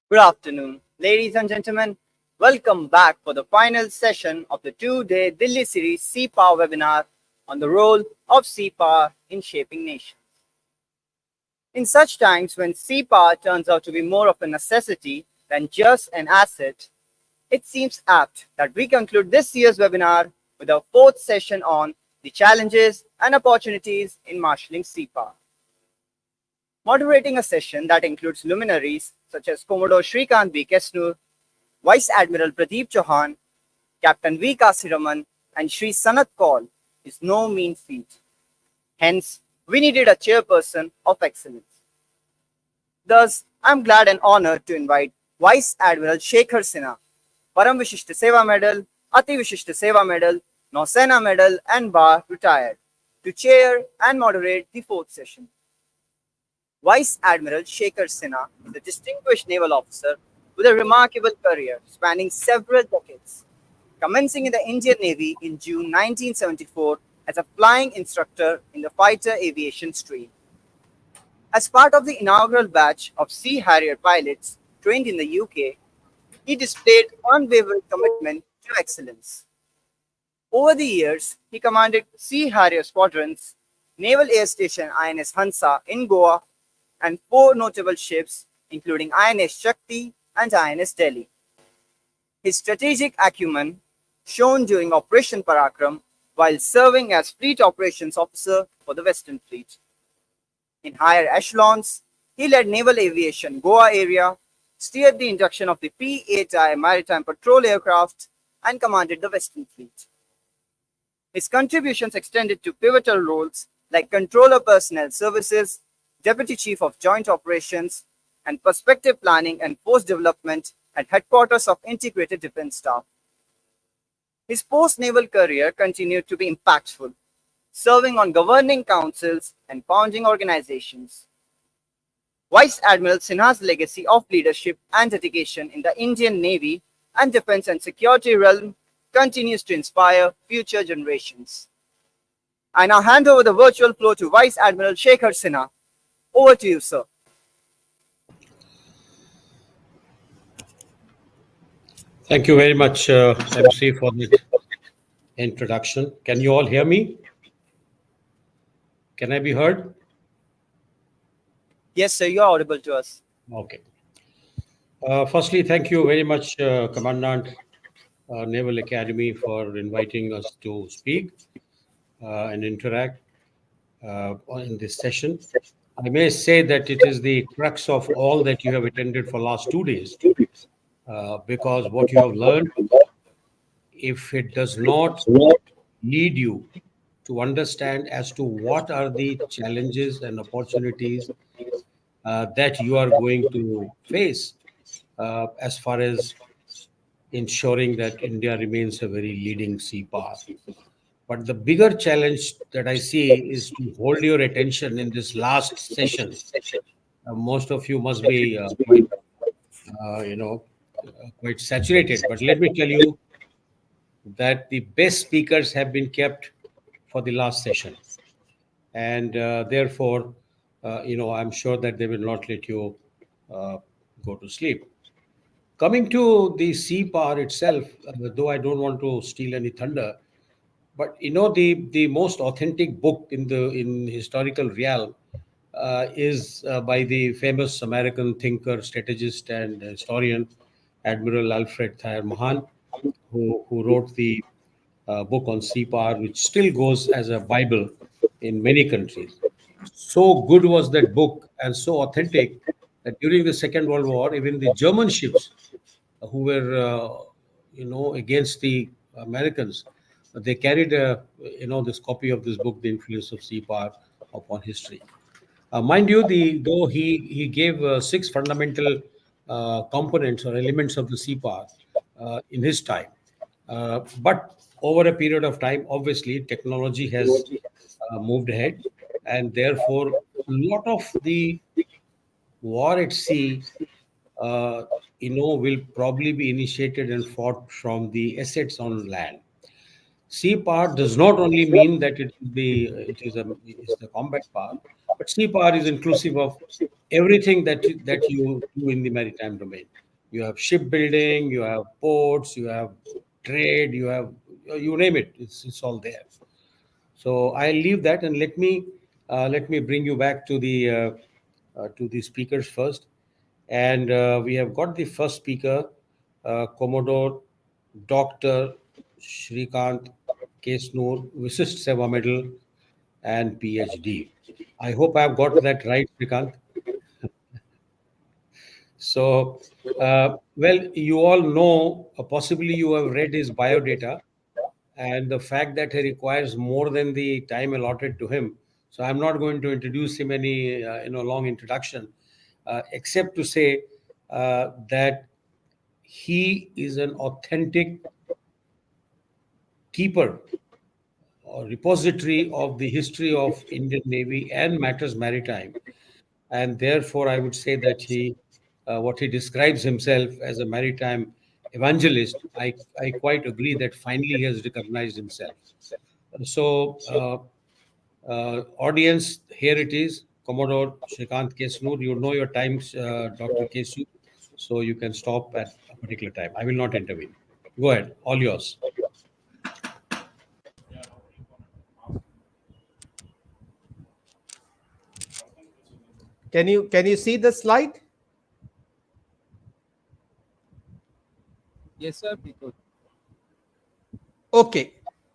Good afternoon, ladies and gentlemen. Welcome back for the final session of the two-day Dilli series Sea Power webinar on the role of sea power in shaping nations. In such times when sea power turns out to be more of a necessity than just an asset, it seems apt that we conclude this year's webinar with our fourth session on the challenges and opportunities in marshalling sea power. Moderating a session that includes luminaries such as Commodore Shrikant B. Kesnur, Vice Admiral Pradeep Chauhan, Captain V. Kasiraman, and Sri Sanat Kaul is no mean feat. Hence, we needed a chairperson of excellence. Thus, I am glad and honored to invite Vice Admiral Shekhar Sinha, Param Vishishta Seva Medal, Ati Vishishta Seva Medal, Nausena Medal, and Bar retired, to chair and moderate the fourth session. Vice Admiral Shekhar Sinha is a distinguished naval officer with a remarkable career spanning several decades, commencing in the Indian Navy in June 1974 as a flying instructor in the fighter aviation stream. As part of the inaugural batch of Sea Harrier pilots trained in the UK, he displayed unwavering commitment to excellence. Over the years, he commanded Sea Harrier squadrons, Naval Air Station INS Hansa in Goa, and four notable ships, including INS Shakti and INS Delhi. His strategic acumen, shown during Operation Parakram while serving as Fleet Operations Officer for the Western Fleet. In higher echelons, he led naval aviation Goa area, steered the induction of the P-8I maritime patrol aircraft, and commanded the Western Fleet. His contributions extended to pivotal roles like Controller Personnel Services, Deputy Chief of Joint Operations, and Perspective Planning and Force Development at Headquarters of Integrated Defense Staff. His post-naval career continued to be impactful, serving on governing councils and founding organizations. Vice Admiral Sinha's legacy of leadership and dedication in the Indian Navy and defense and security realm continues to inspire future generations. I now hand over the virtual floor to Vice Admiral Shekhar Sinha. Over to you, sir. Thank you very much, MC, for the introduction. Can you all hear me? Can I be heard? Yes, sir, you are audible to us. Okay. Firstly, thank you very much, Commandant Naval Academy, for inviting us to speak and interact in this session. I may say that it is the crux of all that you have attended for last 2 days, because what you have learned, if it does not lead you to understand as to what are the challenges and opportunities that you are going to face as far as ensuring that India remains a very leading sea power. But the bigger challenge that I see is to hold your attention in this last session. Most of you must be uh, you know, quite saturated. But let me tell you that the best speakers have been kept for the last session, and therefore, I'm sure that they will not let you uh, go to sleep. Coming to the sea power itself, though I don't want to steal any thunder, but the most authentic book in historical realm is by the famous American thinker, strategist, and historian Admiral Alfred Thayer Mahan, who wrote the book on sea power, which still goes as a Bible in many countries. So good was that book and so authentic that during the Second World War, even the German ships who were, against the Americans, they carried this copy of this book, The Influence of Sea Power upon History. Mind you, though he gave six fundamental components or elements of the sea power in his time, but over a period of time, obviously, technology has moved ahead, and therefore, a lot of the war at sea, will probably be initiated and fought from the assets on land. Sea power does not only mean that it is the combat power, but sea power is inclusive of everything that you do in the maritime domain. You have shipbuilding, you have ports, you have trade, you name it. It's all there. So I'll leave that and let me bring you back to the speakers first. And we have got the first speaker, Commodore Dr. Shrikant Kesnoor, Visist Seva Medal and PhD. I hope I've got that right, Shrikant. So, well, you all know, possibly you have read his biodata, and the fact that he requires more than the time allotted to him. So I'm not going to introduce him any long introduction, except to say that he is an authentic keeper or repository of the history of Indian Navy and matters maritime, and therefore I would say that what he describes himself as a maritime evangelist, I quite agree that finally he has recognized himself. So, audience, here it is, Commodore Shrikant Kesnoor. You know your times, Dr. Kesu, so you can stop at a particular time. I will not intervene. Go ahead, all yours. Can you see the slide? Yes, sir. We could. Okay.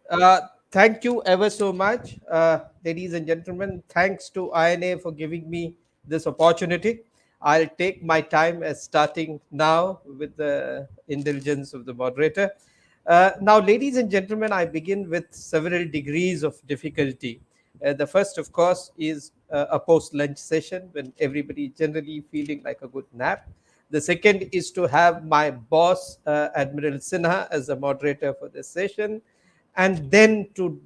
Uh, Thank you ever so much, ladies and gentlemen. Thanks to INA for giving me this opportunity. I'll take my time as starting now with the indulgence of the moderator. Now, ladies and gentlemen, I begin with several degrees of difficulty. The first, of course, is a post lunch session when everybody is generally feeling like a good nap. The second is to have my boss, Admiral Sinha, as a moderator for this session. And then to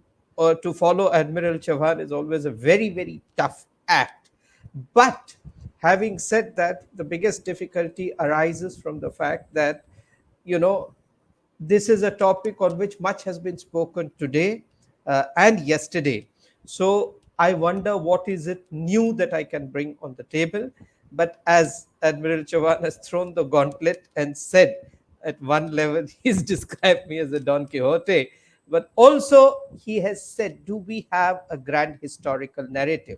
follow Admiral Chauhan is always a very, very tough act. But having said that, the biggest difficulty arises from the fact that, you know, this is a topic on which much has been spoken today and yesterday. So I wonder what is it new that I can bring on the table. But as Admiral Chauhan has thrown the gauntlet and said, at one level, he's described me as a Don Quixote, but also he has said, do we have a grand historical narrative?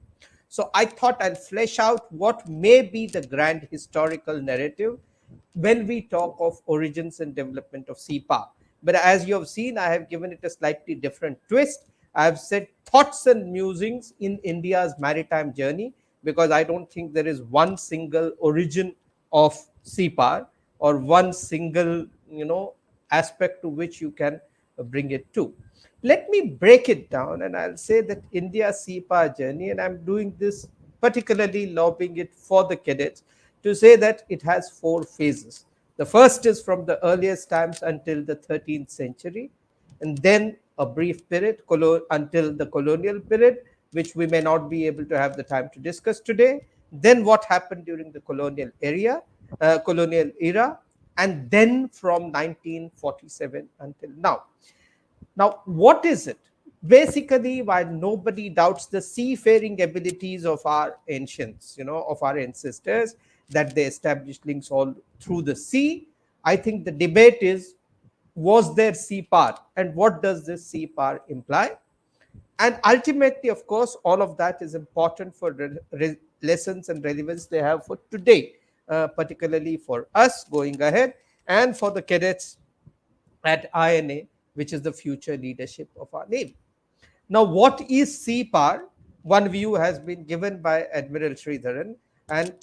So I thought I'll flesh out what may be the grand historical narrative when we talk of origins and development of CPA. But as you have seen, I have given it a slightly different twist. I have said thoughts and musings in India's maritime journey, because I don't think there is one single origin of CPAR or one single, aspect to which you can bring it to. Let me break it down, and I'll say that India's CPAR journey, and I'm doing this particularly lobbying it for the cadets, to say that it has four phases. The first is from the earliest times until the 13th century, and then a brief period until the colonial period, which we may not be able to have the time to discuss today. Then what happened during the colonial era, and then from 1947 until now. Now, what is it? Basically, while nobody doubts the seafaring abilities of our ancients, of our ancestors, that they established links all through the sea, I think the debate is, was there sea power? And what does this sea power imply? And ultimately, of course, all of that is important for lessons and relevance they have for today, particularly for us going ahead and for the cadets at INA, which is the future leadership of our Navy. Now, what is sea power? One view has been given by Admiral Sridharan, and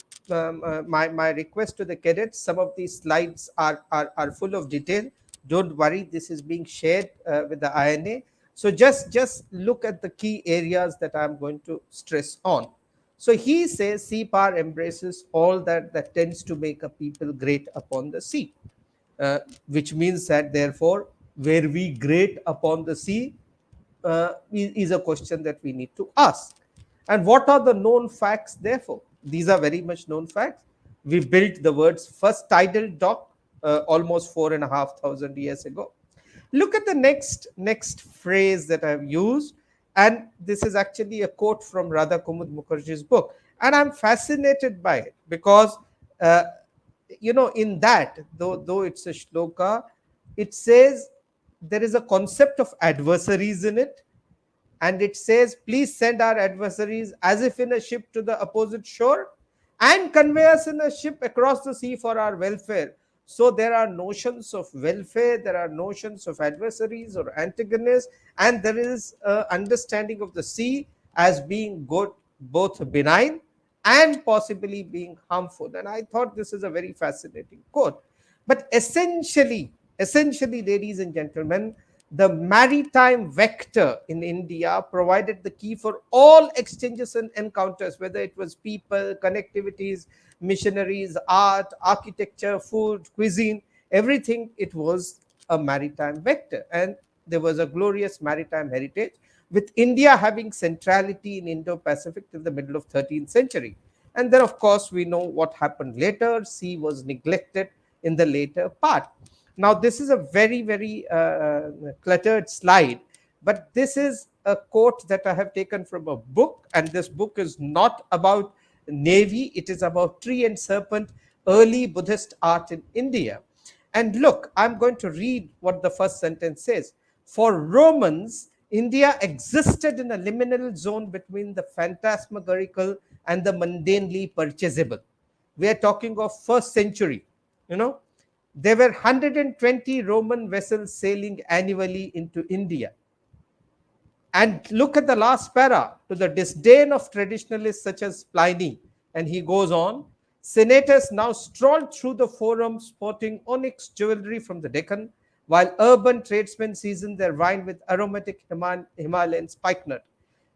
my request to the cadets, some of these slides are full of detail. Don't worry, this is being shared with the INA. So just look at the key areas that I'm going to stress on. So he says sea power embraces all that tends to make a people great upon the sea, which means that therefore, were we great upon the sea, is a question that we need to ask. And what are the known facts, therefore? These are very much known facts. We built the world's first tidal dock almost 4,500 years ago. Look at the next phrase that I've used, and this is actually a quote from Radha Kumud Mukherjee's book, and I'm fascinated by it because uh, in that, though it's a shloka, it says there is a concept of adversaries in it, and it says, please send our adversaries as if in a ship to the opposite shore and convey us in a ship across the sea for our welfare. So there are notions of welfare, there are notions of adversaries or antagonists, and there is understanding of the sea as being good, both benign and possibly being harmful. And I thought this is a very fascinating quote. But essentially, ladies and gentlemen, the maritime vector in India provided the key for all exchanges and encounters, whether it was people, connectivities, missionaries, art, architecture, food, cuisine, everything. It was a maritime vector. And there was a glorious maritime heritage, with India having centrality in Indo-Pacific till the middle of 13th century. And then, of course, we know what happened later. Sea was neglected in the later part. Now, this is a very cluttered slide, but this is a quote that I have taken from a book, and this book is not about navy, it is about tree and serpent, early Buddhist art in India. And look, I'm going to read what the first sentence says. For Romans, India existed in a liminal zone between the phantasmagorical and the mundanely purchasable. We are talking of first century, you know. There were 120 Roman vessels sailing annually into India. And look at the last para, to the disdain of traditionalists such as Pliny. And he goes on, senators now strolled through the forum sporting onyx jewelry from the Deccan, while urban tradesmen seasoned their wine with aromatic Himalayan spikenard.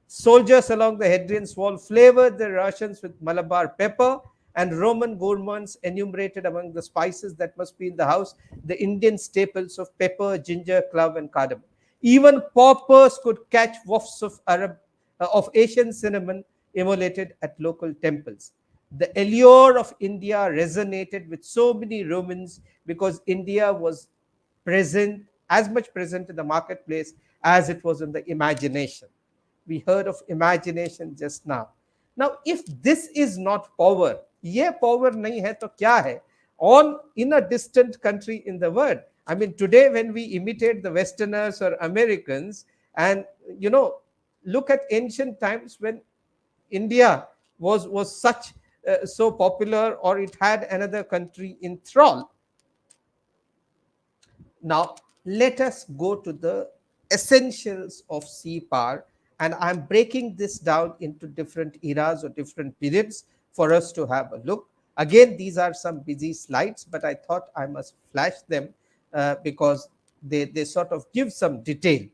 Soldiers along the Hadrian's wall flavored their rations with Malabar pepper, and Roman gourmands enumerated among the spices that must be in the house the Indian staples of pepper, ginger, clove, and cardamom. Even paupers could catch wafts of Asian cinnamon immolated at local temples. The allure of India resonated with so many Romans because India was present, as much present in the marketplace as it was in the imagination. We heard of imagination just now. Now, if this is not power, ये power नहीं है तो क्या है? On in a distant country in the world. I mean, today when we imitate the Westerners or Americans, and look at ancient times when India was such so popular, or it had another country in thrall. Now, let us go to the essentials of sea power, and I'm breaking this down into different eras or different periods for us to have a look. Again, these are some busy slides, but I thought I must flash them because they sort of give some detail.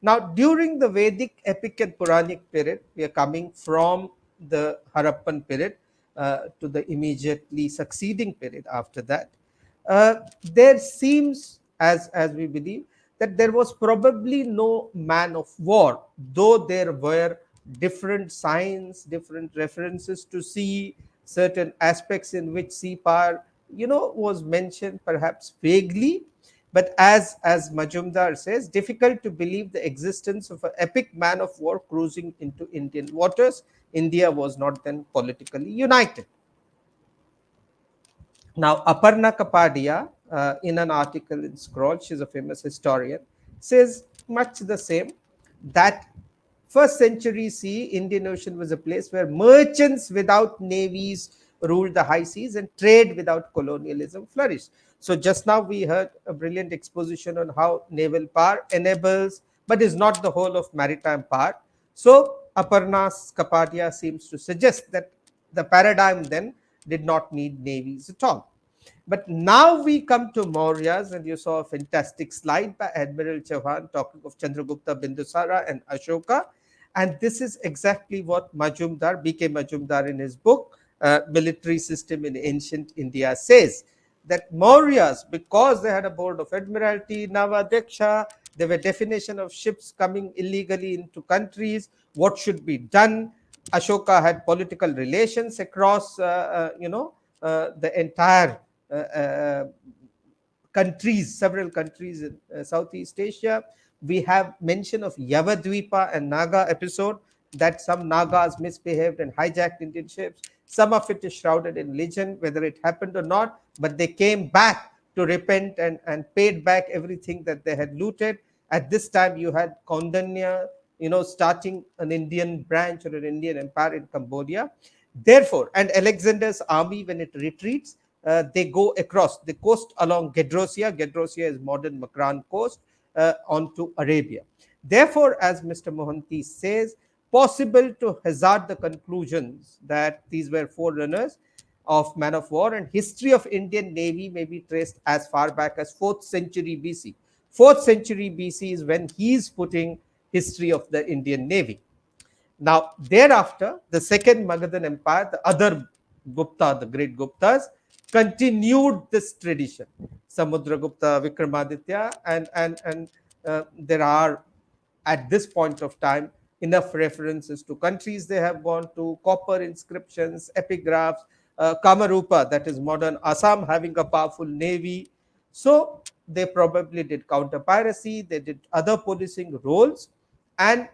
Now, during the Vedic, epic, and Puranic period, we are coming from the Harappan period to the immediately succeeding period after that. There seems, as we believe, that there was probably no man of war, though there were different signs, different references to sea, certain aspects in which sea power, was mentioned perhaps vaguely. But as Majumdar says, difficult to believe the existence of an epic man of war cruising into Indian waters. India was not then politically united. Now, Aparna Kapadia, in an article in Scroll, she's a famous historian, says much the same, that first century sea, Indian Ocean was a place where merchants without navies ruled the high seas and trade without colonialism flourished. So just now we heard a brilliant exposition on how naval power enables, but is not the whole of maritime power. So Aparna Kapadia seems to suggest that the paradigm then did not need navies at all. But now we come to Mauryas, and you saw a fantastic slide by Admiral Chauhan talking of Chandragupta, Bindusara, and Ashoka. And this is exactly what Majumdar, B.K. Majumdar, in his book, Military System in Ancient India, says that Mauryas, because they had a board of admiralty, Navadeksha, there were definition of ships coming illegally into countries, what should be done. Ashoka had political relations across, the entire uh, uh, countries, several countries in Southeast Asia. We have mention of Yavadvipa and Naga episode, that some Nagas misbehaved and hijacked Indian ships. Some of it is shrouded in legend, whether it happened or not, but they came back to repent and paid back everything that they had looted. At this time, you had Kaundinya, starting an Indian branch or an Indian empire in Cambodia. Therefore, and Alexander's army, when it retreats, they go across the coast along Gedrosia. Gedrosia is modern Makran coast, onto Arabia. Therefore, as Mr. Mohanty says, possible to hazard the conclusions that these were forerunners of man of war, and history of Indian Navy may be traced as far back as 4th century BC. 4th century BC is when he's putting history of the Indian Navy. Now, thereafter, the second Magadhan Empire, the other Gupta, the great Guptas, continued this tradition. Samudragupta, Vikramaditya, and there are, at this point of time, enough references to countries they have gone to, copper inscriptions, epigraphs, Kamarupa, that is modern Assam, having a powerful navy. So they probably did counter piracy, they did other policing roles, and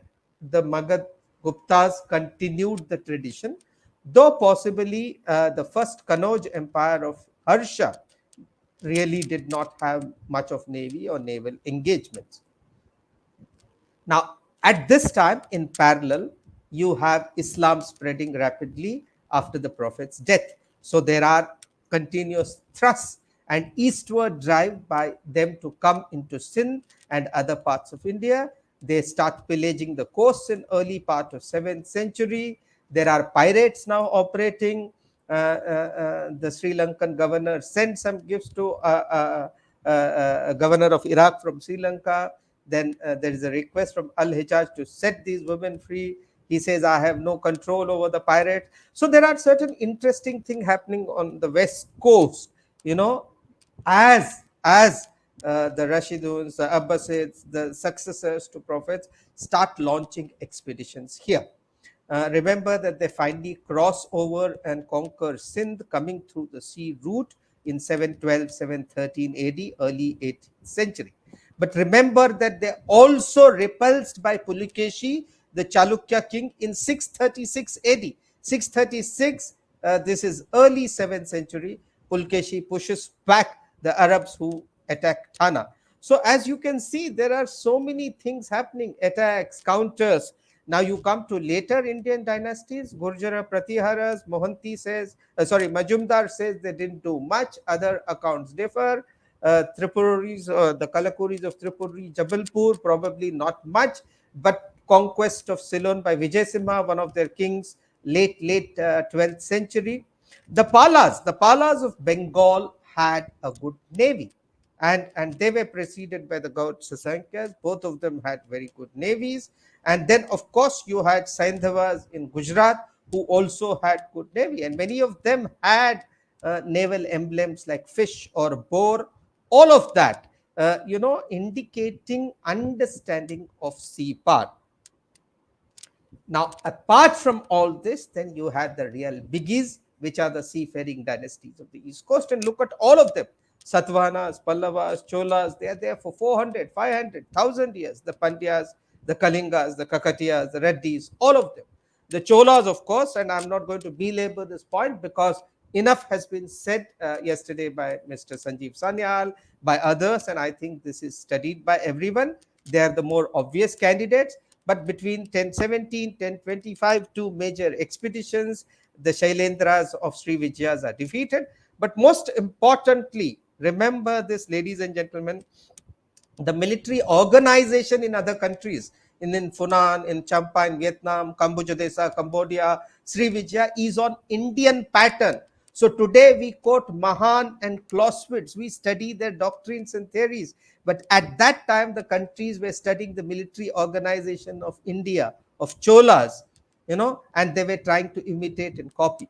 the Magad Guptas continued the tradition, though possibly the first Kanauj empire of Harsha really did not have much of navy or naval engagements. Now, at this time, in parallel, you have Islam spreading rapidly after the Prophet's death. So there are continuous thrusts and eastward drive by them to come into Sindh and other parts of India. They start pillaging the coasts in early part of 7th century. There are pirates now operating. The Sri Lankan governor sent some gifts to governor of Iraq from Sri Lanka. Then there is a request from Al-Hijaz to set these women free. He says, I have no control over the pirates. So there are certain interesting things happening on the west coast, as the Rashiduns, the Abbasids, the successors to prophets start launching expeditions here. Remember that they finally cross over and conquer Sindh, coming through the sea route in 712, 713 AD, early 8th century. But remember that they also repulsed by Pulikeshi, the Chalukya king, in 636 AD. 636, this is early 7th century. Pulkeshi pushes back the Arabs who attack Thana. So as you can see, there are so many things happening, attacks, counters. Now you come to later Indian dynasties, Gurjara Pratiharas, Mohanty says, Majumdar says they didn't do much. Other accounts differ. Tripuris, the Kalakuris of Tripuri, Jabalpur, probably not much, but conquest of Ceylon by Vijaysimha, one of their kings, late 12th century. The Palas of Bengal had a good navy, and they were preceded by the Gaud Sasankyas. Both of them had very good navies. And then, of course, you had Saindhavas in Gujarat, who also had good navy, and many of them had naval emblems like fish or boar. All of that, indicating understanding of sea power. Now, apart from all this, then you had the real biggies, which are the seafaring dynasties of the East Coast. And look at all of them. Satavahanas, Pallavas, Cholas, they are there for 400, 500, 1,000 years. The Pandyas, the Kalingas, the Kakatiyas, the Reddis, all of them. The Cholas, of course, and I'm not going to belabor this point because enough has been said yesterday by Mr. Sanjeev Sanyal, by others, and I think this is studied by everyone. They are the more obvious candidates. But between 1017, 1025, two major expeditions, the Shailendras of Sri Vijayas are defeated. But most importantly, remember this, ladies and gentlemen, the military organization in other countries, in Funan, in Champa, in Vietnam, Kambojadesa, Cambodia, Sri Vijaya is on Indian pattern. So today we quote Mahan and Clausewitz. We study their doctrines and theories. But at that time, the countries were studying the military organization of India, of Cholas, and they were trying to imitate and copy.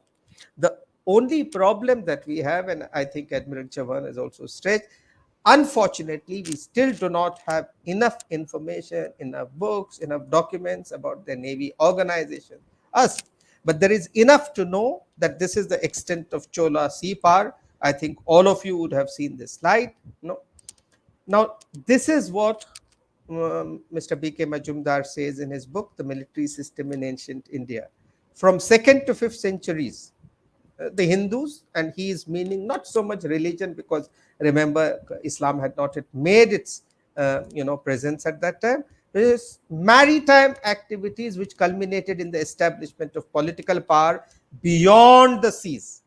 The only problem that we have, and I think Admiral Chavan has also stressed, unfortunately, we still do not have enough information, enough books, enough documents about their Navy organization. Us. But there is enough to know that this is the extent of Chola sea power. I think all of you would have seen this slide. No, now this is what Mr. B.K. Majumdar says in his book, The Military System in Ancient India. From 2nd to 5th centuries, the Hindus, and he is meaning not so much religion, because remember Islam had not yet made its presence at that time. Is maritime activities which culminated in the establishment of political power beyond the seas,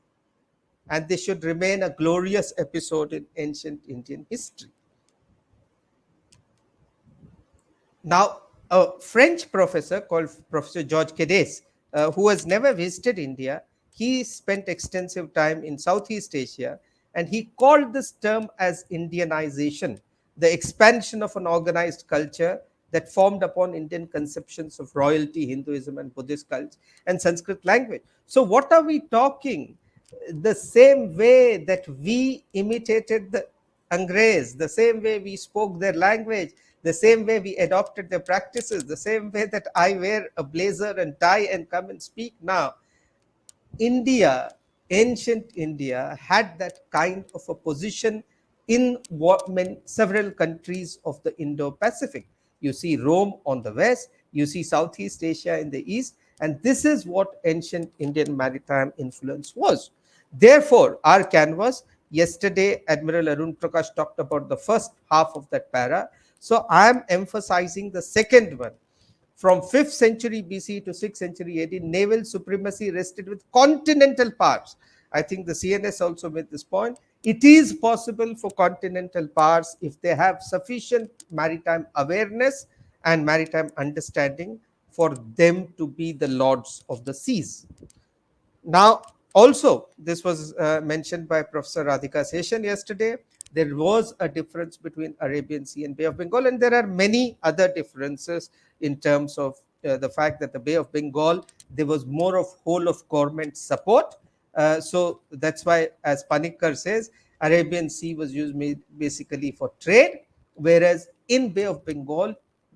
and they should remain a glorious episode in ancient Indian history. Now, a French professor called Professor Georges Cades, who has never visited India, he spent extensive time in Southeast Asia, and he called this term as Indianization, the expansion of an organized culture that formed upon Indian conceptions of royalty, Hinduism, and Buddhist culture and Sanskrit language. So, what are we talking? The same way that we imitated the Angrez, the same way we spoke their language, the same way we adopted their practices, the same way that I wear a blazer and tie and come and speak now. India, ancient India, had that kind of a position in several countries of the Indo-Pacific. You see Rome on the west, you see Southeast Asia in the east, and this is what ancient Indian maritime influence was. Therefore, our canvas, yesterday Admiral Arun Prakash talked about the first half of that para. So I am emphasizing the second one. From 5th century BC to 6th century AD, naval supremacy rested with continental powers. I think the CNS also made this point. It is possible for continental powers, if they have sufficient maritime awareness and maritime understanding, for them to be the lords of the seas. Now, also, this was mentioned by Professor Radhika Seshan yesterday. There was a difference between Arabian Sea and Bay of Bengal, and there are many other differences in terms of the fact that the Bay of Bengal, there was more of whole of government support. So that's why, as Panikkar says, Arabian Sea was used basically for trade, whereas in Bay of Bengal,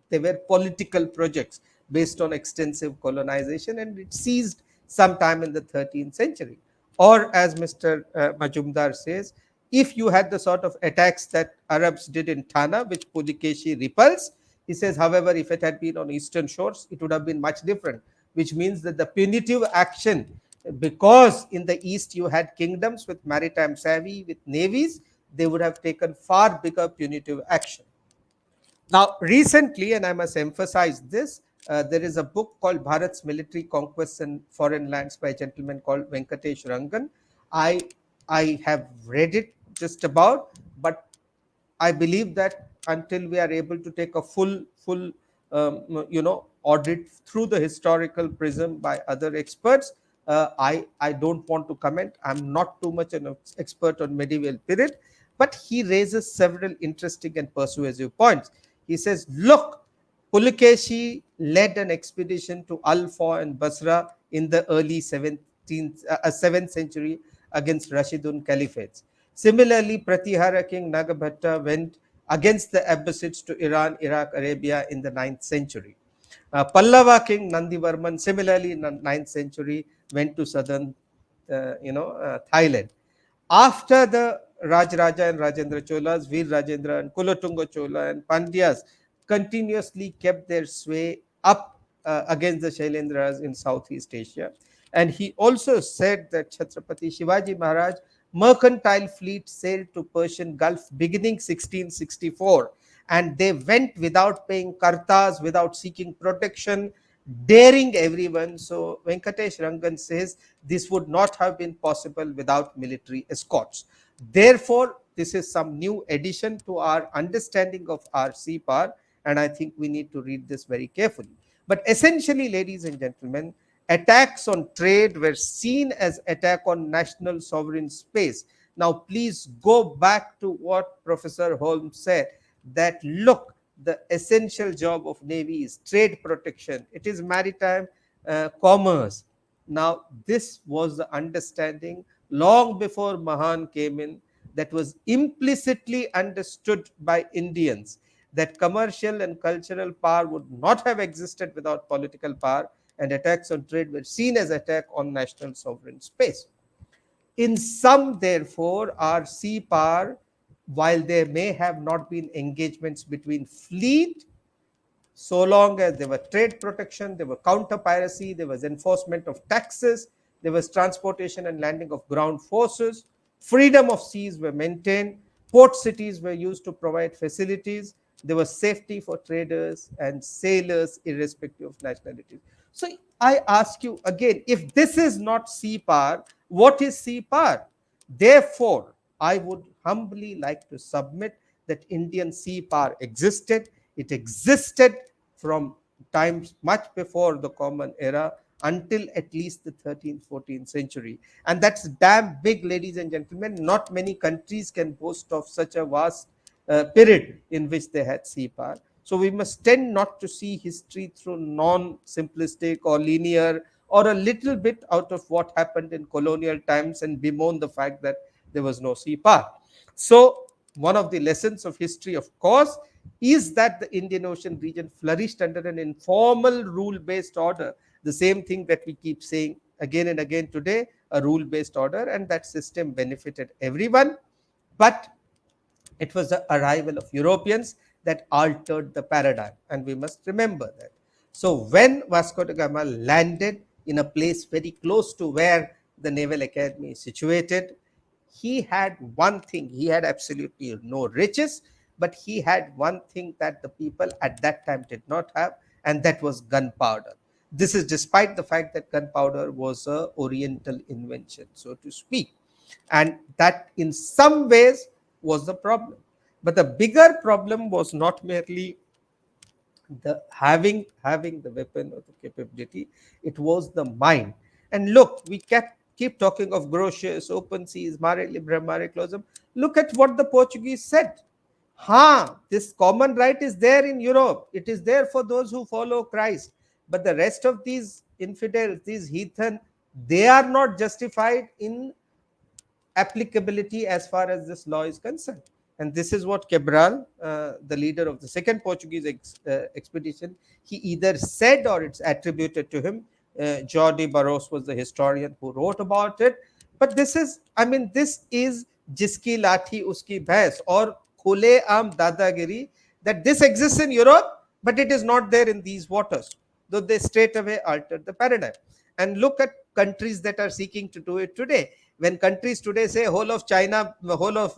they were political projects based on extensive colonization, and it ceased sometime in the 13th century. Or, as Mr. Majumdar says, if you had the sort of attacks that Arabs did in Tana, which Pulikeshi repulsed, he says, however, if it had been on eastern shores, it would have been much different, which means that the punitive action, because in the east you had kingdoms with maritime savvy, with navies, they would have taken far bigger punitive action. Now, recently, and I must emphasize this, there is a book called Bharat's Military Conquests in Foreign Lands by a gentleman called Venkatesh Rangan. I, I have read it just about, but I believe that until we are able to take a full audit through the historical prism by other experts, I don't want to comment. I'm not too much an expert on medieval period, but he raises several interesting and persuasive points. He says, look, Pulikeshi led an expedition to Al-Fa and Basra in the early 7th century against Rashidun Caliphates. Similarly, Pratihara king Nagabhatta went against the Abbasids to Iran, Iraq, Arabia in the 9th century. Pallava king Nandivarman, similarly in the 9th century, went to southern Thailand. After the Rajaraja and Rajendra Cholas, Veer Rajendra and Kulotunga Chola and Pandyas continuously kept their sway up against the Shailendras in Southeast Asia. And he also said that Chhatrapati Shivaji Maharaj mercantile fleet sailed to Persian Gulf beginning 1664, and they went without paying kartas, without seeking protection, daring everyone. So Venkatesh Rangan says this would not have been possible without military escorts. Therefore, this is some new addition to our understanding of our sea power, and I think we need to read this very carefully. But essentially, ladies and gentlemen, attacks on trade were seen as attack on national sovereign space. Now, please go back to what Professor Holmes said, that look, the essential job of Navy is trade protection. It is maritime commerce. Now, this was the understanding long before Mahan came in, that was implicitly understood by Indians, that commercial and cultural power would not have existed without political power, and attacks on trade were seen as attack on national sovereign space. In sum, therefore, our sea power, while there may have not been engagements between fleet, so long as there were trade protection, there were counter piracy, there was enforcement of taxes, there was transportation and landing of ground forces, freedom of seas were maintained, port cities were used to provide facilities, there was safety for traders and sailors irrespective of nationalities. So I ask you again, if this is not sea power, what is sea power? Therefore, I would humbly like to submit that Indian sea power existed. It existed from times much before the Common Era until at least the 13th, 14th century. And that's damn big, ladies and gentlemen. Not many countries can boast of such a vast period in which they had sea power. So we must tend not to see history through non-simplistic or linear or a little bit out of what happened in colonial times and bemoan the fact that there was no sea power. So one of the lessons of history, of course, is that the Indian Ocean region flourished under an informal rule-based order. The same thing that we keep saying again and again today, a rule-based order, and that system benefited everyone. But it was the arrival of Europeans that altered the paradigm, and we must remember that. So, when Vasco da Gama landed in a place very close to where the Naval Academy is situated, he had one thing. He had absolutely no riches, but he had one thing that the people at that time did not have, and that was gunpowder. This is despite the fact that gunpowder was a Oriental invention, so to speak, and that in some ways was the problem. But the bigger problem was not merely the having the weapon or the capability, it was the mind. And look, we kept keep talking of Grotius, open seas, mare liberum, mare clausum. Look at what the Portuguese said. This common right is there in Europe, it is there for those who follow Christ, but the rest of these infidels, these heathen, they are not justified in applicability as far as this law is concerned. And this is what Cabral, the leader of the second Portuguese expedition, he either said or it's attributed to him. Jordi Barros was the historian who wrote about it. But this is, I mean, this is Jiski Lathi Uski Bhais or Khule Am Dadagiri, that this exists in Europe, but it is not there in these waters, though they straight away altered the paradigm. And look at countries that are seeking to do it today. When countries today say whole of China, the whole of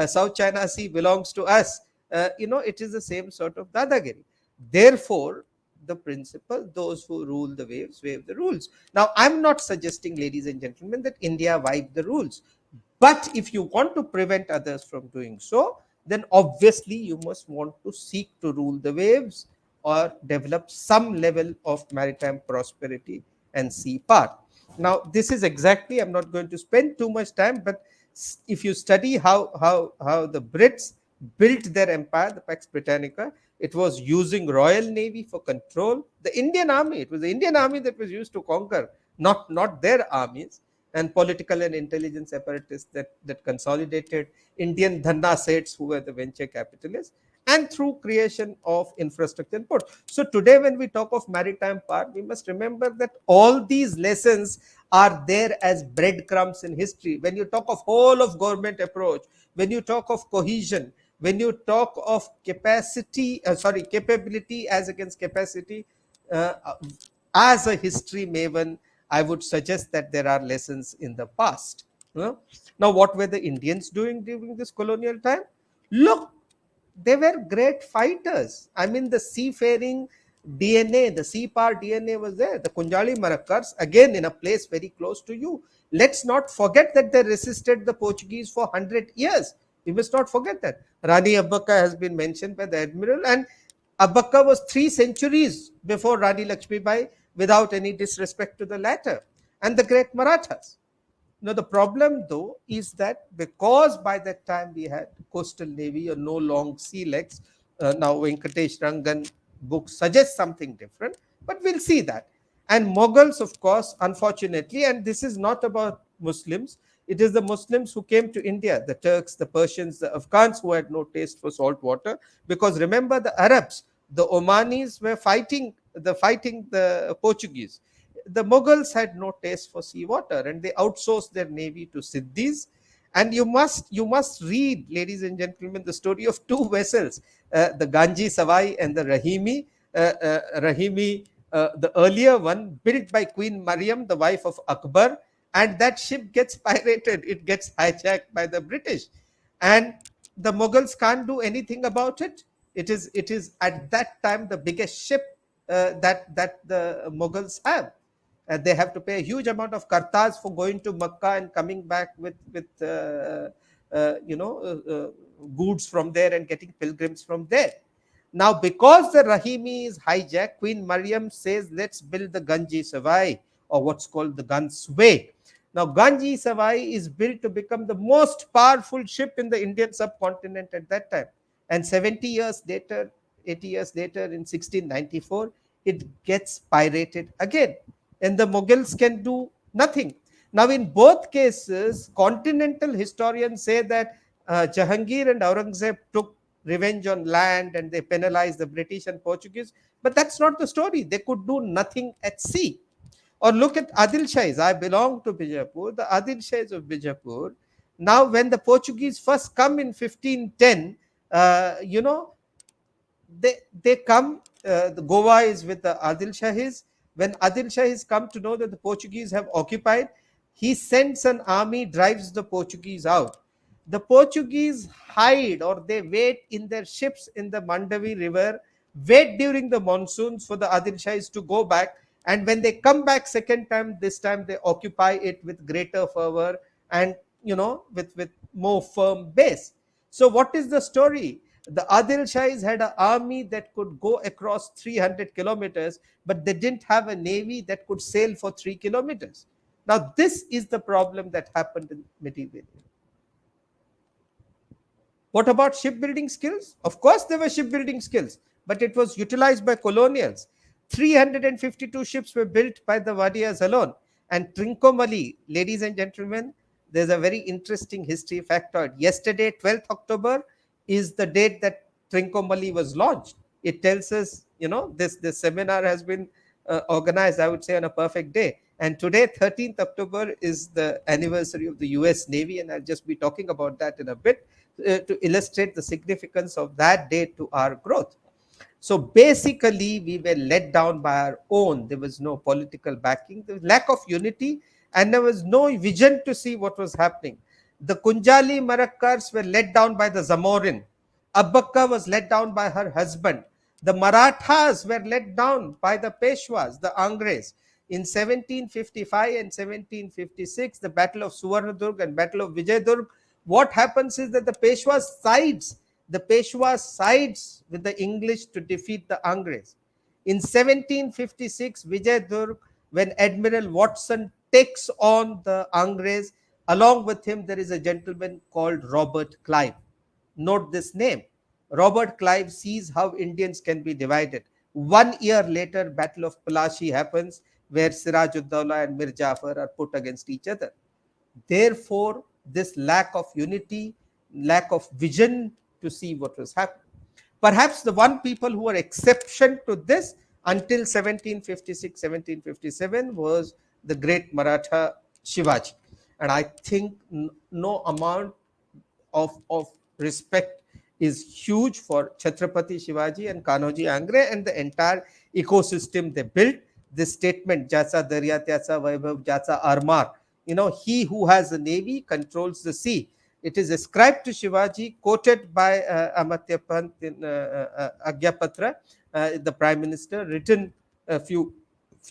South China Sea belongs to us, it is the same sort of dadagiri. Therefore, the principle, those who rule the waves waive the rules. Now, I'm not suggesting, ladies and gentlemen, that India wipe the rules. But if you want to prevent others from doing so, then obviously you must want to seek to rule the waves or develop some level of maritime prosperity and sea power. Now, this is exactly, I'm not going to spend too much time, but if you study how the Brits built their empire, the Pax Britannica, it was using Royal Navy for control. The Indian Army, it was the Indian Army that was used to conquer, not their armies, and political and intelligence apparatus that consolidated Indian Dhanna Seths, who were the venture capitalists, and through creation of infrastructure and ports. So today, when we talk of maritime power, we must remember that all these lessons are there as breadcrumbs in history. When you talk of whole of government approach, when you talk of cohesion, when you talk of capability as against capacity, uh, as a history maven, I would suggest that there are lessons in the past. Now, what were the Indians doing during this colonial time? Look, they were great fighters. I mean, the seafaring DNA, the sea power DNA was there. The Kunjali Marakkars, again, in a place very close to you. Let's not forget that they resisted the Portuguese for 100 years. We must not forget that. Rani Abbaka has been mentioned by the Admiral, and Abbaka was 3 centuries before Rani Lakshmibai, without any disrespect to the latter, and the great Marathas. Now, the problem, though, is that because by that time we had coastal navy or no long sea legs, now Venkatesh Rangan book suggests something different, but we'll see that. And Mughals, of course, unfortunately, and this is not about Muslims, it is the Muslims who came to India, the Turks, the Persians, the Afghans who had no taste for salt water. Because remember, the Arabs, the Omanis were fighting the Portuguese. the Mughals had no taste for seawater, and they outsourced their navy to Siddhis. And you must read, ladies and gentlemen, the story of two vessels, the Ganji Savai and the Rahimi. Rahimi, the earlier one, built by Queen Mariam, the wife of Akbar, and that ship gets pirated. It gets hijacked by the British, and the Mughals can't do anything about it. It is at that time the biggest ship that the Mughals have. They have to pay a huge amount of kartas for going to Makkah and coming back with goods from there and getting pilgrims from there. Now, because the Rahimi is hijacked, Queen Mariam says, let's build the Ganji Savai, or what's called the Gansway. Now, Ganji Savai is built to become the most powerful ship in the Indian subcontinent at that time. And 70 years later, 80 years later, in 1694, it gets pirated again. And the Mughals can do nothing. Now, in both cases, continental historians say that Jahangir and Aurangzeb took revenge on land and they penalized the British and Portuguese. But that's not the story. They could do nothing at sea. Or look at Adil Shahis. I belong to Bijapur. The Adil Shahis of Bijapur. Now, when the Portuguese first come in 1510, they come. The Goa is with the Adil Shahis. When Adil Shahis come to know that the Portuguese have occupied, he sends an army, drives the Portuguese out. The Portuguese hide, or they wait in their ships in the Mandavi River, wait during the monsoons for the Adil Shahis to go back. And when they come back second time, this time they occupy it with greater fervor and, with more firm base. So what is the story? The Adil Shahis had an army that could go across 300 kilometers, but they didn't have a navy that could sail for 3 kilometers. Now, this is the problem that happened in medieval. What about shipbuilding skills? Of course, there were shipbuilding skills, but it was utilized by colonials. 352 ships were built by the Wadiyas alone. And Trincomalee, ladies and gentlemen, there's a very interesting history factoid. Yesterday, 12th October, is the date that Trincomalee was launched. It tells us, this seminar has been organized, I would say, on a perfect day. And today, 13th October, is the anniversary of the US Navy, and I'll just be talking about that in a bit to illustrate the significance of that date to our growth. So basically, we were let down by our own. There was no political backing, there was lack of unity, and there was no vision to see what was happening. The Kunjali Marakkars were let down by the Zamorin. Abbakka was let down by her husband. The Marathas were let down by the Peshwas, the Angres. In 1755 and 1756, the Battle of Suvarnadurg and Battle of Vijayadurg, what happens is that the Peshwas sides with the English to defeat the Angres. In 1756, Vijayadurg, when Admiral Watson takes on the Angres, along with him there is a gentleman called Robert Clive. Note this name. Robert Clive sees how Indians can be divided. 1 year later, Battle of Palashi happens, where Siraj-ud-Dawla and Mir Jafar are put against each other. Therefore, this lack of unity, lack of vision to see what was happening. Perhaps the one people who were exception to this until 1756, 1757 was the great Maratha Shivaji. And I think no amount of respect is huge for Chhatrapati Shivaji and Kanoji Angre and the entire ecosystem they built. This statement, Jasa Darya Tyasa Vaibhav Jasa Armar, he who has a navy controls the sea. It is ascribed to Shivaji, quoted by Amatya Pant in Agyapatra, the Prime Minister, written a few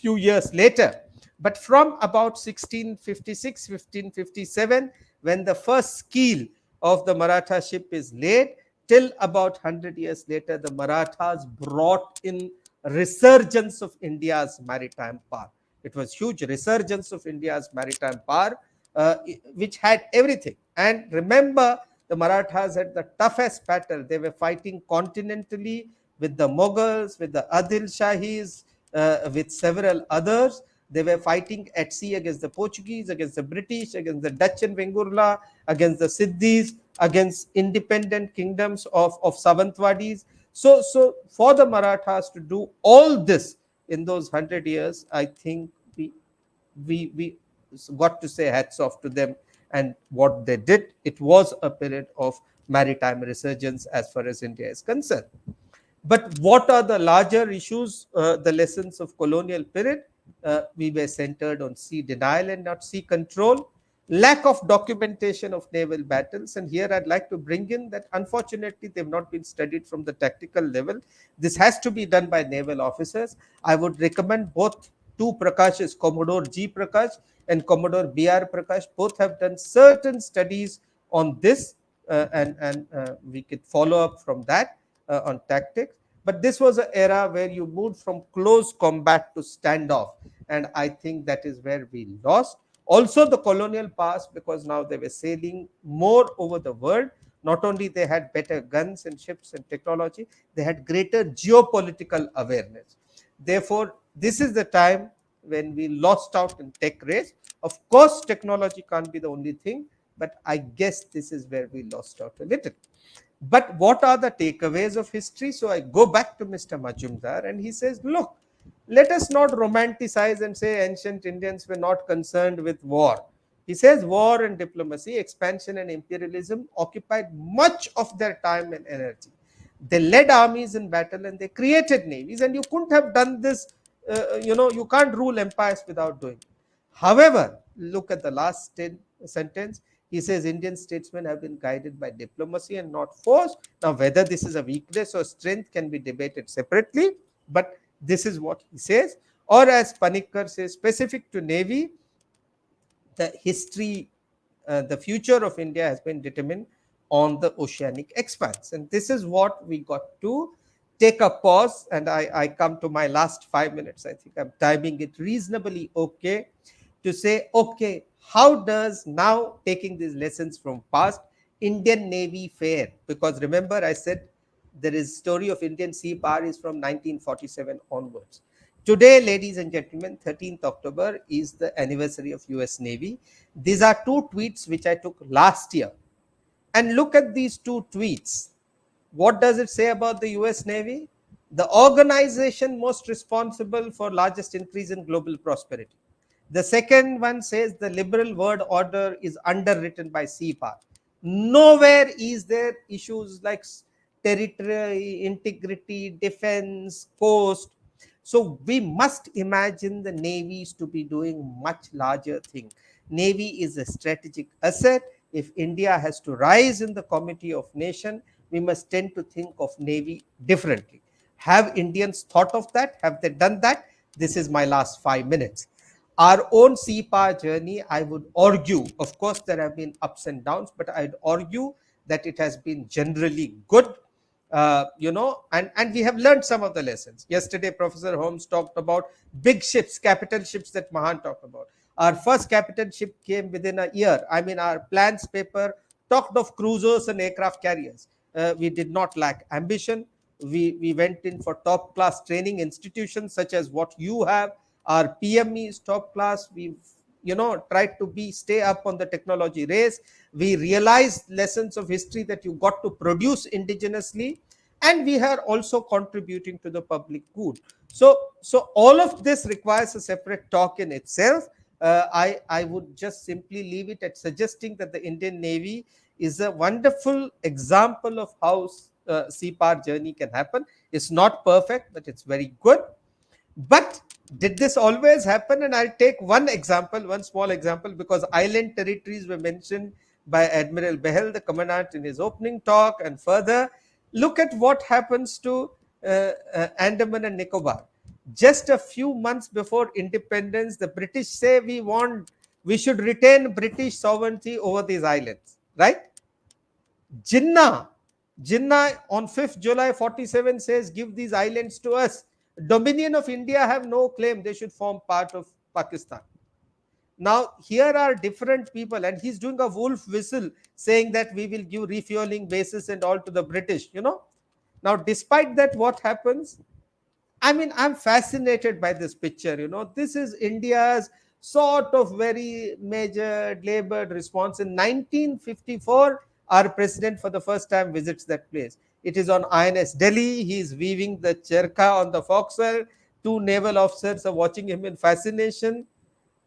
years later. But from about 1656, 1557, when the first keel of the Maratha ship is laid, till about 100 years later, the Marathas brought in resurgence of India's maritime power. It was huge resurgence of India's maritime power, which had everything. And remember, the Marathas had the toughest battle. They were fighting continentally with the Mughals, with the Adil Shahis, with several others. They were fighting at sea against the Portuguese, against the British, against the Dutch and Vengurla, against the Siddhis, against independent kingdoms of Savantwadis. So for the Marathas to do all this in those 100 years, I think we we got to say hats off to them and what they did. It was a period of maritime resurgence as far as India is concerned. But what are the larger issues, the lessons of colonial period? We were centered on sea denial and not sea control, lack of documentation of naval battles. And here I'd like to bring in that unfortunately they've not been studied from the tactical level. This has to be done by naval officers. I would recommend both two Prakashes, Commodore G. Prakash and Commodore B.R. Prakash. Both have done certain studies on this, and we could follow up from that on tactics. But this was an era where you moved from close combat to standoff, and I think that is where we lost. Also, the colonial past, because now they were sailing more over the world. Not only they had better guns and ships and technology, they had greater geopolitical awareness. Therefore, this is the time when we lost out in tech race. Of course, technology can't be the only thing, but I guess this is where we lost out a little. But what are the takeaways of history? So I go back to Mr. Majumdar and he says, look, let us not romanticize and say ancient Indians were not concerned with war. He says war and diplomacy, expansion and imperialism occupied much of their time and energy. They led armies in battle and they created navies, and you couldn't have done this. You can't rule empires without doing it. However, look at the last sentence. He says Indian statesmen have been guided by diplomacy and not force. Now, whether this is a weakness or strength can be debated separately, but this is what he says. Or as Panikkar says, specific to Navy, the history, the future of India has been determined on the oceanic expanse. And this is what we got to take a pause. And I come to my last 5 minutes. I think I'm timing it reasonably okay to say, okay, how does now taking these lessons from past Indian Navy fare? Because remember, I said there is story of Indian sea power is from 1947 onwards. Today, ladies and gentlemen, 13th October is the anniversary of US Navy. These are two tweets which I took last year. And look at these two tweets. What does it say about the US Navy? The organization most responsible for largest increase in global prosperity. The second one says the liberal world order is underwritten by sea power. Nowhere is there issues like territory, integrity, defense, coast. So we must imagine the navies to be doing much larger thing. Navy is a strategic asset. If India has to rise in the committee of nation, we must tend to think of Navy differently. Have Indians thought of that? Have they done that? This is my last 5 minutes. Our own sea power journey, I would argue, of course, there have been ups and downs, but I'd argue that it has been generally good. And we have learned some of the lessons. Yesterday, Professor Holmes talked about big ships, capital ships that Mahan talked about. Our first capital ship came within a year. I mean, our plans paper talked of cruisers and aircraft carriers. We did not lack ambition. We went in for top class training institutions such as what you have. Our PME is top class. We've tried to stay up on the technology race. We realized lessons of history that you got to produce indigenously, and we are also contributing to the public good. So all of this requires a separate talk in itself. I would just simply leave it at suggesting that the Indian Navy is a wonderful example of how sea power journey can happen. It's not perfect, but it's very good. But did this always happen? And I'll take one small example, because island territories were mentioned by Admiral Behel, the commandant, in his opening talk. And further, look at what happens to Andaman and Nicobar. Just a few months before independence, the British say we should retain British sovereignty over these islands, right? Jinnah on 5th July 47 says, give these islands to us. Dominion of India have no claim. They should form part of Pakistan. Now, here are different people, and he's doing a wolf whistle saying that we will give refueling bases and all to the British, Now, despite that, what happens? I mean, I'm fascinated by this picture, This is India's sort of very measured, labored response. In 1954, our president for the first time visits that place. It is on INS Delhi. He is weaving the cherka on the forecastle. Two naval officers are watching him in fascination.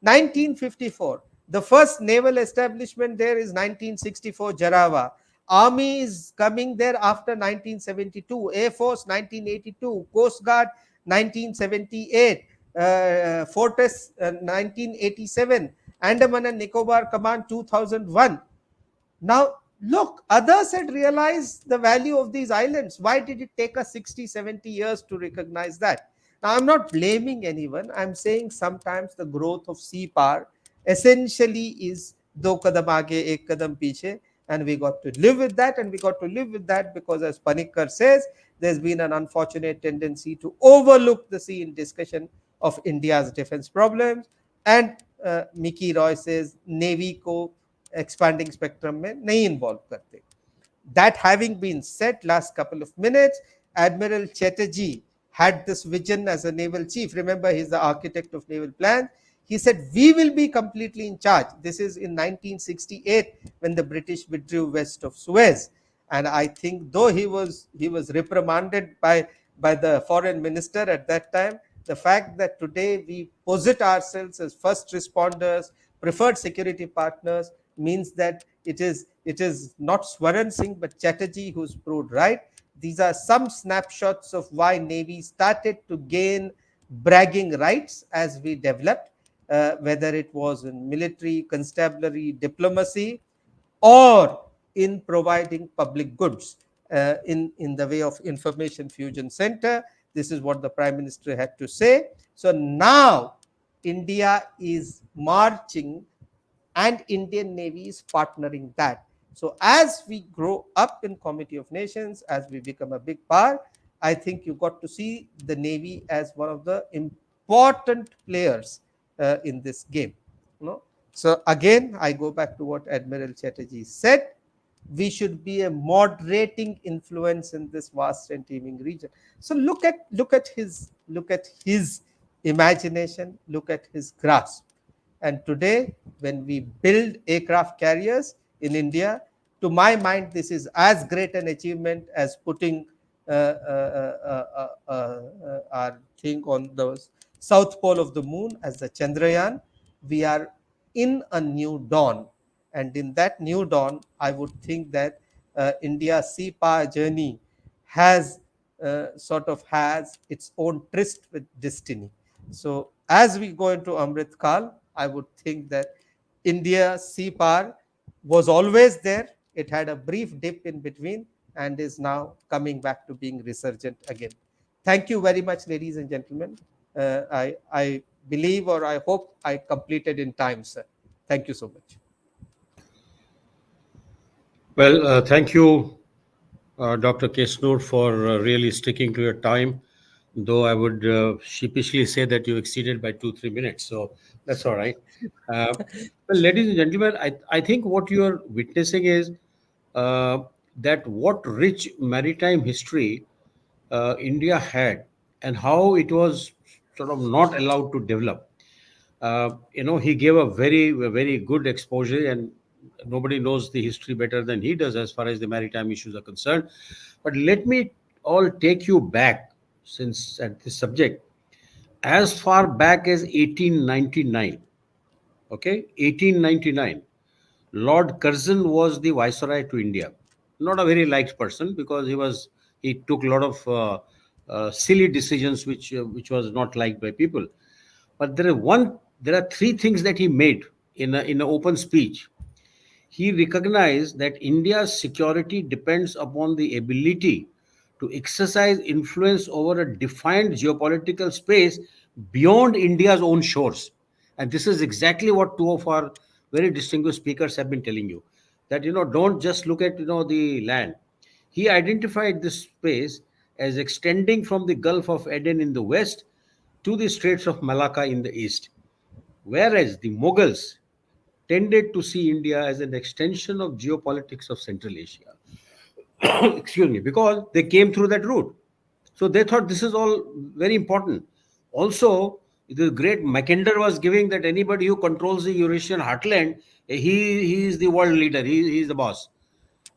1954, the first naval establishment there is 1964 Jarawa. Army is coming there after 1972. Air Force 1982. Coast Guard 1978. Fortress 1987. Andaman and Nicobar Command 2001. Now, look, others had realized the value of these islands. Why did it take us 60, 70 years to recognize that? Now, I'm not blaming anyone. I'm saying sometimes the growth of sea power essentially is do kadam aage, ek kadam piche, and we got to live with that. And we got to live with that because, as Panikkar says, there's been an unfortunate tendency to overlook the sea in discussion of India's defense problems. And Mickey Roy says, Navy ko expanding spectrum में नहीं involve करते. That having been said, last couple of minutes, Admiral Chatterjee had this vision as a naval chief. Remember, he's the architect of naval plans. He said, we will be completely in charge. This is in 1968 when the British withdrew west of Suez. And I think though he was reprimanded by the foreign minister at that time, the fact that today we posit ourselves as first responders, preferred security partners, means that it is not Swaran Singh but Chatterjee who's proved right. These are some snapshots of why Navy started to gain bragging rights as we developed, whether it was in military, constabulary, diplomacy, or in providing public goods in the way of information fusion center. This is what the Prime Minister had to say. So now India is marching and Indian Navy is partnering that. So as we grow up in Committee of Nations, as we become a big power, I think you got to see the Navy as one of the important players in this game. You know? So again, I go back to what Admiral Chatterjee said. We should be a moderating influence in this vast and teeming region. So look at his imagination, look at his grasp. And today, when we build aircraft carriers in India, to my mind, this is as great an achievement as putting our thing on the south pole of the moon as the Chandrayaan. We are in a new dawn. And in that new dawn, I would think that India's sea power journey has has its own tryst with destiny. So as we go into Amrit Kal, I would think that India's sea power was always there. It had a brief dip in between and is now coming back to being resurgent again. Thank you very much, ladies and gentlemen. I believe, or I hope I completed in time, sir. Thank you so much. Well, thank you, Dr. Kesnur, for really sticking to your time, though I would sheepishly say that you exceeded by 2-3 minutes. So that's all right. Well, ladies and gentlemen, I think what you're witnessing is that what rich maritime history India had and how it was sort of not allowed to develop. He gave a very good exposure, and nobody knows the history better than he does as far as the maritime issues are concerned. But let me all take you back, since at this subject, as far back as 1899. Okay, 1899. Lord Curzon was the viceroy to India. Not a very liked person because he took a lot of silly decisions which was not liked by people. But there are three things that he made in an open speech. He recognized that India's security depends upon the ability to exercise influence over a defined geopolitical space beyond India's own shores. And this is exactly what two of our very distinguished speakers have been telling you, that don't just look at the land. He identified this space as extending from the Gulf of Aden in the west to the Straits of Malacca in the east, whereas the Mughals tended to see India as an extension of geopolitics of Central Asia. Excuse me, because they came through that route. So they thought this is all very important. Also, the great Mackinder was giving that anybody who controls the Eurasian heartland, he is the world leader, he is the boss.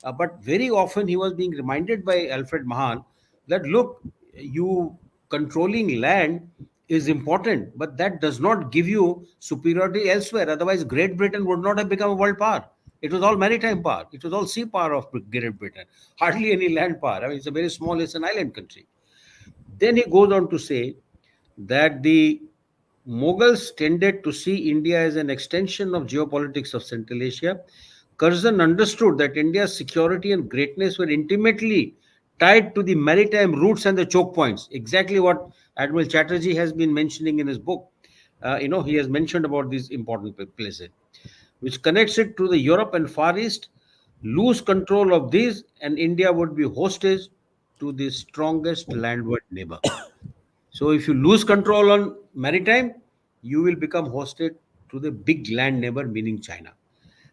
But very often he was being reminded by Alfred Mahan that look, you controlling land is important, but that does not give you superiority elsewhere. Otherwise, Great Britain would not have become a world power. It was all maritime power. It was all sea power of Great Britain. Hardly any land power. I mean, it's a very small, it's an island country. Then he goes on to say that the Mughals tended to see India as an extension of geopolitics of Central Asia. Curzon understood that India's security and greatness were intimately tied to the maritime routes and the choke points. Exactly what Admiral Chatterjee has been mentioning in his book. He has mentioned about these important places, which connects it to the Europe and Far East. Lose control of these, and India would be hostage to the strongest landward neighbor. So if you lose control on maritime, you will become hostage to the big land neighbor, meaning China.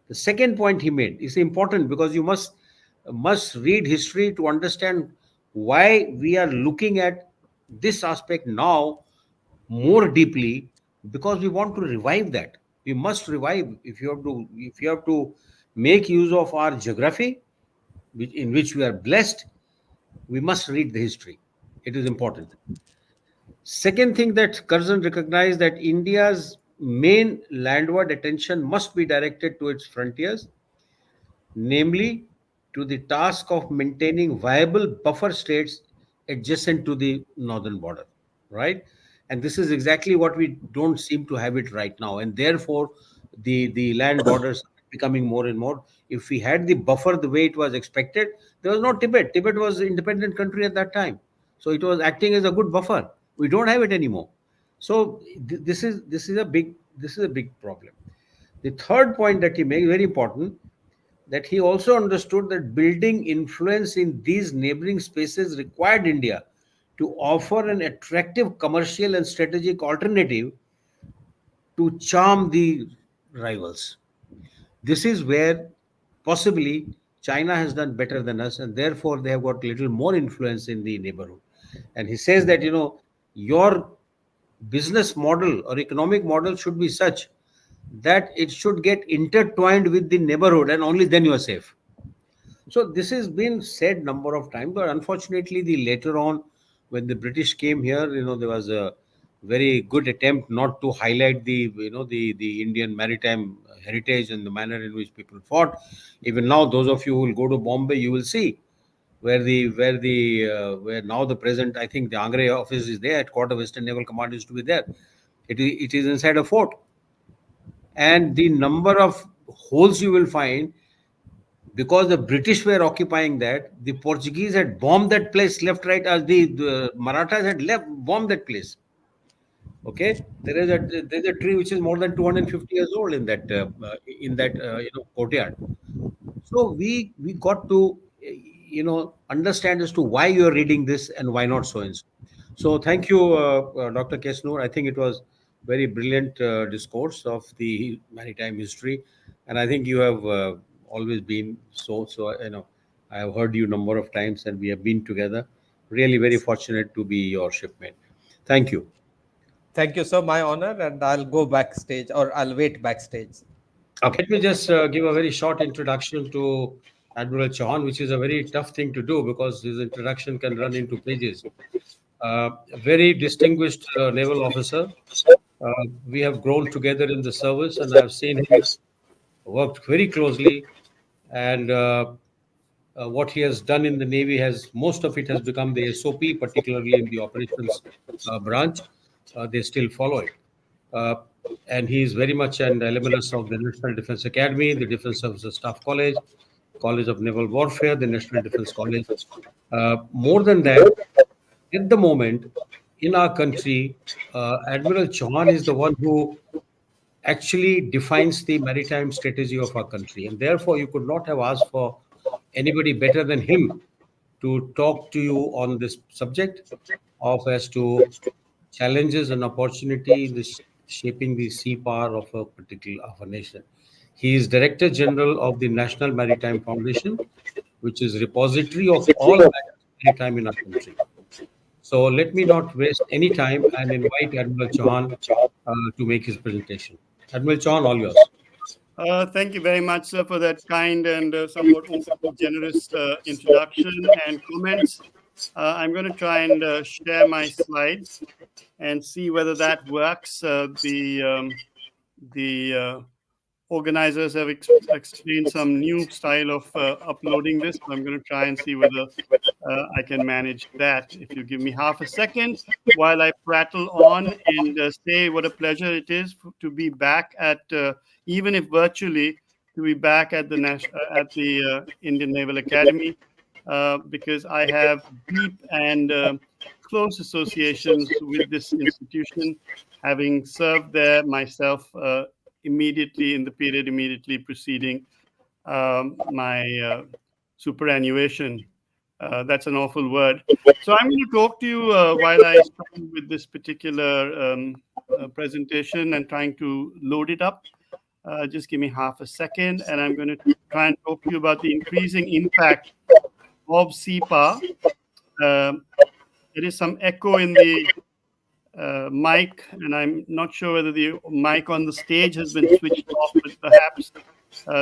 The second point he made is important because you must read history to understand why we are looking at this aspect now more deeply, because we want to revive that. We must revive. If you have to make use of our geography, in which we are blessed, we must read the history. It is important. Second thing that Curzon recognized, that India's main landward attention must be directed to its frontiers, namely to the task of maintaining viable buffer states adjacent to the northern border, right? And this is exactly what we don't seem to have it right now, and therefore the land borders are becoming more and more. If we had the buffer the way it was expected, there was no Tibet. Tibet was an independent country at that time, so it was acting as a good buffer. We don't have it anymore. So this is a big problem. The third point that he makes, very important, that he also understood that building influence in these neighboring spaces required India to offer an attractive commercial and strategic alternative to charm the rivals. This is where possibly China has done better than us, and therefore they have got little more influence in the neighborhood. And he says that, your business model or economic model should be such that it should get intertwined with the neighborhood, and only then you are safe. So this has been said number of times, but unfortunately, the later on, when the British came here, there was a very good attempt not to highlight the Indian maritime heritage and the manner in which people fought. Even now, those of you who will go to Bombay, you will see where now the present, I think the Angre office is there. Headquarters of Western Naval Command used to be there. It is inside a fort, and the number of holes you will find, because the British were occupying that, the Portuguese had bombed that place left, right, as the Marathas had left bombed that place. Okay, there's a tree which is more than 250 years old in that courtyard. So we got to understand as to why you are reading this and why not so and so. So thank you, Dr. Kesnoor. I think it was very brilliant discourse of the maritime history, and I think you have always been so. So I have heard you number of times, and we have been together. Really very fortunate to be your shipmate. Thank you. Thank you, sir. My honor, and I'll go backstage, or I'll wait backstage. Okay, let me just give a very short introduction to Admiral Chauhan, which is a very tough thing to do because his introduction can run into pages. A very distinguished naval officer. We have grown together in the service, and I've seen him worked very closely. And what he has done in the Navy, has most of it has become the SOP, particularly in the operations branch. They still follow it. Uh, and he is very much an alumnus of the National Defense Academy, the Defense Services Staff College, College of Naval Warfare, the National Defense College. More than that, at the moment in our country, Admiral Chauhan is the one who actually defines the maritime strategy of our country. And therefore, you could not have asked for anybody better than him to talk to you on this subject of as to challenges and opportunity in this shaping the sea power of a particular of a nation. He is Director General of the National Maritime Foundation, which is repository of all matters maritime in our country. So let me not waste any time and invite Admiral Chauhan to make his presentation. Admiral Chauhan, all yours. Thank you very much, sir, for that kind and somewhat open, generous introduction and comments. I'm going to try and share my slides and see whether that works. The organizers have explained some new style of uploading this. So I'm going to try and see whether I can manage that. If you give me half a second while I prattle on and say what a pleasure it is to be back at, even if virtually, to be back at the Indian Naval Academy, because I have deep and close associations with this institution, having served there myself immediately in the period immediately preceding my superannuation. That's an awful word. So I'm going to talk to you while I start with this particular presentation and trying to load it up. Just give me half a second, and I'm going to try and talk to you about the increasing impact of CPA. There is some echo in the mic, and I'm not sure whether the mic on the stage has been switched off, but perhaps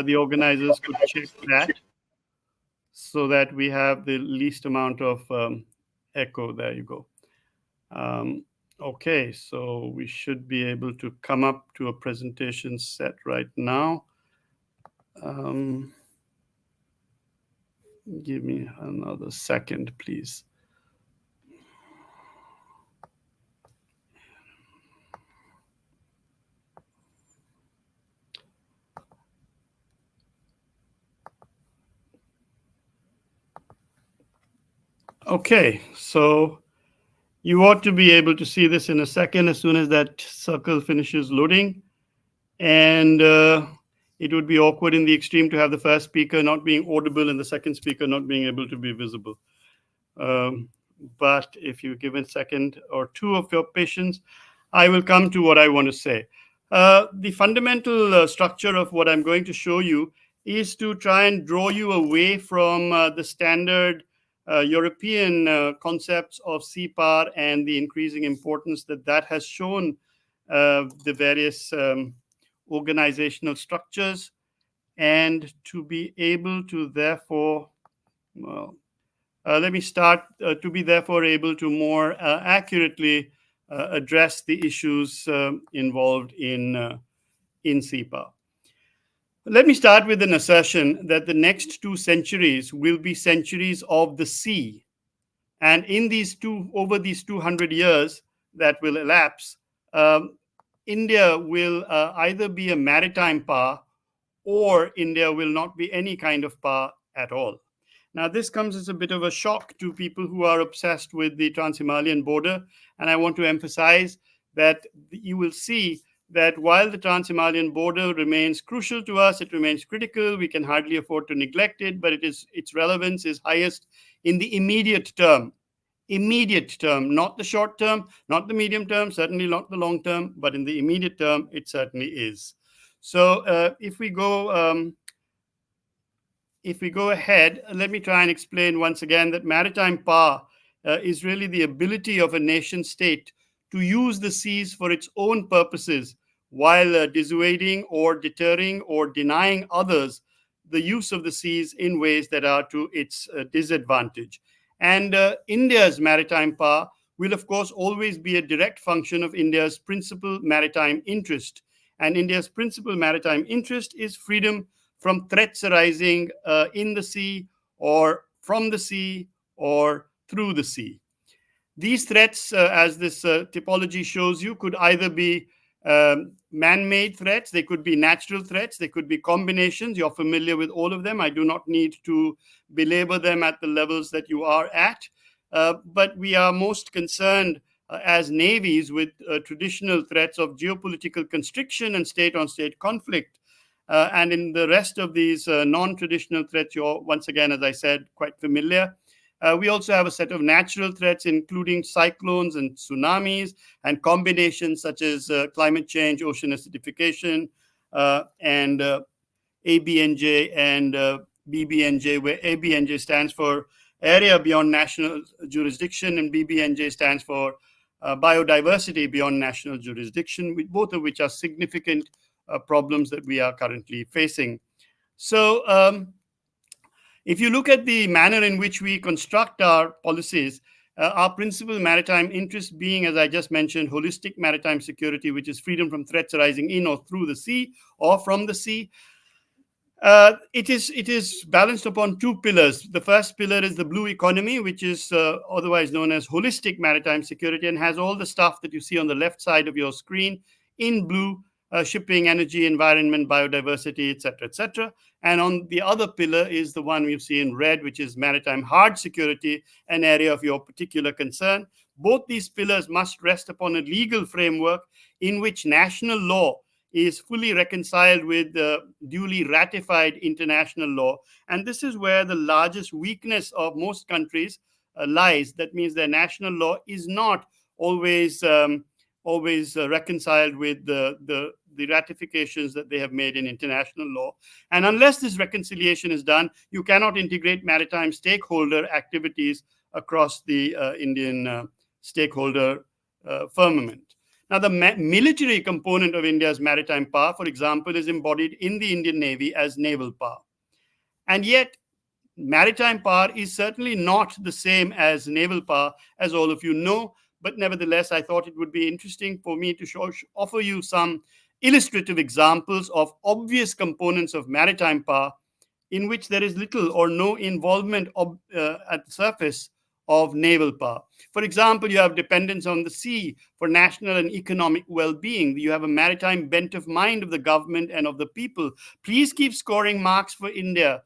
the organizers could check that so that we have the least amount of echo. There you go. Okay, so we should be able to come up to a presentation set right now. Give me another second, please. Okay, so you ought to be able to see this in a second as soon as that circle finishes loading. And it would be awkward in the extreme to have the first speaker not being audible and the second speaker not being able to be visible. But if you give a second or two of your patience, I will come to what I want to say. The fundamental structure of what I'm going to show you is to try and draw you away from the standard European concepts of CPAR and the increasing importance that that has shown the various organizational structures, and to be able to therefore, well, let me start to be therefore able to more accurately address the issues involved in CPAR. Let me start with an assertion that the next 2 centuries will be centuries of the sea. And in over these 200 years that will elapse, India will either be a maritime power or India will not be any kind of power at all. Now, this comes as a bit of a shock to people who are obsessed with the Trans-Himalayan border. And I want to emphasize that you will see that while the Trans-Himalayan border remains crucial to us, it remains critical. We can hardly afford to neglect it, but its relevance is highest in the immediate term. Immediate term, not the short term, not the medium term, certainly not the long term, but in the immediate term, it certainly is. So if we go ahead, let me try and explain once again that maritime power is really the ability of a nation state to use the seas for its own purposes while dissuading or deterring or denying others the use of the seas in ways that are to its disadvantage. And India's maritime power will, of course, always be a direct function of India's principal maritime interest. And India's principal maritime interest is freedom from threats arising in the sea or from the sea or through the sea. These threats, as this typology shows you, could either be man-made threats, they could be natural threats, they could be combinations. You're familiar with all of them. I do not need to belabor them at the levels that you are at. But we are most concerned as navies with traditional threats of geopolitical constriction and state-on-state conflict. And in the rest of these non-traditional threats, you're, once again, as I said, quite familiar. We also have a set of natural threats, including cyclones and tsunamis, and combinations such as climate change, ocean acidification, and ABNJ and BBNJ, where ABNJ stands for Area Beyond National Jurisdiction, and BBNJ stands for Biodiversity Beyond National Jurisdiction, both of which are significant problems that we are currently facing. So If you look at the manner in which we construct our policies, our principal maritime interest being, as I just mentioned, holistic maritime security, which is freedom from threats arising in or through the sea or from the sea. It is balanced upon two pillars. The first pillar is the blue economy, which is otherwise known as holistic maritime security, and has all the stuff that you see on the left side of your screen in blue: shipping, energy, environment, biodiversity, etc., etc. And on the other pillar is the one you see in red, which is maritime hard security, an area of your particular concern. Both these pillars must rest upon a legal framework in which national law is fully reconciled with duly ratified international law. And this is where the largest weakness of most countries lies. That means their national law is not always reconciled with the ratifications that they have made in international law. And unless this reconciliation is done, you cannot integrate maritime stakeholder activities across the Indian stakeholder firmament. Now, the military component of India's maritime power, for example, is embodied in the Indian Navy as naval power. And yet, maritime power is certainly not the same as naval power, as all of you know. But nevertheless, I thought it would be interesting for me to offer you some illustrative examples of obvious components of maritime power in which there is little or no involvement at the surface of naval power. For example, you have dependence on the sea for national and economic well-being. You have a maritime bent of mind of the government and of the people. Please keep scoring marks for India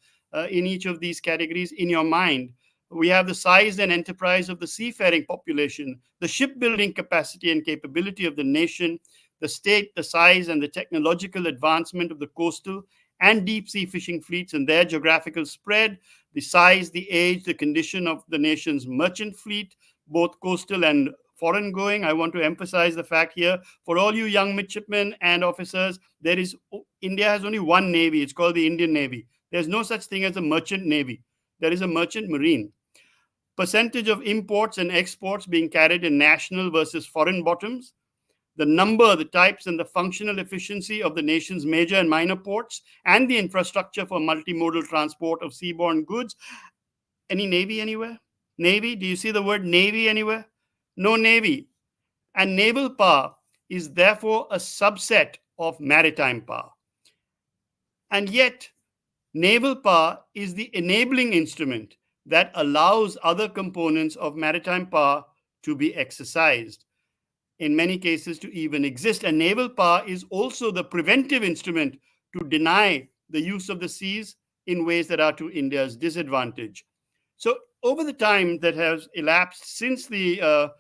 in each of these categories in your mind. We have the size and enterprise of the seafaring population, the shipbuilding capacity and capability of the nation, the state, the size, and the technological advancement of the coastal and deep sea fishing fleets and their geographical spread, the size, the age, the condition of the nation's merchant fleet, both coastal and foreign going. I want to emphasize the fact here, for all you young midshipmen and officers, India has only one navy. It's called the Indian Navy. There's no such thing as a merchant navy. There is a merchant marine. Percentage of imports and exports being carried in national versus foreign bottoms, the number, the types, and the functional efficiency of the nation's major and minor ports, and the infrastructure for multimodal transport of seaborne goods. Any navy anywhere? Navy? Do you see the word navy anywhere? No navy. And naval power is therefore a subset of maritime power. And yet, naval power is the enabling instrument that allows other components of maritime power to be exercised, in many cases to even exist. And naval power is also the preventive instrument to deny the use of the seas in ways that are to India's disadvantage. So over the time that has elapsed since the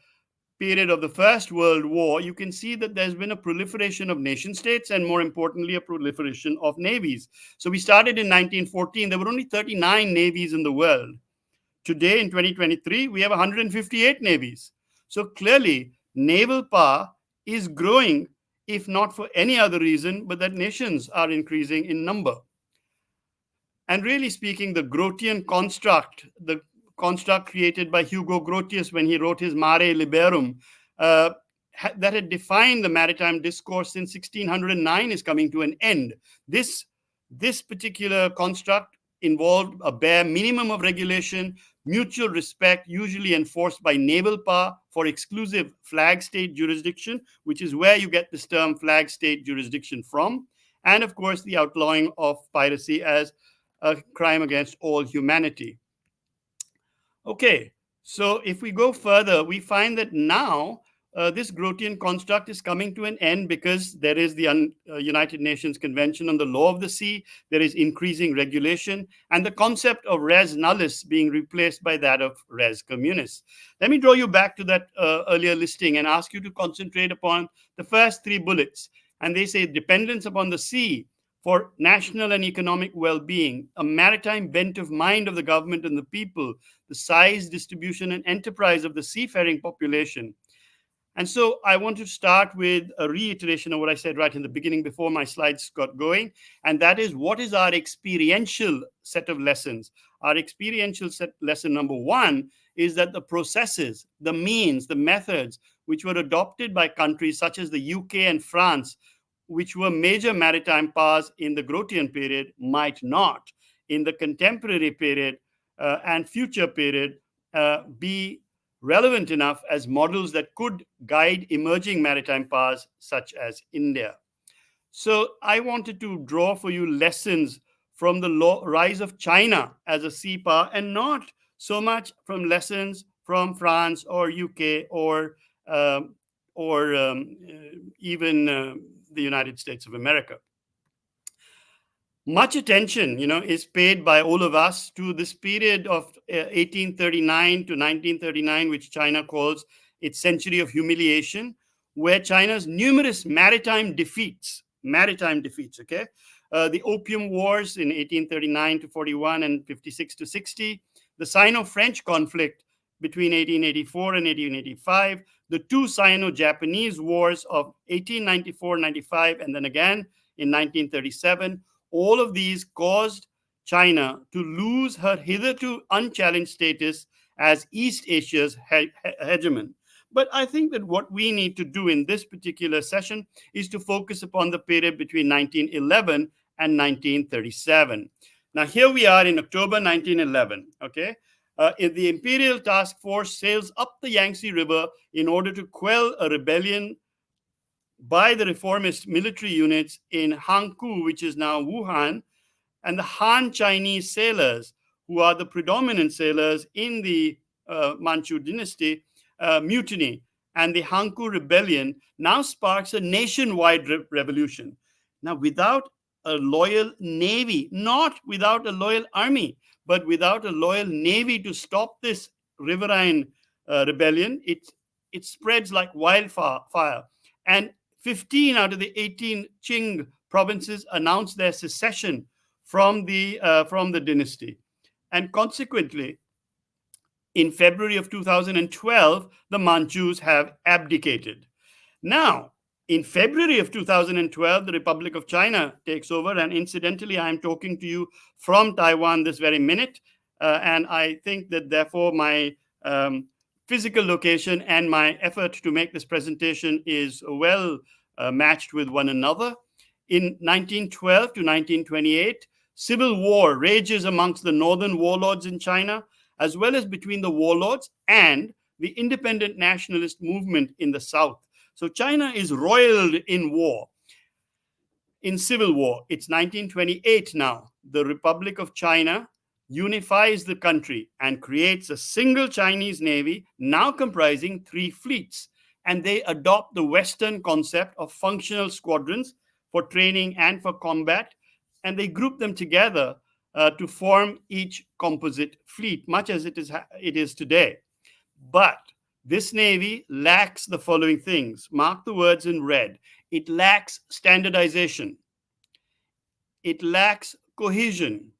period of the First World War, you can see that there's been a proliferation of nation states and, more importantly, a proliferation of navies. So we started in 1914. There were only 39 navies in the world. Today, in 2023, we have 158 navies. So clearly, naval power is growing, if not for any other reason, but that nations are increasing in number. And really speaking, the Grotian construct, the construct created by Hugo Grotius when he wrote his Mare Liberum, that had defined the maritime discourse since 1609, is coming to an end. This particular construct involved a bare minimum of regulation, mutual respect, usually enforced by naval power, for exclusive flag state jurisdiction, which is where you get this term flag state jurisdiction from, and of course the outlawing of piracy as a crime against all humanity. Okay, so if we go further, we find that now this Grotian construct is coming to an end because there is the United Nations Convention on the Law of the Sea, there is increasing regulation, and the concept of res nullis being replaced by that of res communis. Let me draw you back to that earlier listing and ask you to concentrate upon the first three bullets. And they say dependence upon the sea for national and economic well-being, a maritime bent of mind of the government and the people, the size, distribution, and enterprise of the seafaring population. And so I want to start with a reiteration of what I said right in the beginning before my slides got going, and that is, what is our experiential set of lessons? Our experiential lesson number one is that the processes, the means, the methods which were adopted by countries such as the UK and France, which were major maritime powers in the Grotian period, might not. in the contemporary period and future period be relevant enough as models that could guide emerging maritime powers such as India. So I wanted to draw for you lessons from the rise of China as a sea power, and not so much from lessons from France or UK um, or even the United States of America. Much attention, is paid by all of us to this period of 1839 to 1939, which China calls its century of humiliation, where China's numerous maritime defeats, okay? The Opium Wars in 1839 to 41 and 56 to 60, the Sino-French conflict between 1884 and 1885, the two Sino-Japanese wars of 1894-95, and then again in 1937. All of these caused China to lose her hitherto unchallenged status as East Asia's hegemon. But I think that what we need to do in this particular session is to focus upon the period between 1911 and 1937. Now, here we are in October 1911, okay? The Imperial Task Force sails up the Yangtze River in order to quell a rebellion by the reformist military units in Hankou, which is now Wuhan, and the Han Chinese sailors, who are the predominant sailors in the Manchu dynasty, mutiny. And the Hankou rebellion now sparks a nationwide revolution. Now, without a loyal navy, not without a loyal army, but without a loyal navy to stop this riverine rebellion, it spreads like wildfire. And 15 out of the 18 Qing provinces announced their secession from the dynasty. And consequently, in February of 2012, the Manchus have abdicated. Now, in February of 2012, the Republic of China takes over. And incidentally, I am talking to you from Taiwan this very minute. And I think that therefore my physical location and my effort to make this presentation is well matched with one another. In 1912 to 1928, civil war rages amongst the northern warlords in China, as well as between the warlords and the independent nationalist movement in the south. So China is roiled in war, in civil war. It's 1928 now. The Republic of China unifies the country and creates a single Chinese navy, now comprising 3 fleets. And they adopt the Western concept of functional squadrons for training and for combat. And they group them together to form each composite fleet, much as it is today. But this navy lacks the following things. Mark the words in red. It lacks standardization. It lacks cohesion.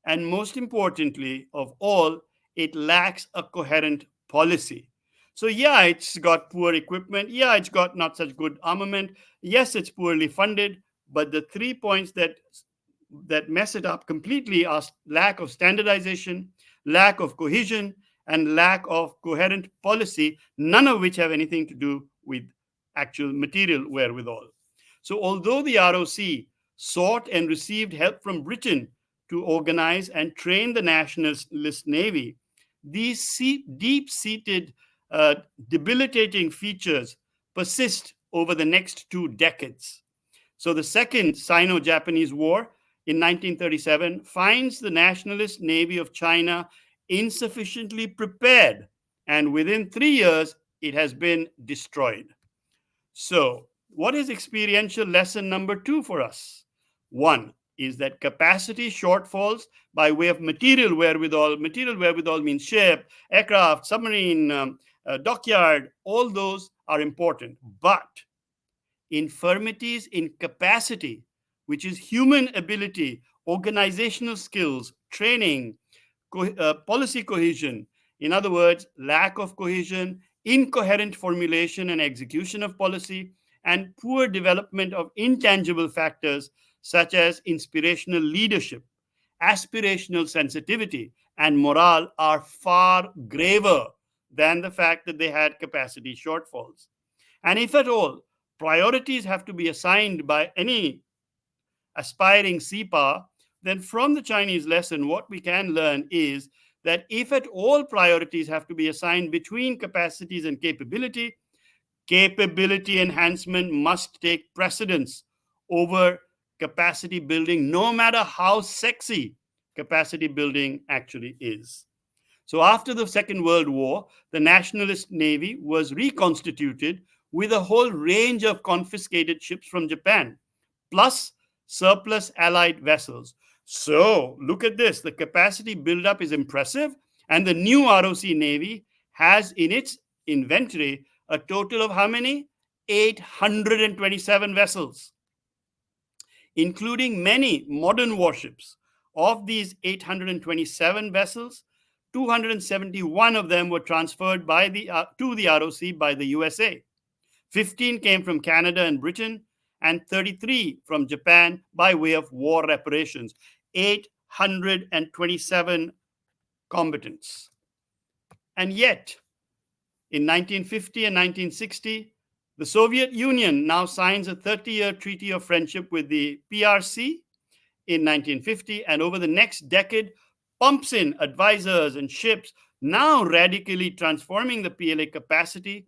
And most importantly of all, it lacks a coherent policy. So yeah, it's got poor equipment. Yeah, it's got not such good armament. Yes, it's poorly funded. But the 3 points that mess it up completely are lack of standardization, lack of cohesion, and lack of coherent policy, none of which have anything to do with actual material wherewithal. So although the ROC sought and received help from Britain to organize and train the nationalist navy, these deep-seated debilitating features persist over the next 2 decades. So the Second Sino-Japanese War in 1937 finds the nationalist navy of China insufficiently prepared, and within 3 years, it has been destroyed. So what is experiential lesson number 2 for us? 1 is that capacity shortfalls by way of material wherewithal means ship, aircraft, submarine, dockyard, all those are important. But infirmities in capacity, which is human ability, organizational skills, training, policy cohesion, in other words, lack of cohesion, incoherent formulation and execution of policy, and poor development of intangible factors such as inspirational leadership, aspirational sensitivity, and morale are far graver than the fact that they had capacity shortfalls. And if at all, priorities have to be assigned by any aspiring sea power, then from the Chinese lesson, what we can learn is that if at all priorities have to be assigned between capacities and capability, capability enhancement must take precedence over capacity building, no matter how sexy capacity building actually is. So, after the Second World War, the nationalist navy was reconstituted with a whole range of confiscated ships from Japan, plus surplus allied vessels. So, look at this, the capacity buildup is impressive, and the new ROC Navy has in its inventory a total of how many? 827 vessels, including many modern warships. Of these 827 vessels, 271 of them were transferred to the ROC by the USA. 15 came from Canada and Britain, and 33 from Japan by way of war reparations. 827 combatants. And yet, in 1950 and 1960, the Soviet Union now signs a 30-year treaty of friendship with the PRC in 1950, and over the next decade pumps in advisors and ships, now radically transforming the PLA capacity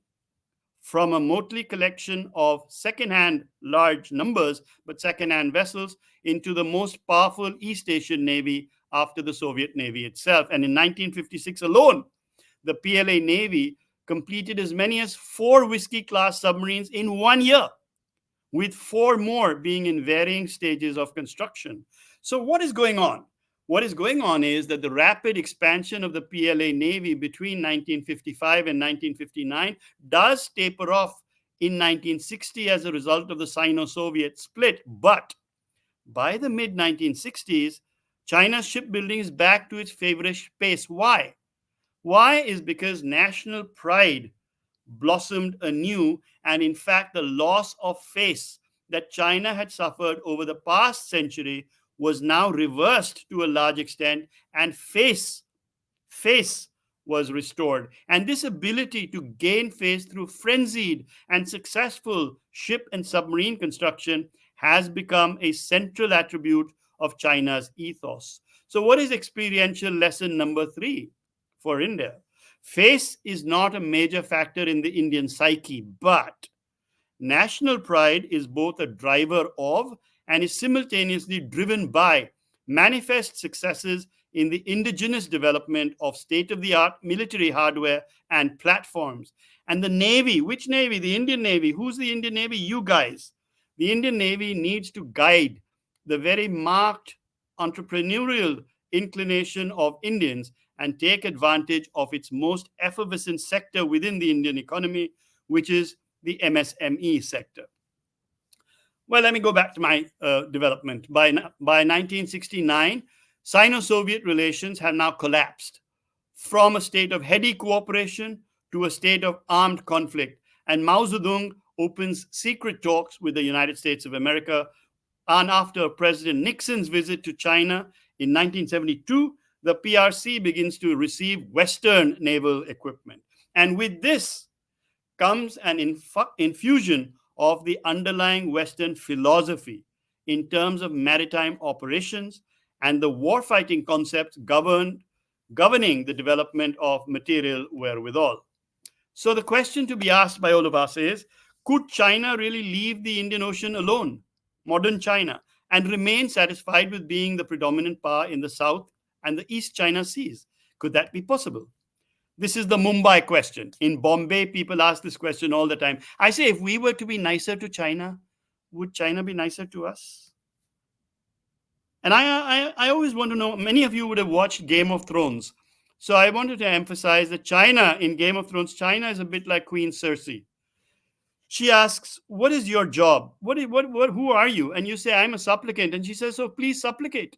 from a motley collection of second-hand large numbers, but second-hand vessels, into the most powerful East Asian Navy after the Soviet Navy itself. And in 1956 alone, the PLA Navy completed as many as 4 Whiskey-class submarines in 1 year, with 4 more being in varying stages of construction. So what is going on? What is going on is that the rapid expansion of the PLA Navy between 1955 and 1959 does taper off in 1960 as a result of the Sino-Soviet split. But by the mid-1960s, China's shipbuilding is back to its feverish pace. Why? Why is because national pride blossomed anew, and in fact, the loss of face that China had suffered over the past century was now reversed to a large extent, and face was restored. And this ability to gain face through frenzied and successful ship and submarine construction has become a central attribute of China's ethos. So, what is experiential lesson number 3 for India? Face is not a major factor in the Indian psyche, but national pride is both a driver of and is simultaneously driven by manifest successes in the indigenous development of state-of-the-art military hardware and platforms. And the Navy, which Navy? The Indian Navy. Who's the Indian Navy? You guys. The Indian Navy needs to guide the very marked entrepreneurial inclination of Indians and take advantage of its most effervescent sector within the Indian economy, which is the MSME sector. Well, let me go back to my development. By 1969, Sino-Soviet relations have now collapsed from a state of heady cooperation to a state of armed conflict. And Mao Zedong opens secret talks with the United States of America. And after President Nixon's visit to China in 1972, the PRC begins to receive Western naval equipment. And with this comes an infusion of the underlying Western philosophy in terms of maritime operations and the warfighting concepts governing the development of material wherewithal. So the question to be asked by all of us is, could China really leave the Indian Ocean alone, modern China, and remain satisfied with being the predominant power in the South and the East China Seas? Could that be possible? This is the Mumbai question. In Bombay, people ask this question all the time. I say, if we were to be nicer to China, would China be nicer to us? And I always want to know, many of you would have watched Game of Thrones. So I wanted to emphasize that China, in Game of Thrones, China is a bit like Queen Cersei. She asks, what is your job? Who are you? And you say, I'm a supplicant. And she says, so please supplicate.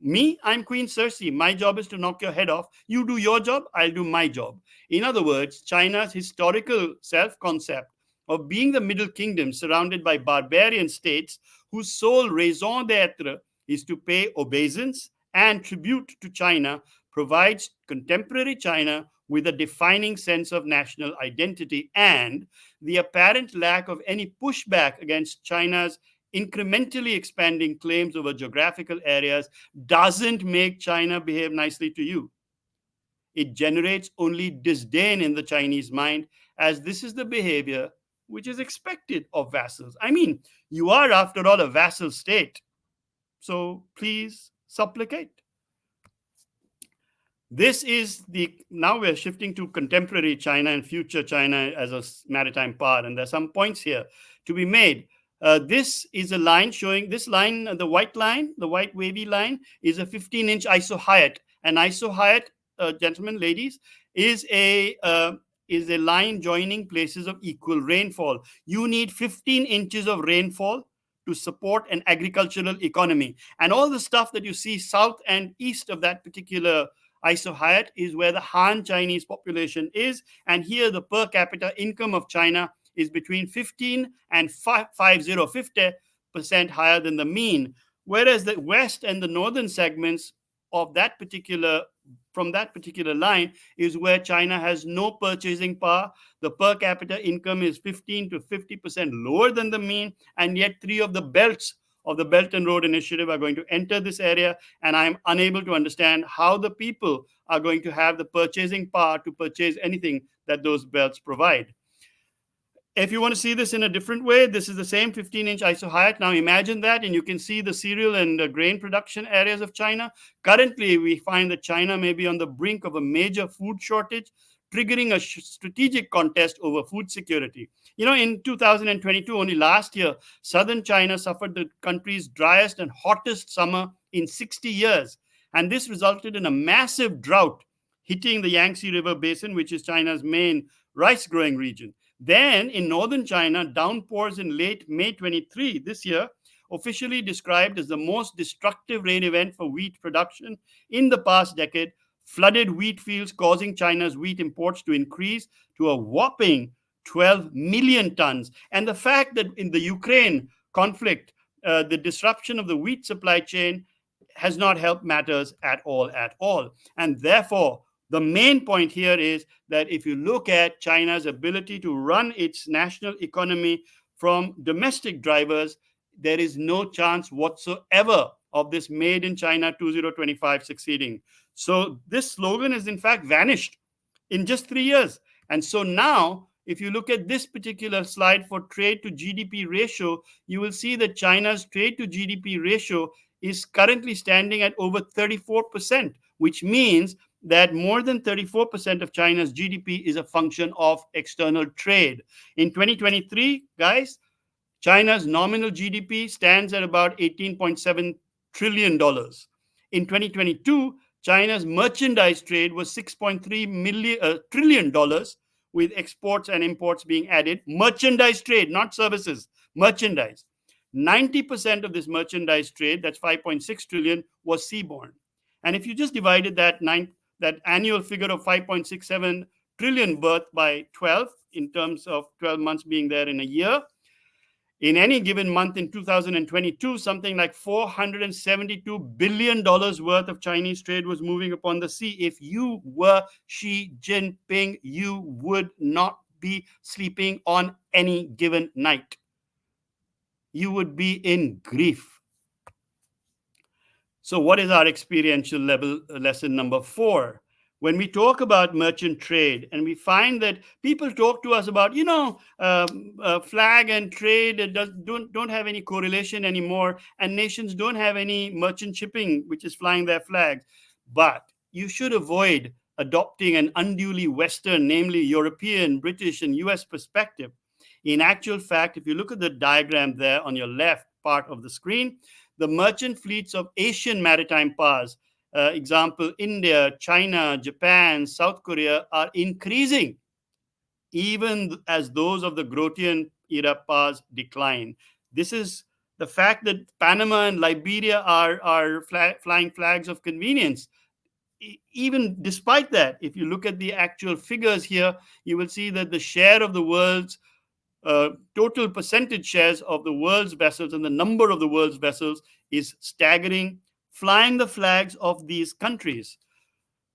Me, I'm Queen Cersei. My job is to knock your head off. You do your job, I'll do my job. In other words, China's historical self-concept of being the Middle Kingdom surrounded by barbarian states whose sole raison d'etre is to pay obeisance and tribute to China provides contemporary China with a defining sense of national identity, and the apparent lack of any pushback against China's incrementally expanding claims over geographical areas doesn't make China behave nicely to you. It generates only disdain in the Chinese mind, as this is the behavior which is expected of vassals. I mean, you are, after all, a vassal state. So please supplicate. This is the, now we're shifting to contemporary China and future China as a maritime power. And there's some points here to be made. This is a line showing, this line, the white wavy line, is a 15-inch isohyet. An isohyet, gentlemen, ladies, is a line joining places of equal rainfall. You need 15 inches of rainfall to support an agricultural economy. And all the stuff that you see south and east of that particular isohyet is where the Han Chinese population is. And here the per capita income of China is between 15 and 50% higher than the mean. Whereas the west and the northern segments of that particular, from that particular line, is where China has no purchasing power. The per capita income is 15 to 50% lower than the mean, and yet three of the belts of the Belt and Road Initiative are going to enter this area, and I'm unable to understand how the people are going to have the purchasing power to purchase anything that those belts provide. If you want to see this in a different way, this is the same 15-inch isohyet. Now imagine that, and you can see the cereal and grain production areas of China. Currently, we find that China may be on the brink of a major food shortage, triggering a strategic contest over food security. You know, in 2022, only last year, southern China suffered the country's driest and hottest summer in 60 years. And this resulted in a massive drought hitting the Yangtze River Basin, which is China's main rice growing region. Then in northern China, downpours in late May 23 this year, officially described as the most destructive rain event for wheat production in the past decade, flooded wheat fields, causing China's wheat imports to increase to a whopping 12 million tons. And the fact that in the Ukraine conflict, the disruption of the wheat supply chain has not helped matters at all. And therefore, the main point here is that if you look at China's ability to run its national economy from domestic drivers, there is no chance whatsoever of this Made in China 2025 succeeding. So this slogan has in fact vanished in just 3 years. And so now, if you look at this particular slide for trade to GDP ratio, you will see that China's trade to GDP ratio is currently standing at over 34%, which means that more than 34% of China's GDP is a function of external trade. In 2023, guys, China's nominal GDP stands at about $18.7 trillion. In 2022, China's merchandise trade was $6.3 trillion, with exports and imports being added. Merchandise trade, not services, merchandise. 90% of this merchandise trade, that's 5.6 trillion, was seaborne. And if you just divided that annual figure of 5.67 trillion birth by 12, in terms of 12 months being there in a year, in any given month in 2022, something like $472 billion worth of Chinese trade was moving upon the sea. If you were Xi Jinping, you would not be sleeping on any given night. You would be in grief. So what is our experiential lesson number 4? When we talk about merchant trade and we find that people talk to us about, flag and trade don't have any correlation anymore, and nations don't have any merchant shipping, which is flying their flags. But you should avoid adopting an unduly Western, namely European, British, and US perspective. In actual fact, if you look at the diagram there on your left part of the screen, the merchant fleets of Asian maritime powers, example, India, China, Japan, South Korea, are increasing, even as those of the Grothian era powers decline. This is the fact that Panama and Liberia are flying flags of convenience. Even despite that, if you look at the actual figures here, you will see that the share of the world's total percentage shares of the world's vessels and the number of the world's vessels is staggering, flying the flags of these countries.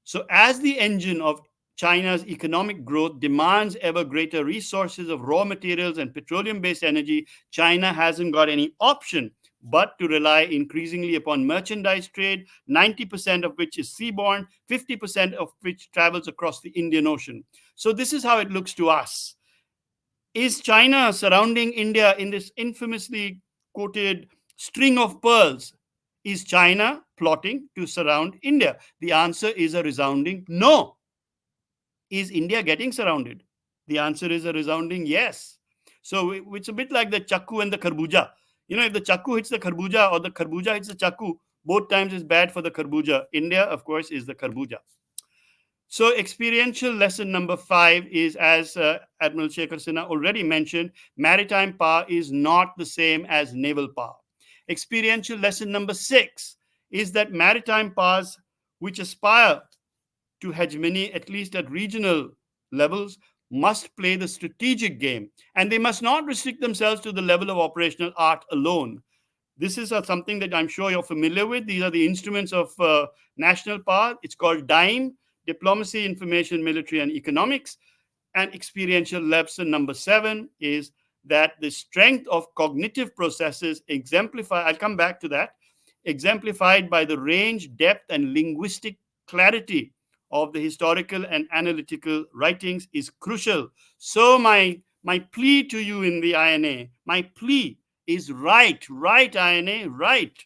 So as the engine of China's economic growth demands ever greater resources of raw materials and petroleum based energy, China hasn't got any option but to rely increasingly upon merchandise trade, 90% of which is seaborne, 50% of which travels across the Indian Ocean. So, this is how it looks to us. Is China surrounding India in this infamously quoted string of pearls? Is China plotting to surround India? The answer is a resounding no. Is India getting surrounded? The answer is a resounding yes. So it's a bit like the chaku and the karbuja. You know, if the chaku hits the karbuja or the karbuja hits the chaku, both times is bad for the karbuja. India, of course, is the karbuja. So, experiential lesson number 5 is, as Admiral Shekhar Sinha already mentioned, maritime power is not the same as naval power. Experiential lesson number 6 is that maritime powers which aspire to hegemony, at least at regional levels, must play the strategic game, and they must not restrict themselves to the level of operational art alone. This is something that I'm sure you're familiar with. These are the instruments of national power. It's called DIME: diplomacy, information, military, and economics. And experiential lesson number 7 is that the strength of cognitive processes I'll come back to that, exemplified by the range, depth, and linguistic clarity of the historical and analytical writings is crucial. So my plea to you in the INA, my plea is right, INA, right.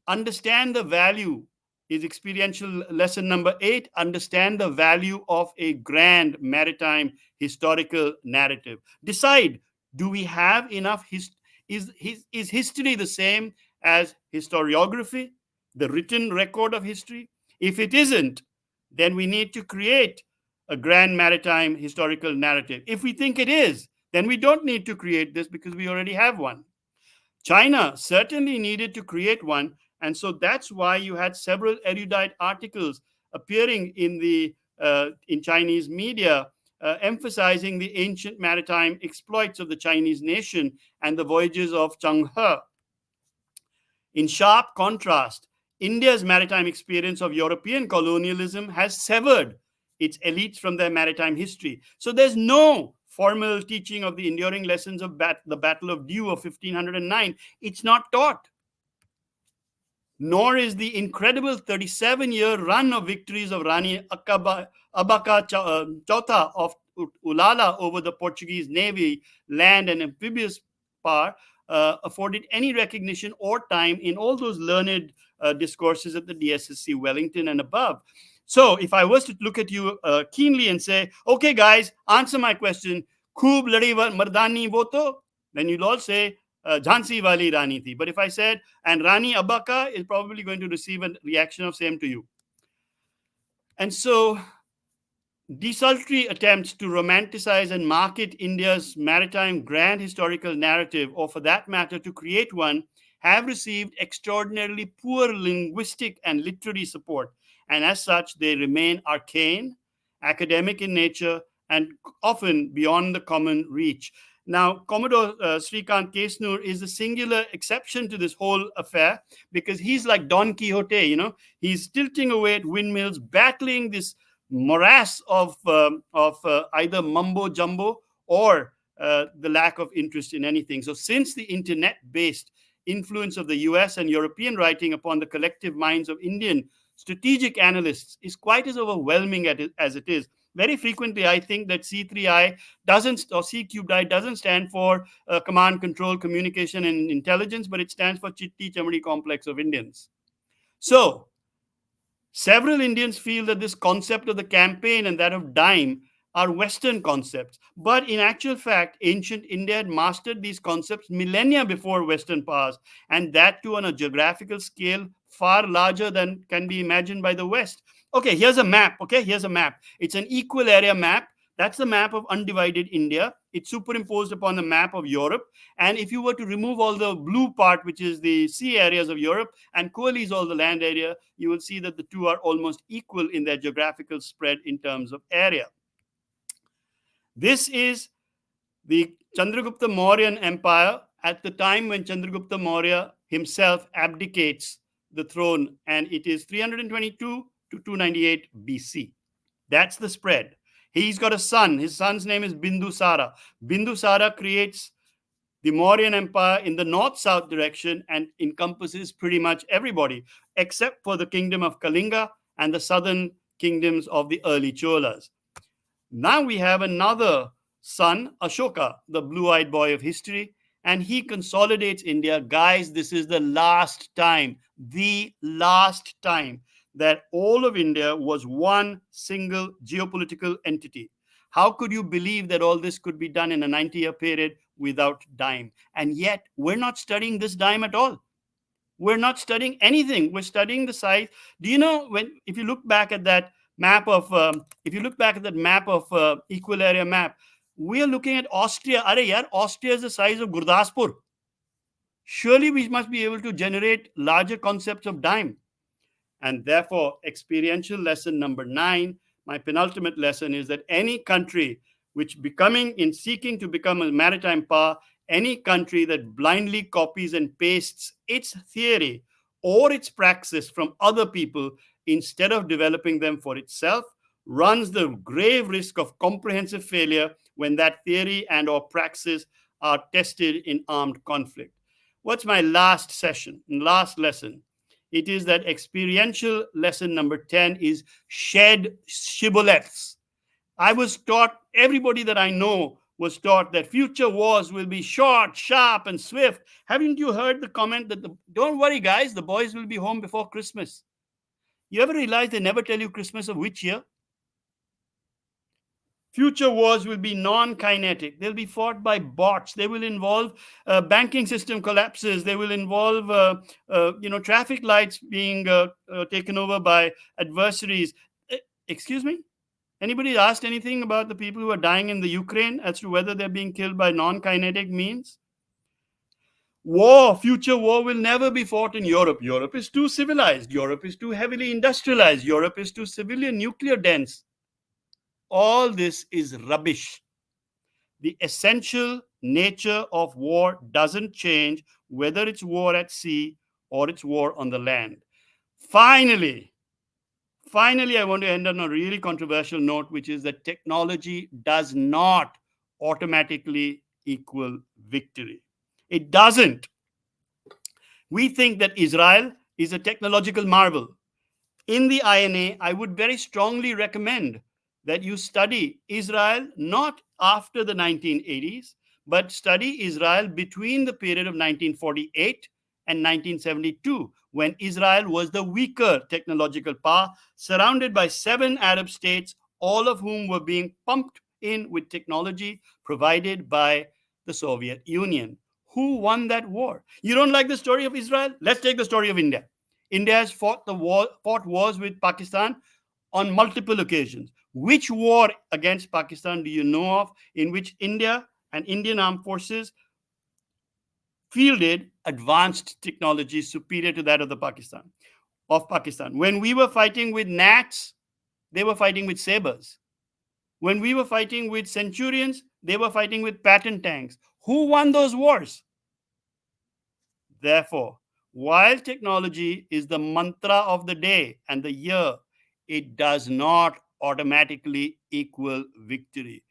Understand the value is experiential lesson number 8. Understand the value of a grand maritime historical narrative. Decide, do we have enough is history the same as historiography, the written record of history? If it isn't, then we need to create a grand maritime historical narrative. If we think it is, then we don't need to create this because we already have one. China certainly needed to create one, and so that's why you had several erudite articles appearing in Chinese media emphasizing the ancient maritime exploits of the Chinese nation and the voyages of Cheng He. In sharp contrast, India's maritime experience of European colonialism has severed its elites from their maritime history. So there's no formal teaching of the enduring lessons of the Battle of Diu of 1509. It's not taught. Nor is the incredible 37-year run of victories of Rani Abaka Chauta of Ulala over the Portuguese navy, land, and amphibious power afforded any recognition or time in all those learned discourses at the DSSC Wellington and above. So if I was to look at you keenly and say, okay, guys, answer my question, Khoob ladi mardani voto, then you'll all say, Jhansi wali Rani thi. But if I said, and Rani Abaka is probably going to receive a reaction of same to you. And so desultory attempts to romanticize and market India's maritime grand historical narrative, or for that matter, to create one, have received extraordinarily poor linguistic and literary support. And as such, they remain arcane, academic in nature, and often beyond the common reach. Now, Commodore Srikant Kesnur is a singular exception to this whole affair because he's like Don Quixote, you know. He's tilting away at windmills, battling this morass of either mumbo jumbo or the lack of interest in anything. So since the internet-based influence of the US and European writing upon the collective minds of Indian strategic analysts is quite as overwhelming as it is, very frequently I think that C3I doesn't, or C cubed I doesn't stand for command, control, communication, and intelligence, but it stands for Chitti Chamadi complex of Indians. So several Indians feel that this concept of the campaign and that of dime are Western concepts. But in actual fact, ancient India had mastered these concepts millennia before Western powers, and that too on a geographical scale far larger than can be imagined by the West. Okay, here's a map. Here's a map. It's an equal area map. That's the map of undivided India. It's superimposed upon the map of Europe. And if you were to remove all the blue part, which is the sea areas of Europe, and coalesce all the land area, you will see that the two are almost equal in their geographical spread in terms of area. This is the Chandragupta Mauryan Empire at the time when Chandragupta Maurya himself abdicates the throne, and it is 322 to 298 BC. That's the spread. He's got a son. His son's name is Bindusara. Bindusara creates the Mauryan Empire in the north-south direction and encompasses pretty much everybody, except for the kingdom of Kalinga and the southern kingdoms of the early Cholas. Now we have another son, Ashoka, the blue-eyed boy of history, and he consolidates India. Guys, this is the last time that all of India was one single geopolitical entity. How could you believe that all this could be done in a 90-year period without dime? And yet, we're not studying this dime at all. We're not studying anything. We're studying the size. Do you know, when if you look back at that map of equal area map, we are looking at Austria. Are yaar, Austria is the size of Gurdaspur. Surely we must be able to generate larger concepts of dime. And therefore, experiential lesson number 9, my penultimate lesson, is that any country seeking to become a maritime power, any country that blindly copies and pastes its theory or its praxis from other people instead of developing them for itself runs the grave risk of comprehensive failure when that theory and or praxis are tested in armed conflict. What's my last lesson? It is that experiential lesson number 10 is shed shibboleths. I was taught, everybody that I know was taught that future wars will be short, sharp, and swift. Haven't you heard the comment that, don't worry, guys, the boys will be home before Christmas? You ever realize they never tell you Christmas of which year? Future wars will be non-kinetic. They'll be fought by bots. They will involve banking system collapses. They will involve, traffic lights being taken over by adversaries. Excuse me? Anybody asked anything about the people who are dying in the Ukraine as to whether they're being killed by non-kinetic means? Future war will never be fought in Europe. Europe is too civilized. Europe is too heavily industrialized. Europe is too civilian, nuclear dense. All this is rubbish. The essential nature of war doesn't change whether it's war at sea or it's war on the land. Finally, I want to end on a really controversial note, which is that technology does not automatically equal victory. It doesn't. We think that Israel is a technological marvel. In the INA, I would very strongly recommend that you study Israel not after the 1980s, but study Israel between the period of 1948 and 1972, when Israel was the weaker technological power, surrounded by 7 Arab states, all of whom were being pumped in with technology provided by the Soviet Union. Who won that war? You don't like the story of Israel? Let's take the story of India. India has fought wars with Pakistan on multiple occasions. Which war against Pakistan do you know of in which India and Indian armed forces fielded advanced technology superior to that of Pakistan? When we were fighting with gnats, they were fighting with sabers. When we were fighting with centurions, they were fighting with Patton tanks. Who won those wars? Therefore, while technology is the mantra of the day and the year, it does not automatically equal victory.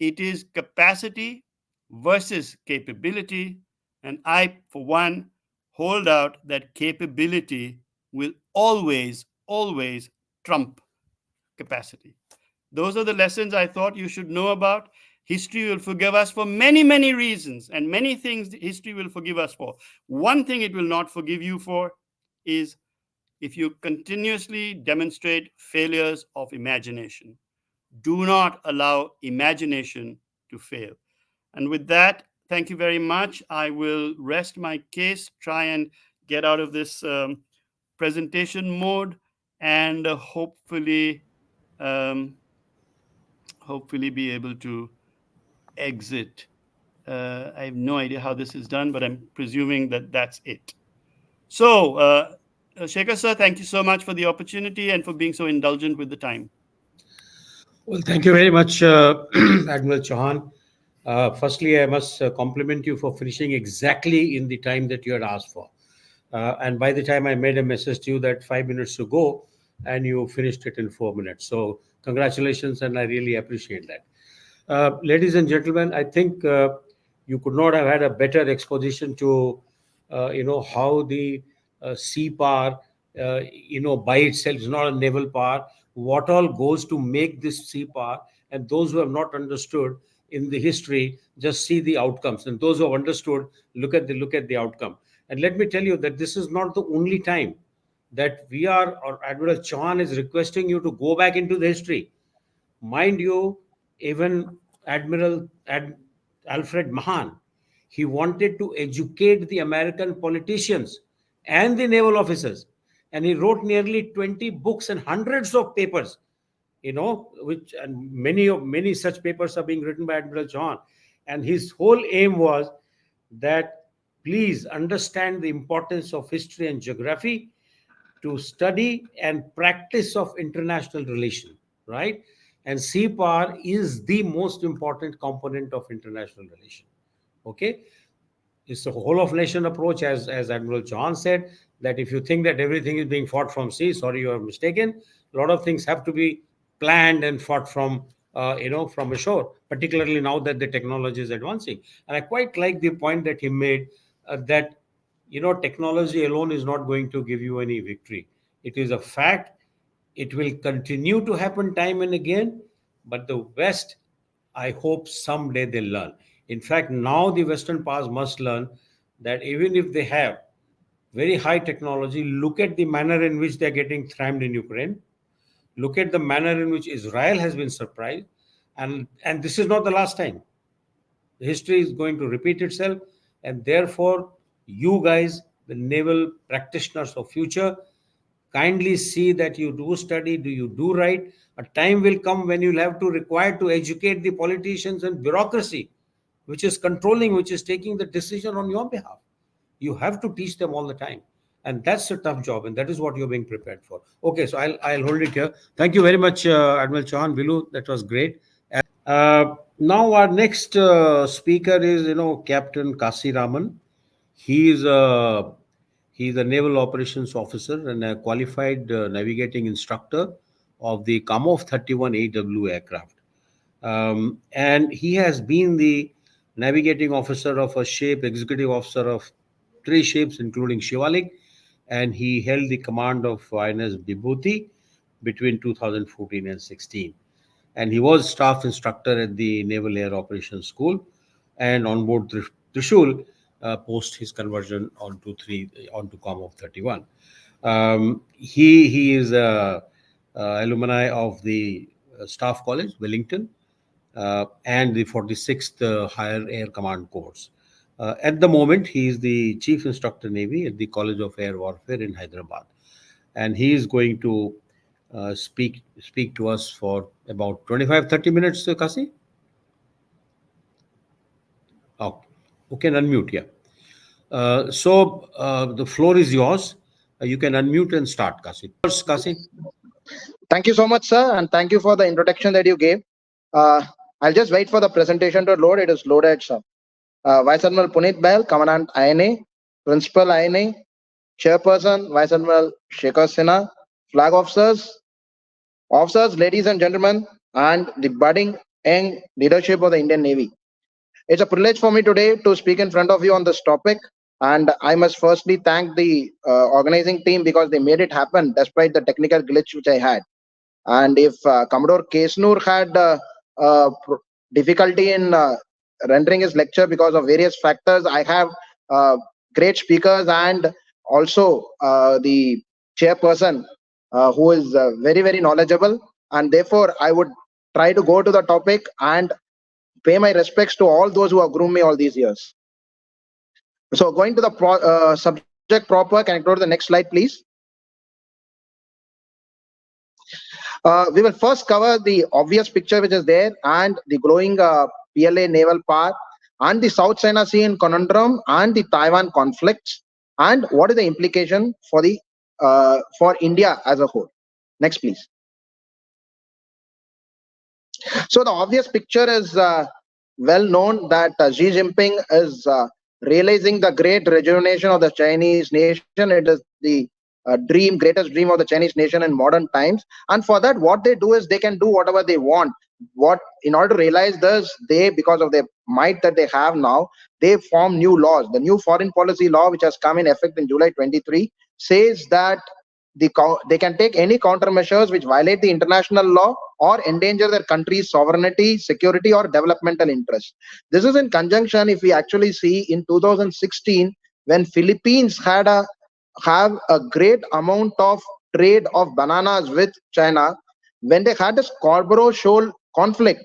It is capacity versus capability. And I, for one, hold out that capability will always trump capacity. Those are the lessons I thought you should know about. History will forgive us for many, many reasons, and many things history will forgive us for. One thing it will not forgive you for is if you continuously demonstrate failures of imagination. Do not allow imagination to fail. And with that, thank you very much. I will rest my case, try and get out of this presentation mode, and hopefully be able to exit. I have no idea how this is done, but I'm presuming that that's it. So, Shekhar sir, thank you so much for the opportunity and for being so indulgent with the time. Well, thank you very much, Admiral Chauhan. Firstly, I must compliment you for finishing exactly in the time that you had asked for. And by the time I made a message to you that 5 minutes to go, and you finished it in 4 minutes. So Congratulations, and I really appreciate that. Ladies and gentlemen, I think you could not have had a better exposition to, how the sea power, by itself is not a naval power. What all goes to make this sea power, and those who have not understood in the history just see the outcomes, and those who have understood look at the outcome. And let me tell you that this is not the only time that we are, or Admiral Chauhan is requesting you to go back into the history. Mind you, even Alfred Mahan, he wanted to educate the American politicians and the naval officers, and he wrote nearly 20 books and hundreds of papers, which, and many such papers are being written by Admiral Chauhan. And his whole aim was that please understand the importance of history and geography to study and practice of international relation, right? And CPAR is the most important component of international relation. Okay, it's a whole of nation approach, as Admiral Chauhan said, that if you think that everything is being fought from sea, sorry, you are mistaken. A lot of things have to be planned and fought from from ashore, particularly now that the technology is advancing. And I quite like the point that he made, that technology alone is not going to give you any victory. It is a fact. It will continue to happen time and again, but the West, I hope someday they'll learn. In fact, now the Western powers must learn that even if they have very high technology, look at the manner in which they're getting thrashed in Ukraine. Look at the manner in which Israel has been surprised. And this is not the last time. The history is going to repeat itself. And therefore, you guys, the naval practitioners of future, kindly see that you do study, do you do right. A time will come when you'll have to require to educate the politicians and bureaucracy, which is controlling, which is taking the decision on your behalf. You have to teach them all the time. And that's a tough job, and that is what you're being prepared for. Okay, so I'll hold it here. Thank you very much, Admiral Chauhan. Vilu, that was great. Now our next speaker is, Captain Kasi Raman. He is a He's a naval operations officer and a qualified navigating instructor of the Kamov 31 AW aircraft. And he has been the navigating officer of a ship, executive officer of 3 ships, including Shivalik, and he held the command of INS Vibhuti between 2014 and 16. And he was staff instructor at the Naval Air Operations School and on board Trishul post his conversion onto Commonwealth 31. He is a alumni of the Staff College, Wellington, and the 46th Higher Air Command course. At the moment, he is the Chief Instructor Navy at the College of Air Warfare in Hyderabad, and he is going to speak to us for about 25-30 minutes, Kasi. Oh, okay, unmute, yeah. So the floor is yours. You can unmute and start, Kasi. First, Kasi. Thank you so much, sir, and thank you for the introduction that you gave. I'll just wait for the presentation to load. It is loaded, sir. Vice Admiral Puneet Bahl, Commandant INA, Principal INA, Chairperson Vice Admiral Shekhar Sinha, flag officers, ladies and gentlemen, and the budding young leadership of the Indian Navy. It's a privilege for me today to speak in front of you on this topic, and I must firstly thank the organizing team because they made it happen despite the technical glitch which I had. And if Commodore Kesnur had difficulty in rendering his lecture because of various factors, I have great speakers and also the chairperson who is very, very knowledgeable. And therefore, I would try to go to the topic and pay my respects to all those who have groomed me all these years. So going to the subject proper, can I go to the next slide, please? We will first cover the obvious picture which is there and the growing PLA naval power and the South China Sea conundrum and the Taiwan conflicts and what is the implication for the for India as a whole. Next, please. So the obvious picture is well known that Xi Jinping is realizing the great rejuvenation of the Chinese nation. It is the greatest dream of the Chinese nation in modern times. And for that, what they do is they can do whatever they want. What In order to realize this, they, because of the might that they have now, they form new laws. The new foreign policy law, which has come in effect in July 23, says that they can take any countermeasures which violate the international law or endanger their country's sovereignty, security, or developmental interests. This is in conjunction, if we actually see, in 2016, when Philippines have a great amount of trade of bananas with China. When they had the Scarborough Shoal conflict,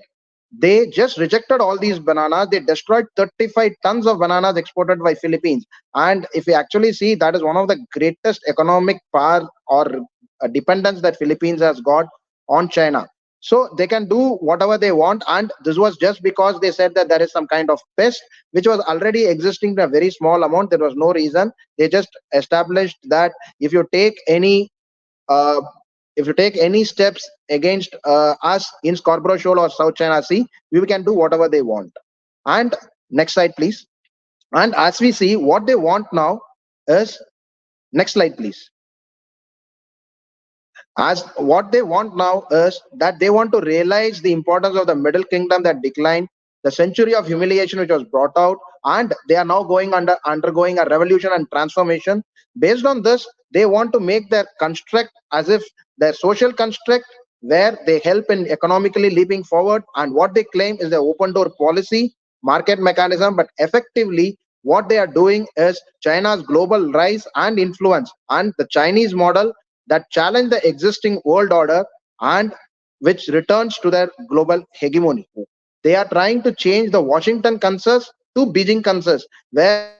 they just rejected all these bananas. They destroyed 35 tons of bananas exported by Philippines. And if we actually see, that is one of the greatest economic power or dependence that Philippines has got on China. So they can do whatever they want. And this was just because they said that there is some kind of pest which was already existing in a very small amount. There was no reason. They just established that if you take any uh, steps against us in Scarborough Shoal or South China Sea, we can do whatever they want. And next slide, please. And as we see, what they want now is, next slide, please. As what they want now is that they want to realize the importance of the Middle Kingdom that declined, the century of humiliation which was brought out, and they are now undergoing a revolution and transformation. Based on this, they want to make their construct as if their social construct where they help in economically leaping forward, and what they claim is the open door policy, market mechanism, but effectively what they are doing is China's global rise and influence, and the Chinese model that challenge the existing world order and which returns to their global hegemony. They are trying to change the Washington consensus to Beijing consensus, where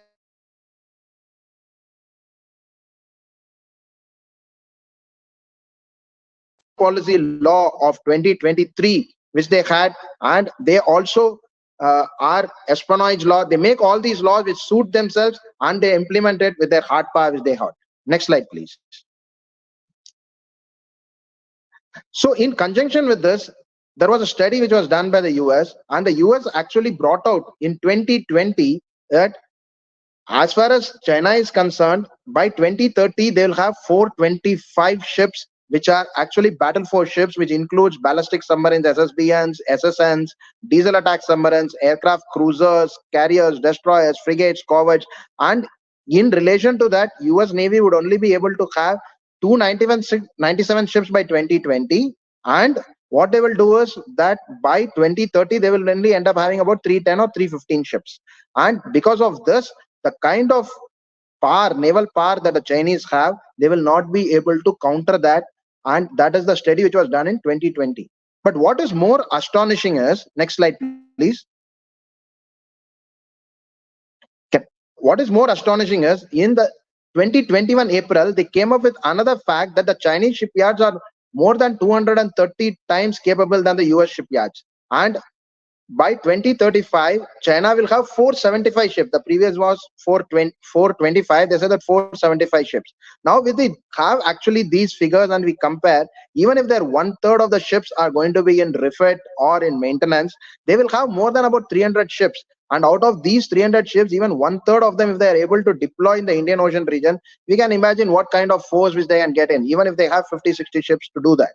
policy law of 2023, which they had, and they also are espionage law. They make all these laws which suit themselves, and they implement it with their hard power which they have. Next slide, please. So in conjunction with this, there was a study which was done by the US, and the US actually brought out in 2020 that as far as China is concerned, by 2030, they will have 425 ships, which are actually battle force ships, which includes ballistic submarines, SSBNs, SSNs, diesel attack submarines, aircraft cruisers, carriers, destroyers, frigates, corvettes. And in relation to that, US Navy would only be able to have 297 ships by 2020. And what they will do is that by 2030, they will only end up having about 310 or 315 ships. And because of this, the kind of power, naval power that the Chinese have, they will not be able to counter that. And that is the study which was done in 2020. But what is more astonishing is, next slide, please. What is more astonishing is, in the 2021 April, they came up with another fact that the Chinese shipyards are more than 230 times capable than the US shipyards. And by 2035, China will have 475 ships. The previous was 425. They said that 475 ships. Now, with the have actually these figures and we compare, even if they're 1/3 of the ships are going to be in refit or in maintenance, they will have more than about 300 ships. And out of these 300 ships, even 1/3 of them, if they are able to deploy in the Indian Ocean region, we can imagine what kind of force which they can get in, even if they have 50, 60 ships to do that.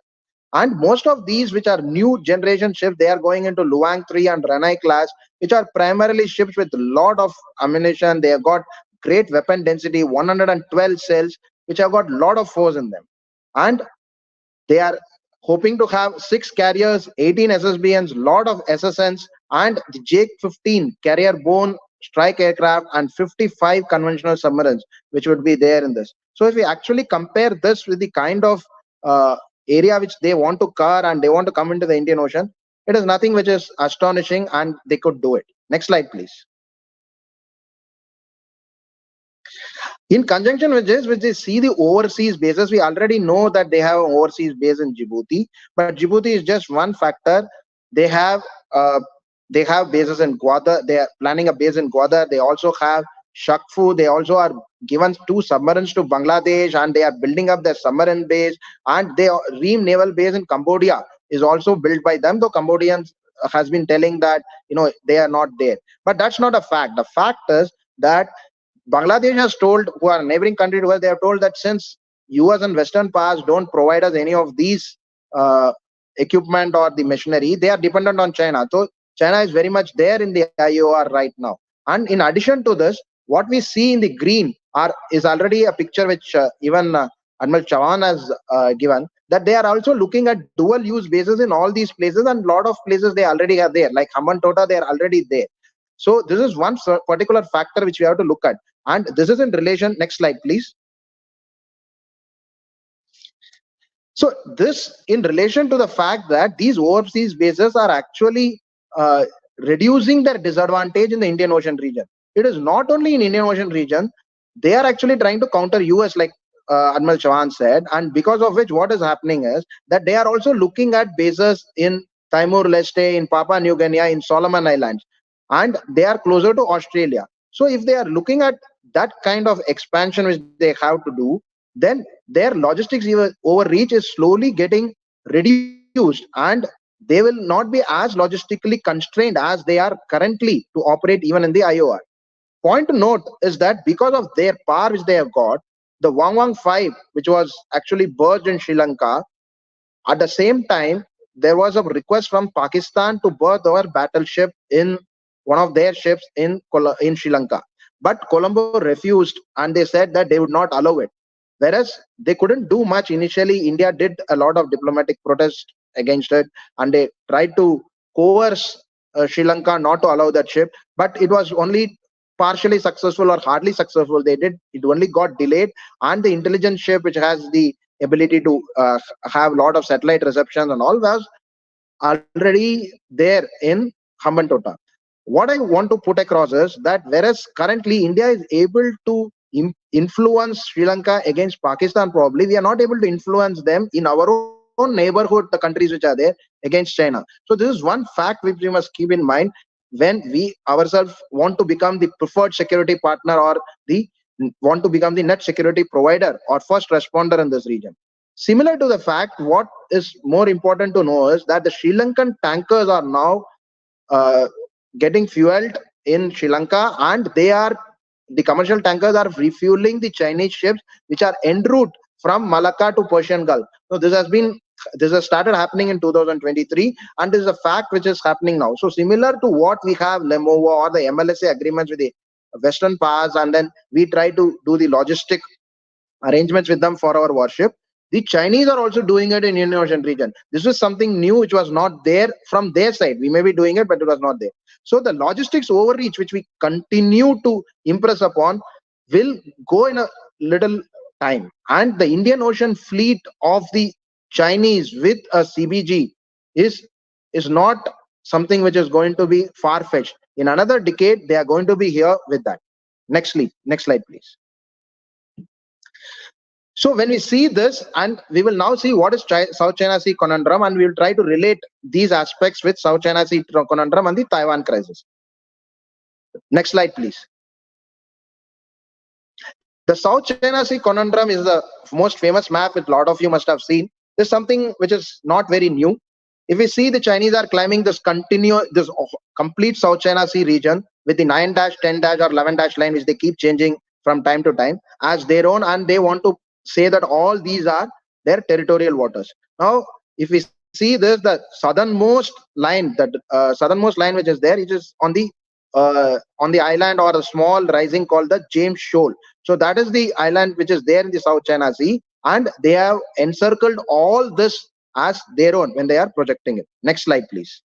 And most of these, which are new generation ships, they are going into Luang 3 and Ranai class, which are primarily ships with a lot of ammunition. They have got great weapon density, 112 cells, which have got a lot of force in them. And they are hoping to have 6 carriers, 18 SSBNs, lot of SSNs, and the Jake 15 carrier-borne strike aircraft, and 55 conventional submarines, which would be there in this. So if we actually compare this with the kind of area which they want to cover and they want to come into the Indian Ocean, it is nothing which is astonishing, and they could do it. Next slide, please. In conjunction with this, which they see the overseas bases, we already know that they have an overseas base in Djibouti, but Djibouti is just one factor. They have bases in Gwadar. They are planning a base in Gwadar. They also have Shakfu. They also are given 2 submarines to Bangladesh, and they are building up their submarine base. And their Ream naval base in Cambodia is also built by them, though Cambodians has been telling that they are not there. But that's not a fact. The fact is that Bangladesh has told, who are a neighboring country to us, they have told that since US and Western powers don't provide us any of these uh, equipment or the machinery. They are dependent on China. So China is very much there in the IOR right now. And in addition to this, what we see in the green is already a picture which even Admiral Chavan has given, that they are also looking at dual use bases in all these places, and a lot of places they already are there, like Hambantota, they are already there. So this is one particular factor which we have to look at. And this is in relation, next slide, please. So this in relation to the fact that these overseas bases are actually uh, reducing their disadvantage in the Indian Ocean region. It is not only in Indian Ocean region, they are actually trying to counter US, like Admiral Chavan said, and because of which what is happening is that they are also looking at bases in Timor-Leste, in Papua New Guinea, in Solomon Islands, and they are closer to Australia. So if they are looking at that kind of expansion which they have to do, then their logistics overreach is slowly getting reduced, and they will not be as logistically constrained as they are currently to operate even in the IOR. Point to note is that because of their power which they have got, the Wang 5, which was actually berthed in Sri Lanka, at the same time, there was a request from Pakistan to berth our battleship in one of their ships in Sri Lanka. But Colombo refused, and they said that they would not allow it. Whereas they couldn't do much initially. India did a lot of diplomatic protest against it, and they tried to coerce Sri Lanka not to allow that ship. But it was only partially successful or hardly successful. It only got delayed, and the intelligence ship, which has the ability to have a lot of satellite reception and all, was already there in Hambantota. What I want to put across is that whereas currently India is able to influence Sri Lanka against Pakistan, probably we are not able to influence them in our own neighborhood, the countries which are there against China. So this is one fact which we must keep in mind when we ourselves want to become the preferred security partner, or the want to become the net security provider or first responder in this region. Similar to the fact, what is more important to know is that the Sri Lankan tankers are now uh, getting fueled in Sri Lanka, and the commercial tankers are refueling the Chinese ships which are en route from Malacca to Persian Gulf. So this has started happening in 2023, and this is a fact which is happening now. So similar to what we have Lemova or the MLSA agreements with the Western powers, and then we try to do the logistic arrangements with them for our warship. The Chinese are also doing it in Indian Ocean region. This is something new which was not there from their side. We may be doing it, but it was not there. So the logistics overreach, which we continue to impress upon, will go in a little time. And the Indian Ocean fleet of the Chinese with a CBG is not something which is going to be far-fetched. In another decade, they are going to be here with that. Next slide, please. So when we see this, and we will now see what is South China Sea conundrum, and we will try to relate these aspects with South China Sea conundrum and the Taiwan crisis. Next slide, please. The South China Sea conundrum is the most famous map which a lot of you must have seen. There's something which is not very new. If we see, the Chinese are climbing this complete South China Sea region with the 9-, 10- or 11- line, which they keep changing from time to time as their own, and they want to say that all these are their territorial waters. Now, if we see this, the southernmost line, which is there, it is on the island or a small rising called the James Shoal. So that is the island which is there in the South China Sea, and they have encircled all this as their own when they are projecting it. Next slide, please.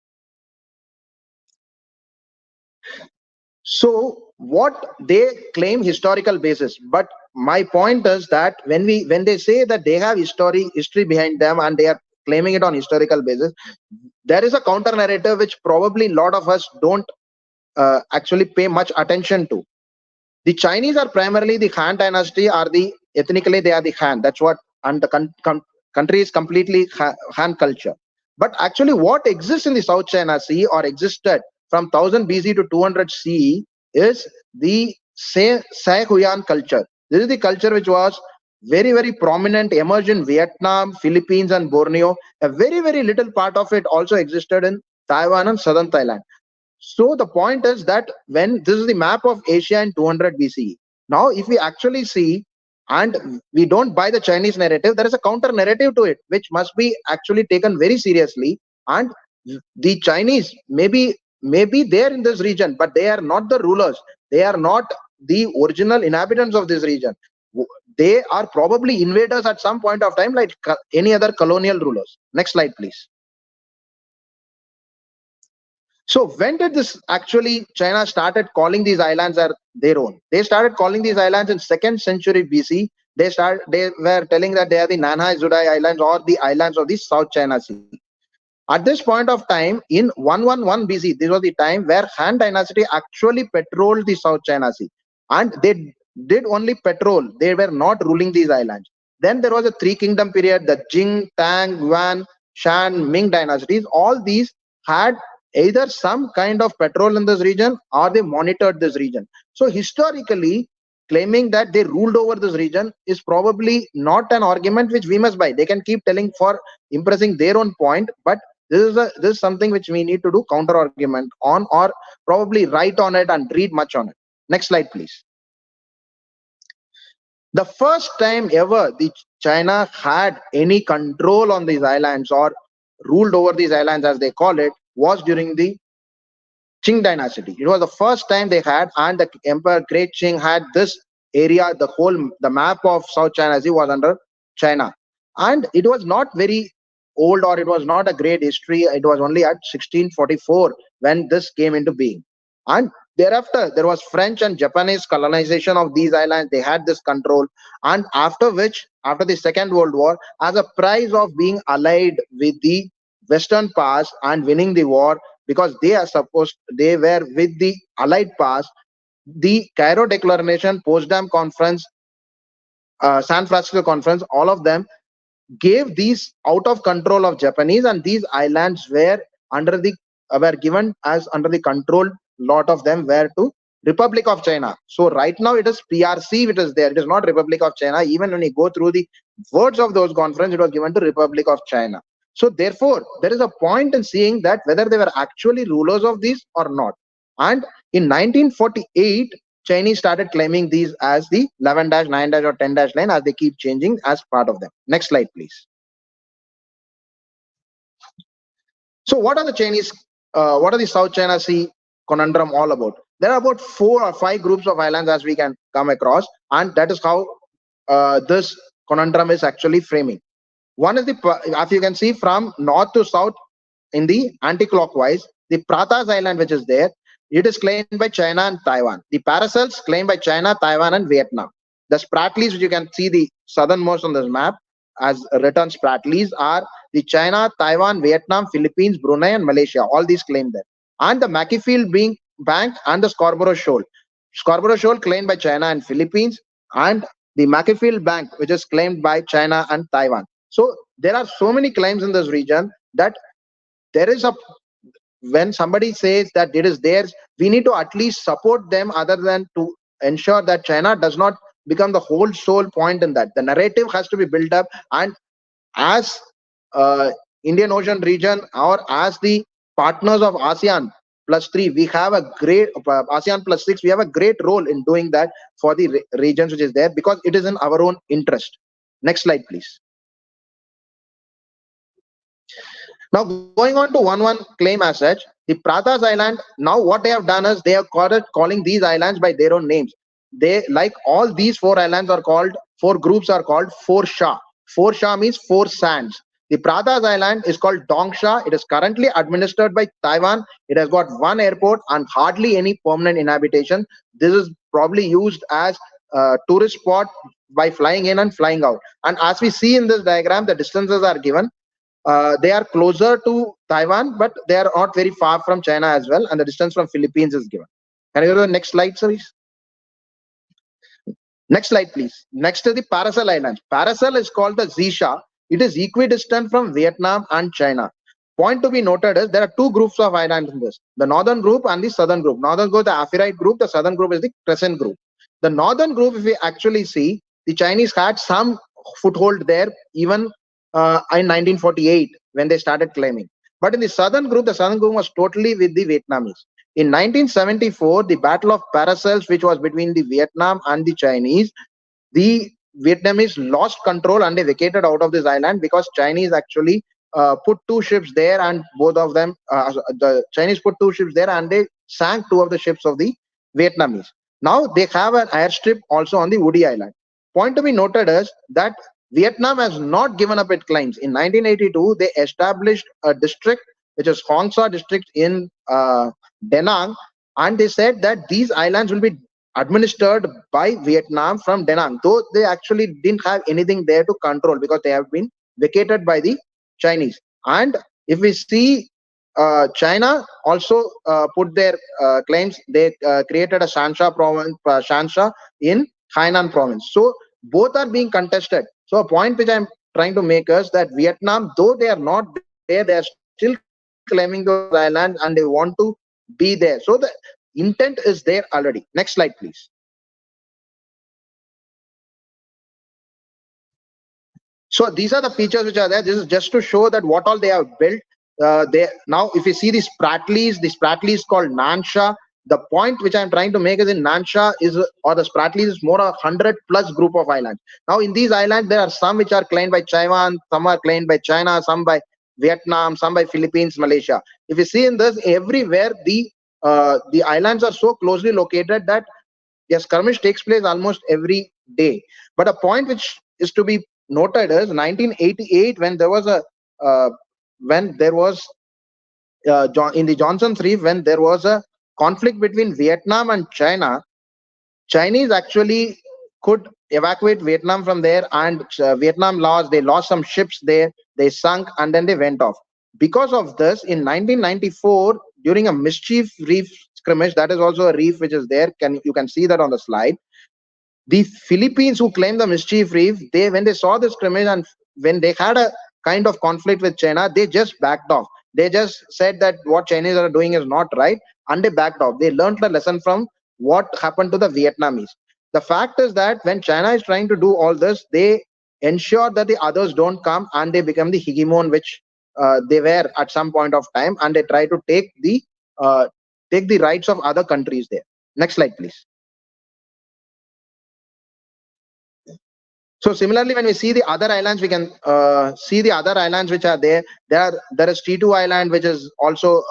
So what they claim historical basis, but my point is that when they say that they have history behind them and they are claiming it on historical basis, there is a counter narrative which probably a lot of us don't actually pay much attention to. The Chinese are primarily the Han dynasty, or ethnically they are the Han. That's what, and the country is completely Han culture. But actually, what exists in the South China Sea, or existed from 1000 BC to 200 CE, is the Sai Huyan culture. This is the culture which was very, very prominent, emerged in Vietnam, Philippines, and Borneo. A very, very little part of it also existed in Taiwan and southern Thailand. So the point is that when this is the map of Asia in 200 BCE. Now, if we actually see, and we don't buy the Chinese narrative, there is a counter narrative to it, which must be actually taken very seriously. And the Chinese maybe they are in this region, but they are not the rulers. They are not the original inhabitants of this region. They are probably invaders at some point of time, like any other colonial rulers. Next slide, please. So when did this actually China started calling these islands are their own? They started calling these islands in 2nd century BC. They were telling that they are the Nanhai Zudai Islands or the islands of the South China Sea. At this point of time, in 111 BC, this was the time where Han Dynasty actually patrolled the South China Sea. And they did only patrol. They were not ruling these islands. Then there was a three kingdom period, the Jing, Tang, Yuan, Shan, Ming dynasties. All these had either some kind of patrol in this region or they monitored this region. So historically, claiming that they ruled over this region is probably not an argument which we must buy. They can keep telling for impressing their own point, but this is something which we need to do counter argument on, or probably write on it and read much on it. Next slide, please. The first time ever the China had any control on these islands or ruled over these islands, as they call it, was during the Qing dynasty. It was the first time they had, and the Emperor Great Qing had this area, the map of South China Sea was under China. And it was not very old, or it was not a great history. It was only at 1644 when this came into being. And thereafter, there was French and Japanese colonization of these islands. They had this control. And after the Second World War, as a prize of being allied with the Western powers and winning the war, because they were with the Allied powers, the Cairo Declaration, Potsdam Conference, San Francisco Conference, all of them gave these out of control of Japanese, and these islands were given as under the control. Lot of them were to Republic of China. So right now it is PRC which is there. It is not Republic of China. Even when you go through the words of those conference, it was given to Republic of China. So therefore, there is a point in seeing that whether they were actually rulers of these or not. And in 1948, Chinese started claiming these as the 11-, 9- or 10- line, as they keep changing as part of them. Next slide, please. So what are the South China Sea conundrum all about? There are about 4 or 5 groups of islands as we can come across, and that is how this conundrum is actually framing. One is as you can see from north to south in the anti-clockwise, the Pratas Island, which is there, it is claimed by China and Taiwan. The Paracels claimed by China, Taiwan, and Vietnam. The Spratlys, which you can see the southernmost on this map as written Spratlys, are the China, Taiwan, Vietnam, Philippines, Brunei, and Malaysia. All these claim that. And the Mackeyfield Bank and the Scarborough Shoal. Scarborough Shoal claimed by China and Philippines, and the Mackeyfield Bank, which is claimed by China and Taiwan. So there are so many claims in this region that when somebody says that it is theirs, we need to at least support them, other than to ensure that China does not become the whole sole point in that. The narrative has to be built up, and as Indian Ocean region, or as the partners of ASEAN +3, we have a great ASEAN +6. We have a great role in doing that for the regions which is there, because it is in our own interest. Next slide, please. Now going on to one claim as such, the Pratas Island. Now what they have done is they have calling these islands by their own names. They, like all these 4 islands are called, 4 groups are called 4 Sha. 4 Sha means 4 sands. The Pratas Island is called Dongsha. It is currently administered by Taiwan. It has got 1 airport and hardly any permanent inhabitation. This is probably used as a tourist spot by flying in and flying out. And as we see in this diagram, the distances are given. They are closer to Taiwan, but they are not very far from China as well. And the distance from Philippines is given. Can you go to the next slide, please? Next slide, please. Next is the Paracel Islands. Paracel is called the Zisha. It is equidistant from Vietnam and China. Point to be noted is there are 2 groups of islands in this: the northern group and the southern group. Northern group, the Aphirite group. The southern group is the Crescent group. The northern group, if we actually see, the Chinese had some foothold there even in 1948 when they started claiming. But in the southern group was totally with the Vietnamese. In 1974, the Battle of Paracels, which was between the Vietnam and the Chinese, the Vietnamese lost control and they vacated out of this island because Chinese actually put two ships there, and both of them, the Chinese put two ships there and they sank two of the ships of the Vietnamese. Now they have an airstrip also on the Woody Island. Point to be noted is that Vietnam has not given up its claims. In 1982, they established a district, which is Hong Sa district in Da Nang, and they said that these islands will be administered by Vietnam from Da Nang, though they actually didn't have anything there to control because they have been vacated by the Chinese. And if we see, China also put their claims. They created a Shansha province, Shansha in Hainan province. So both are being contested. So a point which I'm trying to make is that Vietnam, though they are not there, they are still claiming those islands and they want to be there. So the intent is there already. Next slide, please. So these are the features which are there. This is just to show that what all they have built. They now, if you see these Spratleys called Nansha. The point which I'm trying to make is in Nansha is, or the Spratleys is more a 100 plus group of islands. Now in these islands, there are some which are claimed by Taiwan, some are claimed by China, some by Vietnam, some by Philippines, Malaysia. If you see in this, everywhere the islands are so closely located that yes, skirmish takes place almost every day. But a point which is to be noted is 1988 when there was a when there was in the Johnson's Reef, when there was a conflict between Vietnam and China. Chinese actually could evacuate Vietnam from there, and Vietnam lost. They lost some ships there. They sunk, and then they went off. Because of this, in 1994, during a Mischief Reef skirmish, that is also a reef which is there. You can see that on the slide. The Philippines, who claimed the Mischief Reef, they when they saw the scrimmage and when they had a kind of conflict with China, they just backed off. They just said that what Chinese are doing is not right, and they backed off. They learned the lesson from what happened to the Vietnamese. The fact is that when China is trying to do all this, they ensure that the others don't come and they become the hegemon, which they were at some point of time, and they try to take the rights of other countries there. Next slide, please. So similarly, when we see the other islands, we can see the other islands which are there. There is T2 Island, which is also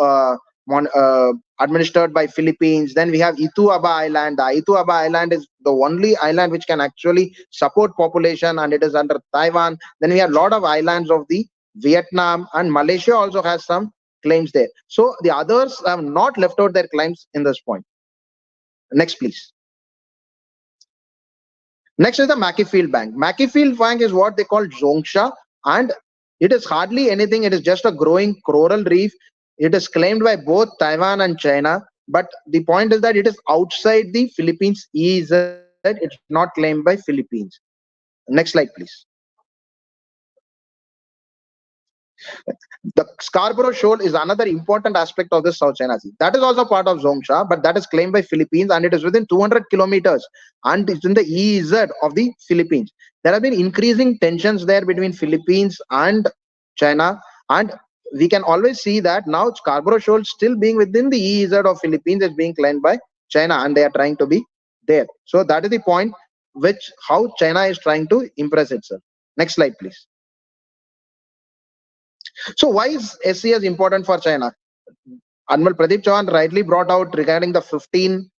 administered by Philippines. Then we have Itu Aba Island. The Itu Aba Island is the only island which can actually support population, and it is under Taiwan. Then we have a lot of islands of the Vietnam, and Malaysia also has some claims there. So the others have not left out their claims in this point. Next, please. Next is the Mackeyfield Bank. Mackeyfield Bank is what they call Zhongsha, and it is hardly anything. It is just a growing coral reef. It is claimed by both Taiwan and China, but the point is that it is outside the Philippines EEZ. It's not claimed by Philippines. Next slide, please. The Scarborough Shoal is another important aspect of the South China Sea. That is also part of Zhongsha, but that is claimed by Philippines, and it is within 200 kilometers, and it's in the EEZ of the Philippines. There have been increasing tensions there between Philippines and China, and we can always see that now Scarborough Shoal still being within the EEZ of Philippines is being claimed by China, and they are trying to be there. So that is the point which how China is trying to impress itself. Next slide, please. So why is SCS important for China? Admiral Pradeep Chauhan rightly brought out regarding the 15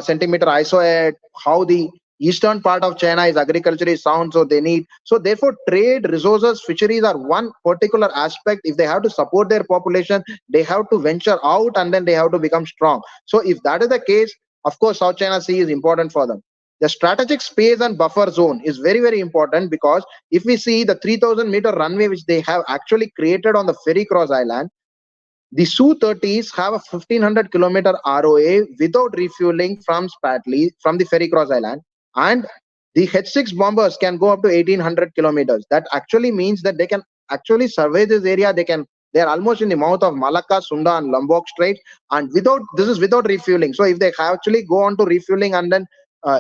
centimeter ISO at how the eastern part of China is agriculturally sound, so they need. So therefore, trade, resources, fisheries are one particular aspect. If they have to support their population, they have to venture out and then they have to become strong. So if that is the case, of course, South China Sea is important for them. The strategic space and buffer zone is very, very important, because if we see the 3,000-meter runway which they have actually created on the Ferry Cross Island, the Su-30s have a 1,500-kilometer ROA without refueling from Spratly, from the Ferry Cross Island, and the H-6 bombers can go up to 1,800 kilometers. That actually means that they can actually survey this area. They are almost in the mouth of Malacca, Sunda, and Lombok Strait, and this is without refueling. So if they actually go on to refueling and then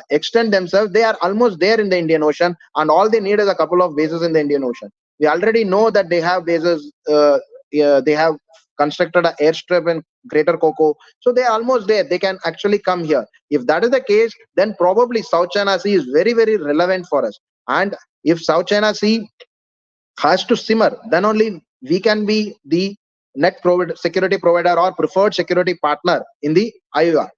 extend themselves, they are almost there in the Indian Ocean, and all they need is a couple of bases in the Indian Ocean. We already know that they have bases. They have constructed an airstrip in Greater Coco, so they are almost there. They can actually come here. If that is the case, then probably South China Sea is very, very relevant for us. And if South China Sea has to simmer, then only we can be the security provider or preferred security partner in the IUR.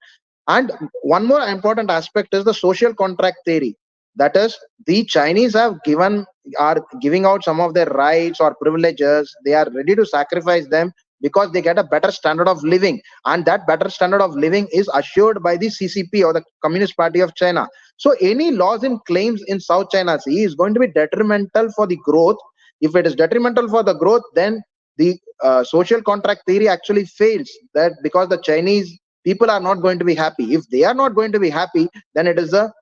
And one more important aspect is the social contract theory. That is, the Chinese are giving out some of their rights or privileges. They are ready to sacrifice them because they get a better standard of living, and that better standard of living is assured by the CCP, or the Communist Party of China. So any laws and claims in South China Sea is going to be detrimental for the growth. If it is detrimental for the growth, then the social contract theory actually fails. That because the Chinese people are not going to be happy. If they are not going to be happy, then it is a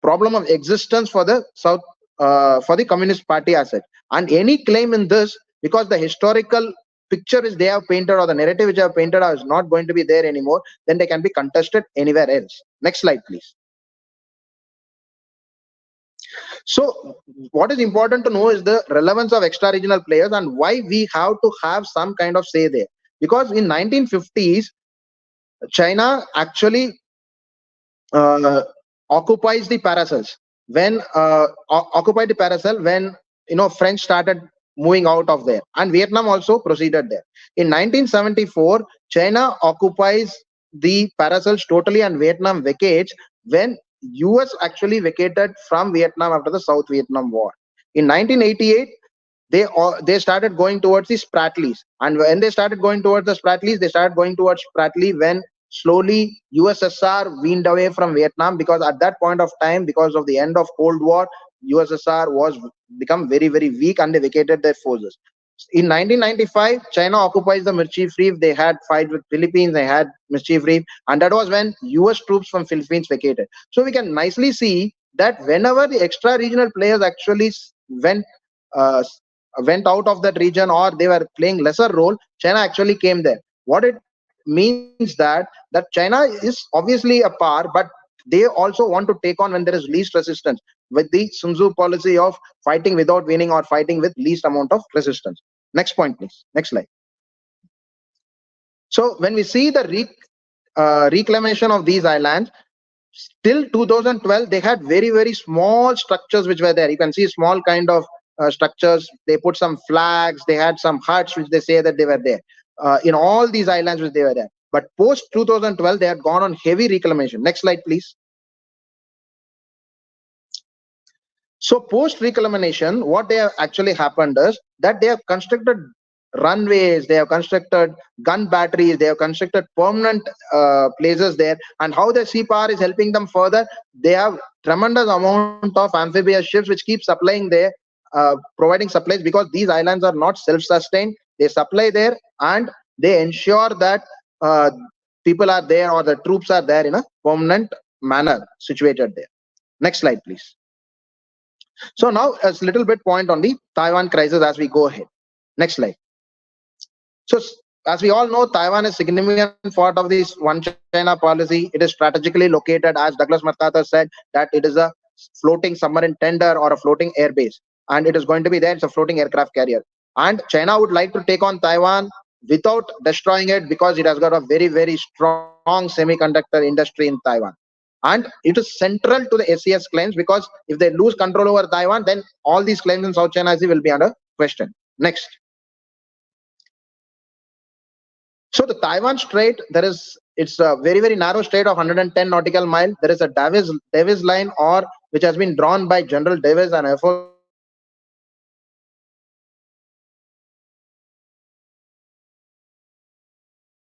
problem of existence for the South, for the Communist Party asset. And any claim in this, because the historical picture is they have painted, or the narrative which they have painted is not going to be there anymore, then they can be contested anywhere else. Next slide, please. So what is important to know is the relevance of extra regional players and why we have to have some kind of say there. Because in 1950s, China actually occupies the paracels when occupied the paracel when French started moving out of there, and Vietnam also proceeded there. In 1974, China occupies the paracels totally, and Vietnam vacates when US actually vacated from Vietnam after the South Vietnam War. In 1988, they started going towards the Spratlys, and when they started going towards the Spratlys, they started going towards Spratly when slowly USSR weaned away from Vietnam, because at that point of time, because of the end of Cold War, USSR was become very, very weak, and they vacated their forces. In 1995, China occupies the Mischief Reef. They had fight with Philippines. They had Mischief Reef, and that was when US troops from Philippines vacated. So we can nicely see that whenever the extra regional players actually uh, went out of that region, or they were playing lesser role, China actually came there. What it means that China is obviously a power, but they also want to take on when there is least resistance, with the Sun Tzu policy of fighting without winning, or fighting with least amount of resistance. Next point, please. Next slide. So when we see the reclamation of these islands, till 2012 they had very, very small structures which were there. You can see small kind of structures. They put some flags, they had some huts which they say that they were there in all these islands which they were there. But post 2012 they had gone on heavy reclamation. Next slide, please. So post reclamation, what they have actually happened is that they have constructed runways, they have constructed gun batteries, they have constructed permanent places there. And how the sea power is helping them further, they have tremendous amount of amphibious ships which keep supplying there, providing supplies, because these islands are not self-sustained. They supply there, and they ensure that people are there, or the troops are there in a permanent manner situated there. Next slide, please. So now a little bit point on the Taiwan crisis as we go ahead. Next slide. So as we all know, Taiwan is significant part of this One China policy. It is strategically located, as Douglas MacArthur said, that it is a floating submarine tender or a floating air base, and it is going to be there. It's a floating aircraft carrier, and China would like to take on Taiwan without destroying it, because it has got a very, very strong semiconductor industry in Taiwan. And it is central to the SCS claims, because if they lose control over Taiwan, then all these claims in South China Sea will be under question. Next. So the Taiwan Strait, it's a very, very narrow strait of 110 nautical mile. There is a Davis line, or which has been drawn by General Davis and Air Force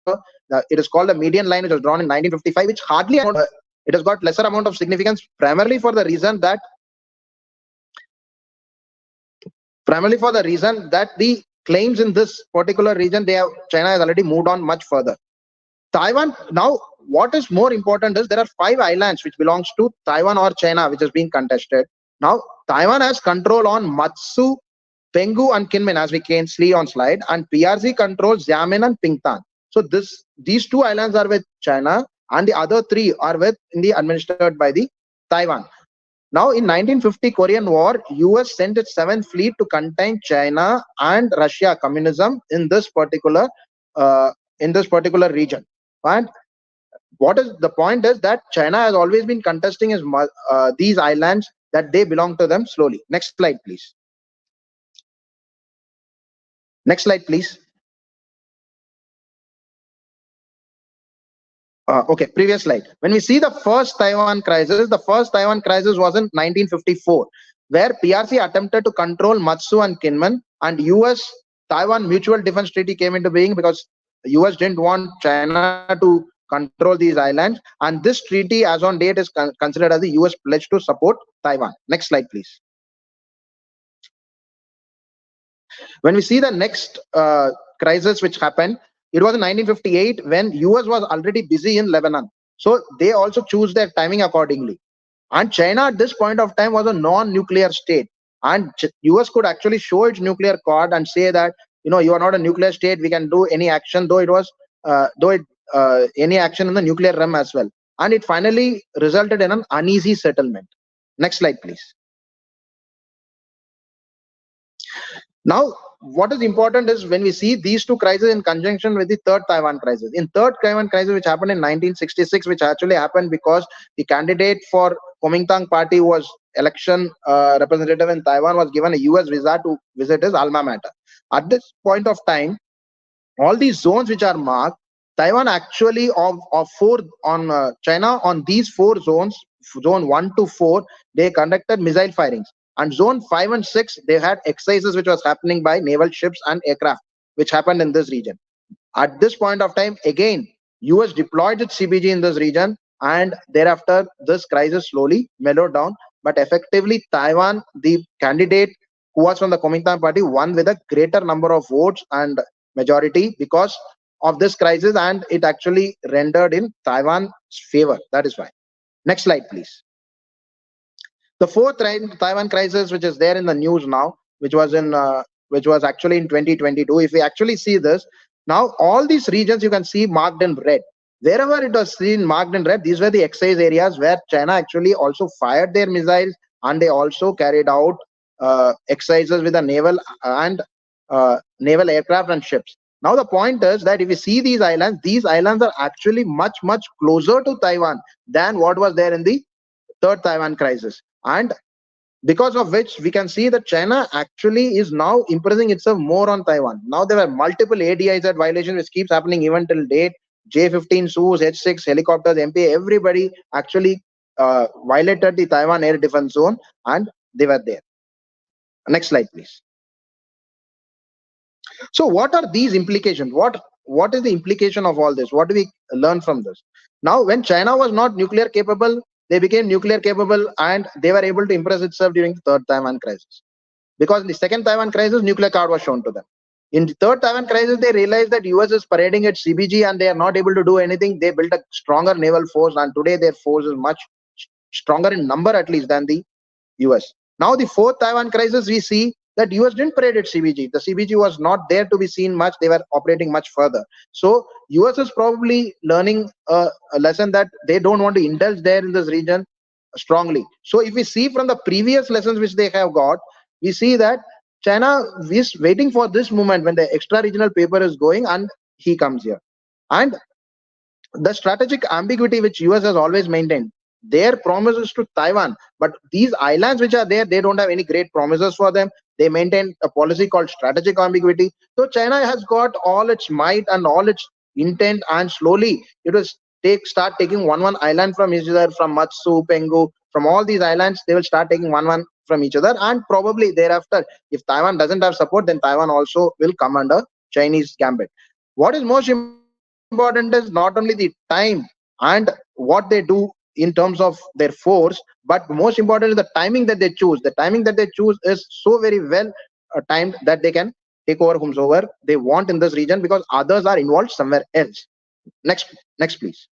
Officer Davis, and it is called the median line, which was drawn in 1955, which hardly anyone knows about it. It is called the median line, which was drawn in 1955, which hardly it has got lesser amount of significance, primarily for the reason that the claims in this particular region, China has already moved on much further. Taiwan, now what is more important is there are 5 islands which belongs to Taiwan or China, which is being contested. Now Taiwan has control on Matsu, Penghu and Kinmen, as we can see on slide, and PRC controls Xiamen and Pingtan. So these 2 islands are with China, and the other 3 are administered by the Taiwan. Now in 1950 Korean War, US sent its 7th fleet to contain China and Russia communism in this particular region. And what is the point is that China has always been contesting these islands that they belong to them slowly. Next slide, please. Next slide, please. Okay, previous slide. When we see the first Taiwan crisis, the first Taiwan crisis was in 1954, where PRC attempted to control Matsu and Kinmen, and US Taiwan Mutual Defense Treaty came into being because US didn't want China to control these islands, and this treaty as on date is considered as the US pledge to support Taiwan. Next slide, please. When we see the next crisis which happened, it was in 1958 when US was already busy in Lebanon. So they also choose their timing accordingly. And China at this point of time was a non-nuclear state. And US could actually show its nuclear card and say that, you are not a nuclear state, we can do any action, though it was, any action in the nuclear realm as well. And it finally resulted in an uneasy settlement. Next slide, please. Now, what is important is when we see these two crises in conjunction with the third Taiwan crisis. In third Taiwan crisis, which happened in 1966, which actually happened because the candidate for Kuomintang party was election representative in Taiwan was given a US visa to visit his alma mater. At this point of time, all these zones which are marked, Taiwan actually of four on China on these 4 zones, zone 1 to 4, they conducted missile firings. And zone 5 and 6, they had exercises which was happening by naval ships and aircraft, which happened in this region. At this point of time, again, US deployed its CBG in this region, and thereafter this crisis slowly mellowed down. But effectively, Taiwan, the candidate who was from the Kuomintang party, won with a greater number of votes and majority because of this crisis, and it actually rendered in Taiwan's favor. That is why. Next slide, please. The fourth Taiwan crisis, which is there in the news now, which was actually in 2022. If we actually see this, now all these regions you can see marked in red. Wherever it was seen marked in red, these were the exercise areas where China actually also fired their missiles, and they also carried out exercises with the naval and naval aircraft and ships. Now the point is that if you see these islands are actually much closer to Taiwan than what was there in the third Taiwan crisis. And because of which we can see that China actually is now impressing itself more on Taiwan. Now there are multiple ADIs at violation which keeps happening even till date. J-15 Sus, H-6 helicopters, MP, everybody actually violated the Taiwan air defense zone, and they were there. Next slide, please. So what are these implications? What is the implication of all this? What do we learn from this? Now, when China was not nuclear capable, they became nuclear capable, and they were able to impress itself during the third Taiwan crisis. Because in the second Taiwan crisis, nuclear card was shown to them. In the third Taiwan crisis, they realized that US is parading its CBG and they are not able to do anything. They built a stronger naval force, and today their force is much stronger in number at least than the US. Now the fourth Taiwan crisis, we see that US didn't parade its CBG. The CBG was not there to be seen much. They were operating much further. So US is probably learning a lesson that they don't want to indulge there in this region strongly. So if we see from the previous lessons which they have got, we see that China is waiting for this moment when the extra regional paper is going and he comes here. And the strategic ambiguity which US has always maintained, their promises to Taiwan, but these islands which are there, they don't have any great promises for them. They maintain a policy called strategic ambiguity. So China has got all its might and all its intent, and slowly it will start taking one island from each other, from Matsu, Penghu, from all these islands, they will start taking one from each other, and probably thereafter, if Taiwan doesn't have support, then Taiwan also will come under Chinese gambit. What is most important is not only the time and what they do in terms of their force, but most important is the timing that they choose. The timing that they choose is so very well timed that they can take over whomsoever they want in this region, because others are involved somewhere else. Next please.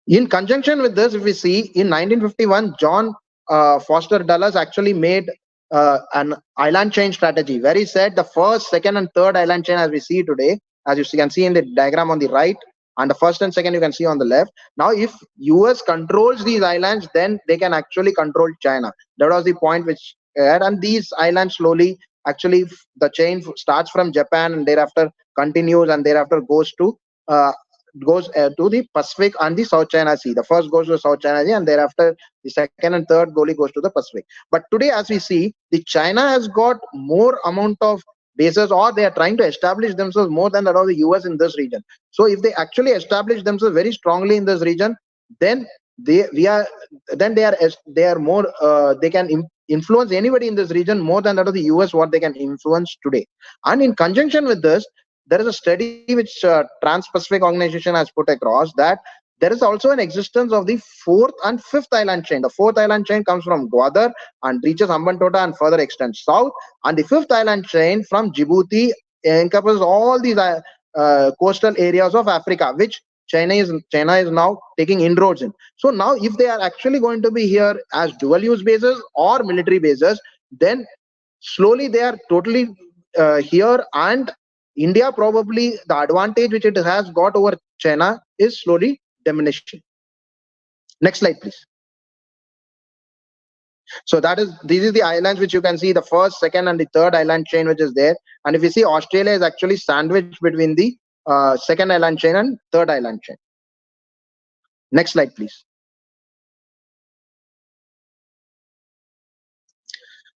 In conjunction with this, if we see in 1951, John Foster Dulles actually made an island chain strategy, where he said the first, second, and third island chain as we see today, as you can see in the diagram on the right, and the first and second you can see on the left. Now, if US controls these islands, then they can actually control China. That was the point which had, and these islands slowly, actually, the chain starts from Japan and thereafter continues and thereafter goes to goes to the Pacific and the South China Sea. The first goes to South China Sea, and thereafter the second and third goalie goes to the Pacific. But today, as we see, the China has got more amount of bases, or they are trying to establish themselves more than that of the US in this region. So if they actually establish themselves very strongly in this region, then they we are then they are more they can influence anybody in this region more than that of the US what they can influence today. And in conjunction with this, there is a study which Trans-Pacific Organization has put across that there is also an existence of the fourth and fifth island chain. The fourth island chain comes from Gwadar and reaches Hambantota and further extends south, and the fifth island chain from Djibouti encompasses all these coastal areas of Africa, which China is now taking inroads in. So now, if they are actually going to be here as dual use bases or military bases, then slowly they are totally here, and India, probably the advantage which it has got over China is slowly diminishing. Next slide, please. So these is the islands which you can see, the first, second, and the third island chain which is there. And if you see, Australia is actually sandwiched between the second island chain and third island chain. Next slide, please.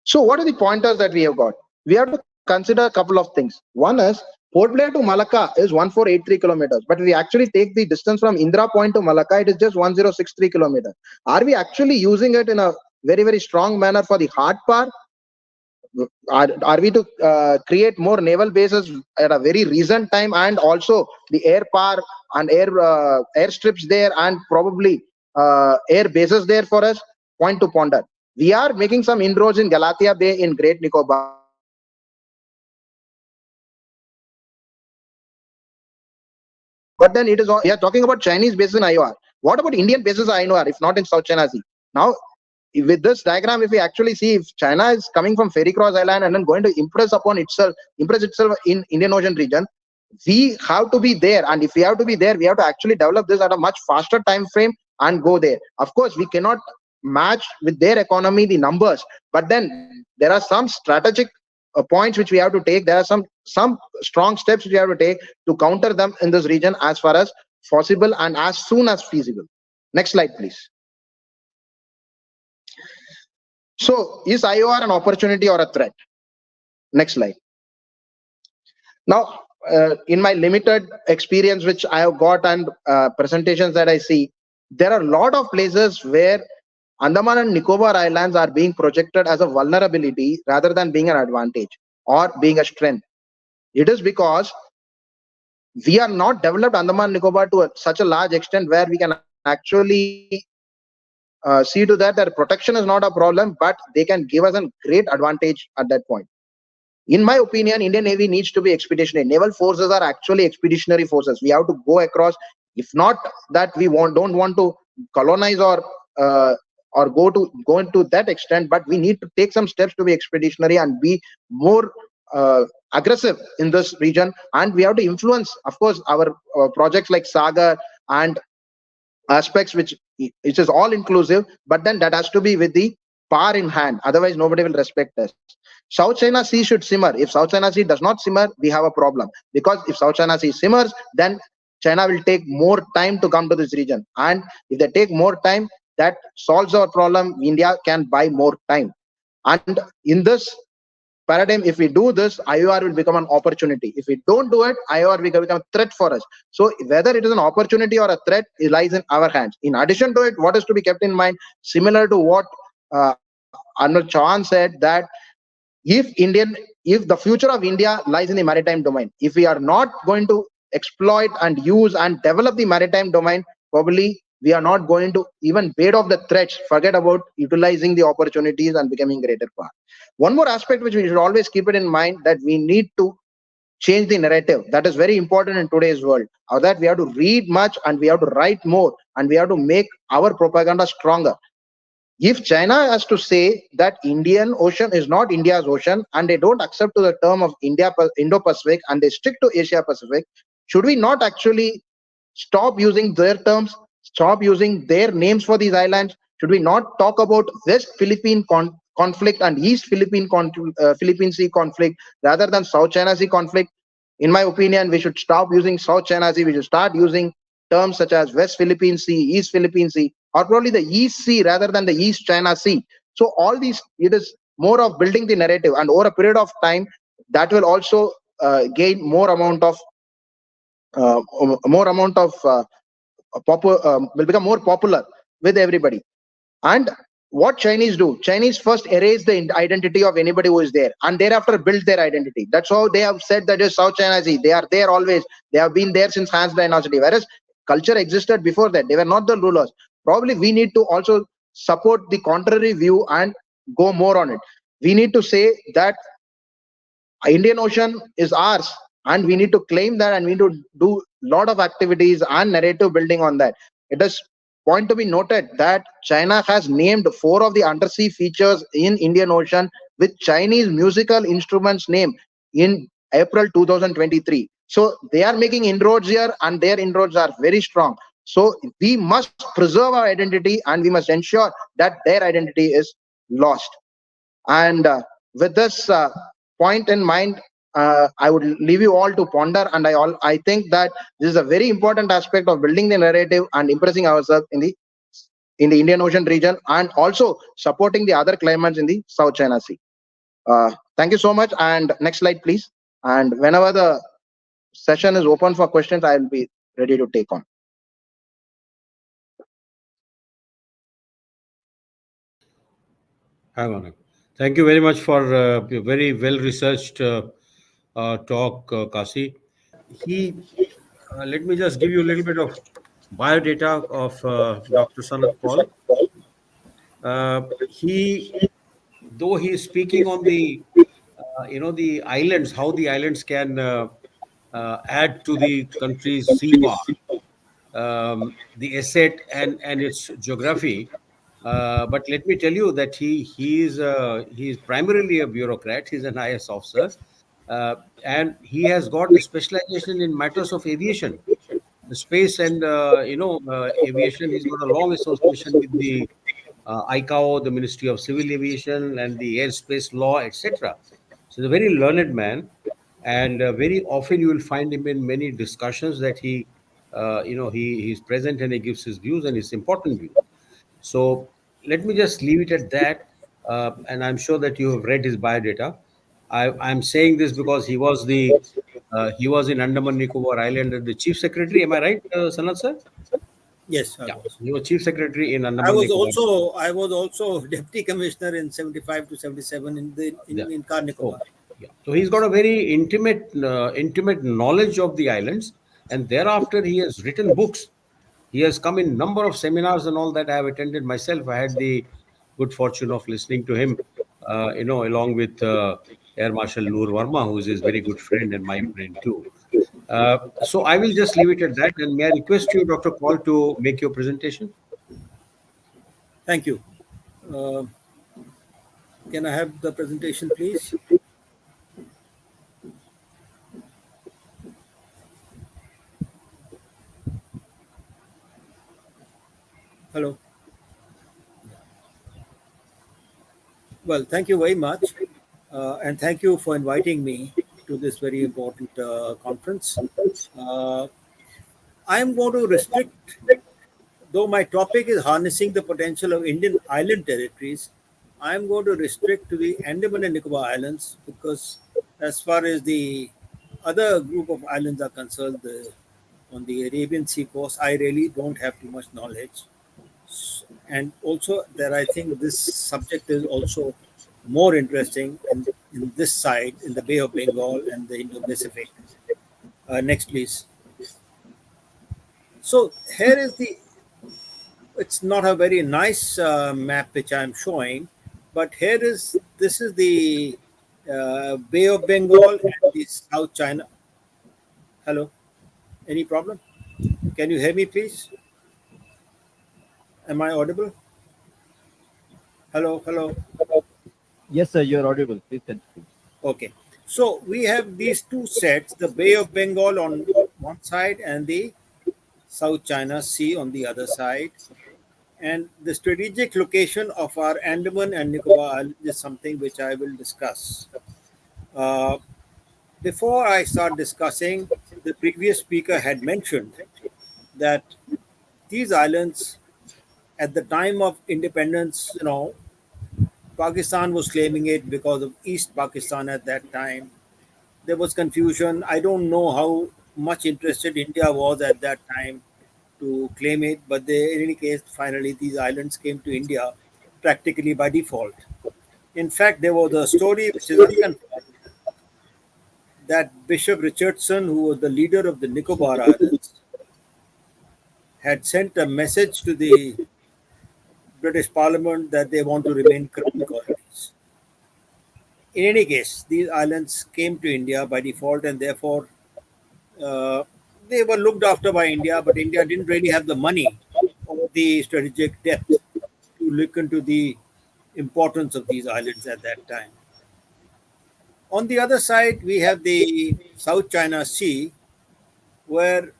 So what are the pointers that we have got? We have to consider a couple of things. One is, Port Blair to Malacca is 1483 kilometers, but if we actually take the distance from Indra Point to Malacca, it is just 1063 kilometers. Are we actually using it in a very, very strong manner for the hard power? Are we to create more naval bases at a very recent time, and also the air power and airstrips there, and probably air bases there for us? Point to ponder. We are making some inroads in Galathea Bay in Great Nicobar, but then it is we are talking about Chinese bases in IOR. What about Indian bases in IOR, if not in South China Sea? Now, with this diagram, if we actually see, if China is coming from Ferry Cross Island and then going to impress itself in Indian Ocean region, we have to be there. And if we have to be there, we have to actually develop this at a much faster time frame and go there. Of course, we cannot match with their economy the numbers, but then there are some strategic points which we have to take. There are some strong steps which we have to take to counter them in this region as far as possible and as soon as feasible. Next slide, please. So, is IOR an opportunity or a threat? Next slide. Now, in my limited experience which I have got and presentations that I see, there are a lot of places where Andaman and Nicobar Islands are being projected as a vulnerability rather than being an advantage or being a strength. It is because we are not developed Andaman and Nicobar to such a large extent where we can actually see to that protection is not a problem, but they can give us a great advantage at that point. In my opinion, Indian Navy needs to be expeditionary. Naval forces are actually expeditionary forces. We have to go across. If not that we don't want to colonize or go into that extent, but we need to take some steps to be expeditionary and be more aggressive in this region. And we have to influence, of course, our projects like Sagar and aspects which is all inclusive, but then that has to be with the power in hand. Otherwise, nobody will respect us. South China Sea should simmer. If South China Sea does not simmer, we have a problem. Because if South China Sea simmers, then China will take more time to come to this region. And if they take more time, that solves our problem. India can buy more time. And in this paradigm, if we do this, IOR will become an opportunity. If we don't do it, IOR will become a threat for us. So whether it is an opportunity or a threat, it lies in our hands. In addition to it, what is to be kept in mind, similar to what Arnold Chauhan said, that if the future of India lies in the maritime domain, if we are not going to exploit and use and develop the maritime domain, probably we are not going to even bait off the threats, forget about utilizing the opportunities and becoming greater power. One more aspect which we should always keep it in mind, that we need to change the narrative. That is very important in today's world. Or that we have to read much and we have to write more and we have to make our propaganda stronger. If China has to say that Indian Ocean is not India's ocean and they don't accept to the term of Indo-Pacific and they stick to Asia-Pacific, should we not actually stop using their terms, stop using their names for these islands? Should we not talk about West Philippine conflict and East Philippine Sea conflict rather than South China Sea conflict? In my opinion, we should stop using South China Sea. We should start using terms such as West Philippine Sea, East Philippine Sea, or probably the East Sea rather than the East China Sea. So all these, it is more of building the narrative, and over a period of time, that will also gain more amount of will become more popular with everybody. And what Chinese do, Chinese first erase the identity of anybody who is there, and thereafter build their identity. That's how they have said that is South China Sea. They are there always. They have been there since Han's Dynasty. Whereas culture existed before that. They were not the rulers. Probably we need to also support the contrary view and go more on it. We need to say that Indian Ocean is ours, and we need to claim that, and we need to do lot of activities and narrative building on that. It is point to be noted that China has named 4 of the undersea features in Indian Ocean with Chinese musical instruments name in April 2023. So they are making inroads here, and their inroads are very strong. So we must preserve our identity, and we must ensure that their identity is lost. And with this point in mind, I would leave you all to ponder. And I think that this is a very important aspect of building the narrative and impressing ourselves in the Indian Ocean region, and also supporting the other claimants in the South China Sea. Thank you so much. And next slide, please. And whenever the session is open for questions, I will be ready to take on. Hang on. Thank you very much for a very well researched talk, Kasi. Let me just give you a little bit of biodata of Dr. Sanat Paul. Though he is speaking on the the islands, how the islands can add to the country's sea power, the asset and its geography. But let me tell you that he is primarily a bureaucrat. He's an IS officer, and he has got a specialization in matters of aviation, the space and aviation. He's got a long association with the ICAO, the Ministry of Civil Aviation, and the airspace law, etc. So he's a very learned man, and very often you will find him in many discussions that he's present and he gives his views, and his important views. So let me just leave it at that. And I'm sure that you have read his biodata. I'm saying this because he was in Andaman Nicobar Island as the chief secretary. Am I right, Sanat sir? Yes, I Yeah, was. he was chief secretary in I Andaman was Nicobar. also I was also deputy commissioner in 75 to 77 in Car Nicobar. Yeah. So he's got a very intimate knowledge of the islands, and thereafter he has written books. He has come in number of seminars and all that I have attended myself. I had the good fortune of listening to him, along with Air Marshal Noor Verma, who is his very good friend and my friend too. So I will just leave it at that. And may I request you, Dr. Paul, to make your presentation? Thank you. Uh, can I have the presentation, please? Hello. Well, thank you very much, and thank you for inviting me to this very important conference. Uh, I am going to restrict, though my topic is harnessing the potential of Indian island territories, I am going to restrict to the Andaman and Nicobar Islands because, as far as the other group of islands are concerned, on the Arabian Sea coast, I really don't have too much knowledge. And also, that I think this subject is also more interesting in this side, in the Bay of Bengal and the Indo-Pacific. Next, please. So here is it's not a very nice map which I'm showing, but this is the Bay of Bengal and the South China. Hello, any problem? Can you hear me, please? Am I audible? Hello, hello. Yes, sir, you're audible. Please continue. Okay. So we have these two sets, the Bay of Bengal on one side and the South China Sea on the other side. And the strategic location of our Andaman and Nicobar Islands is something which I will discuss. Before I start discussing, the previous speaker had mentioned that these islands, at the time of independence, Pakistan was claiming it because of East Pakistan at that time. There was confusion. I don't know how much interested India was at that time to claim it, but in any case, finally, these islands came to India practically by default. In fact, there was a story which is unconfirmed that Bishop Richardson, who was the leader of the Nicobar Islands, had sent a message to the British Parliament that they want to remain crown colonies. In any case, these islands came to India by default, and therefore uh, they were looked after by India, but India didn't really have the money or the strategic depth to look into the importance of these islands at that time. On the other side, we have the South China Sea, where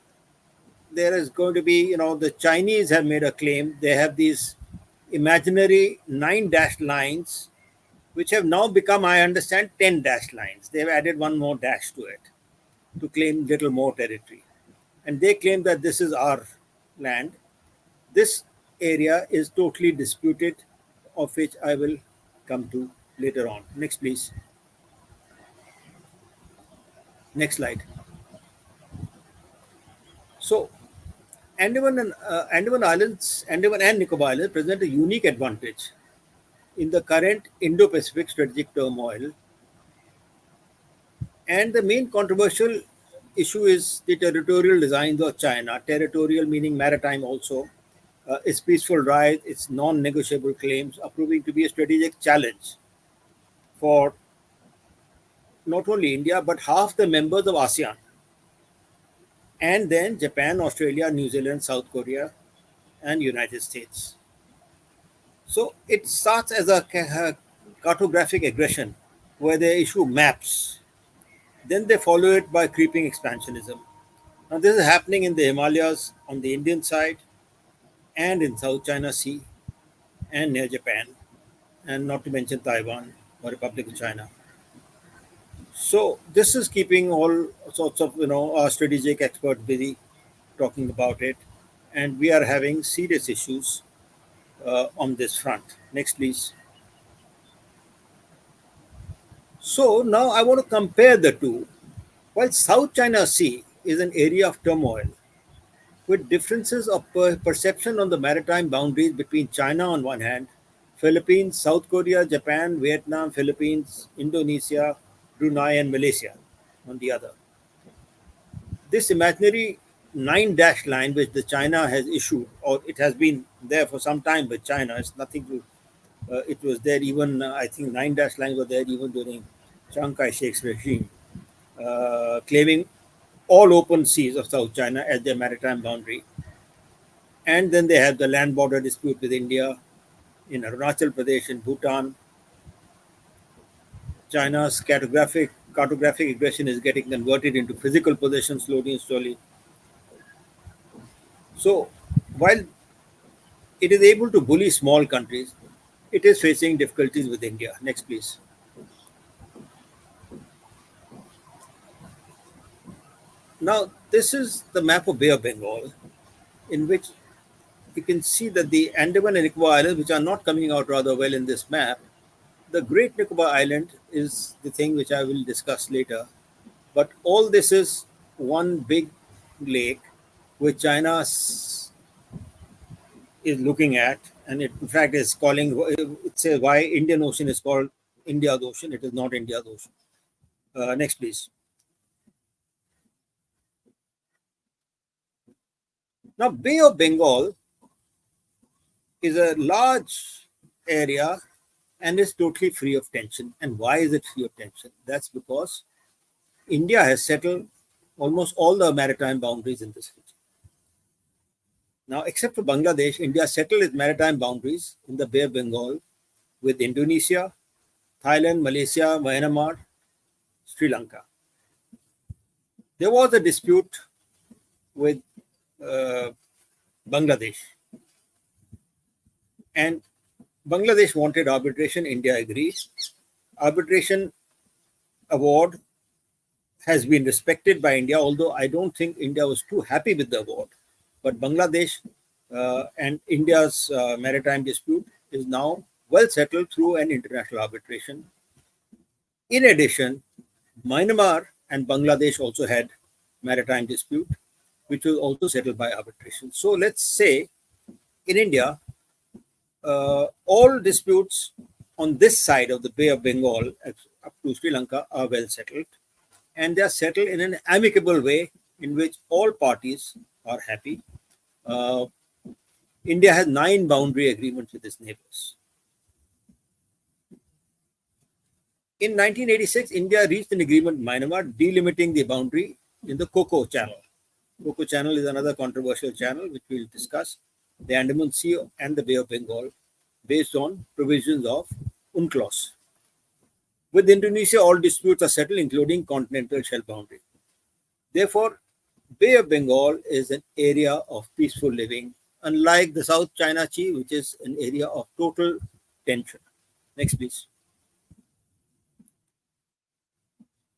there is going to be, the Chinese have made a claim. They have these imaginary 9 dashed lines, which have now become, I understand, 10 dashed lines. They've added one more dash to it to claim little more territory. And they claim that this is our land. This area is totally disputed, of which I will come to later on. Next, please. Next slide. So, Andaman Islands, Andaman and Nicobar Islands present a unique advantage in the current Indo-Pacific strategic turmoil. And the main controversial issue is the territorial designs of China. Territorial meaning maritime also. Its peaceful right, its non-negotiable claims are proving to be a strategic challenge for not only India but half the members of ASEAN. And then Japan, Australia, New Zealand, South Korea, and United States. So it starts as a cartographic aggression where they issue maps. Then they follow it by creeping expansionism. Now this is happening in the Himalayas on the Indian side and in South China Sea and near Japan, and not to mention Taiwan or Republic of China. So this is keeping all sorts of our strategic experts busy talking about it, and we are having serious issues on this front. Next, please. So now I want to compare the two. While South China Sea is an area of turmoil, with differences of perception on the maritime boundaries between China on one hand, Philippines, South Korea, Japan, Vietnam, Philippines, Indonesia, Brunei, and Malaysia on the other. This imaginary 9 dash line which the China has issued, or it has been there for some time with China, it's nothing to, it was there even, I think 9 dash lines were there even during Chiang Kai-shek's regime, claiming all open seas of South China as their maritime boundary. And then they have the land border dispute with India in Arunachal Pradesh and Bhutan. China's cartographic aggression is getting converted into physical possession slowly and slowly. So while it is able to bully small countries, it is facing difficulties with India. Next, please. Now, this is the map of Bay of Bengal, in which you can see that the Andaman and Nicobar Islands, which are not coming out rather well in this map, the Great Nicobar Island is the thing which I will discuss later. But all this is one big lake which China is looking at, and it in fact is calling, it says why Indian Ocean is called India's Ocean. It is not India's Ocean. Next, please. Now, Bay of Bengal is a large area and is totally free of tension. And why is it free of tension? That's because India has settled almost all the maritime boundaries in this region. Now, except for Bangladesh, India settled its maritime boundaries in the Bay of Bengal with Indonesia, Thailand, Malaysia, Myanmar, Sri Lanka. There was a dispute with Bangladesh, and Bangladesh wanted arbitration. India agreed. Arbitration award has been respected by India, although I don't think India was too happy with the award. But Bangladesh and India's maritime dispute is now well settled through an international arbitration. In addition, Myanmar and Bangladesh also had maritime dispute, which was also settled by arbitration. So let's say in India, all disputes on this side of the Bay of Bengal up to Sri Lanka are well settled, and they are settled in an amicable way in which all parties are happy. India has 9 boundary agreements with its neighbors. In 1986, India reached an agreement with Myanmar delimiting the boundary in the Coco Channel. Coco Channel is another controversial channel which we'll discuss, the Andaman Sea and the Bay of Bengal, based on provisions of UNCLOS. With Indonesia, all disputes are settled, including continental shelf boundary. Therefore, Bay of Bengal is an area of peaceful living, unlike the South China Sea, which is an area of total tension. Next, please.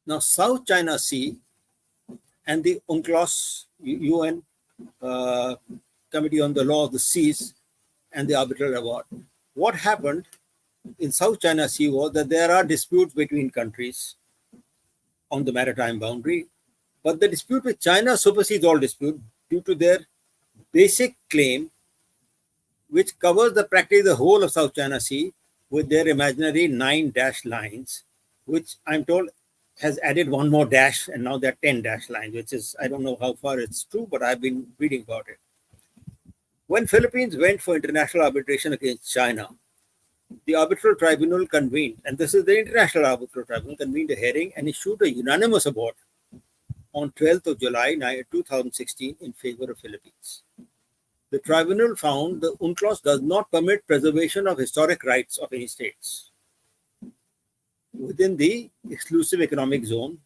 Now, South China Sea and the UNCLOS, UN Committee on the Law of the Seas, and the Arbitral Award. What happened in South China Sea was that there are disputes between countries on the maritime boundary, but the dispute with China supersedes all dispute due to their basic claim, which covers practically the whole of South China Sea with their imaginary 9 dash lines, which I'm told has added one more dash, and now there are 10 dash lines, which is, I don't know how far it's true, but I've been reading about it. When Philippines went for international arbitration against China, the arbitral tribunal convened, and this is the International Arbitral Tribunal, convened a hearing and issued a unanimous award on 12th of July 2016 in favor of Philippines. The tribunal found the UNCLOS does not permit preservation of historic rights of any states within the exclusive economic zone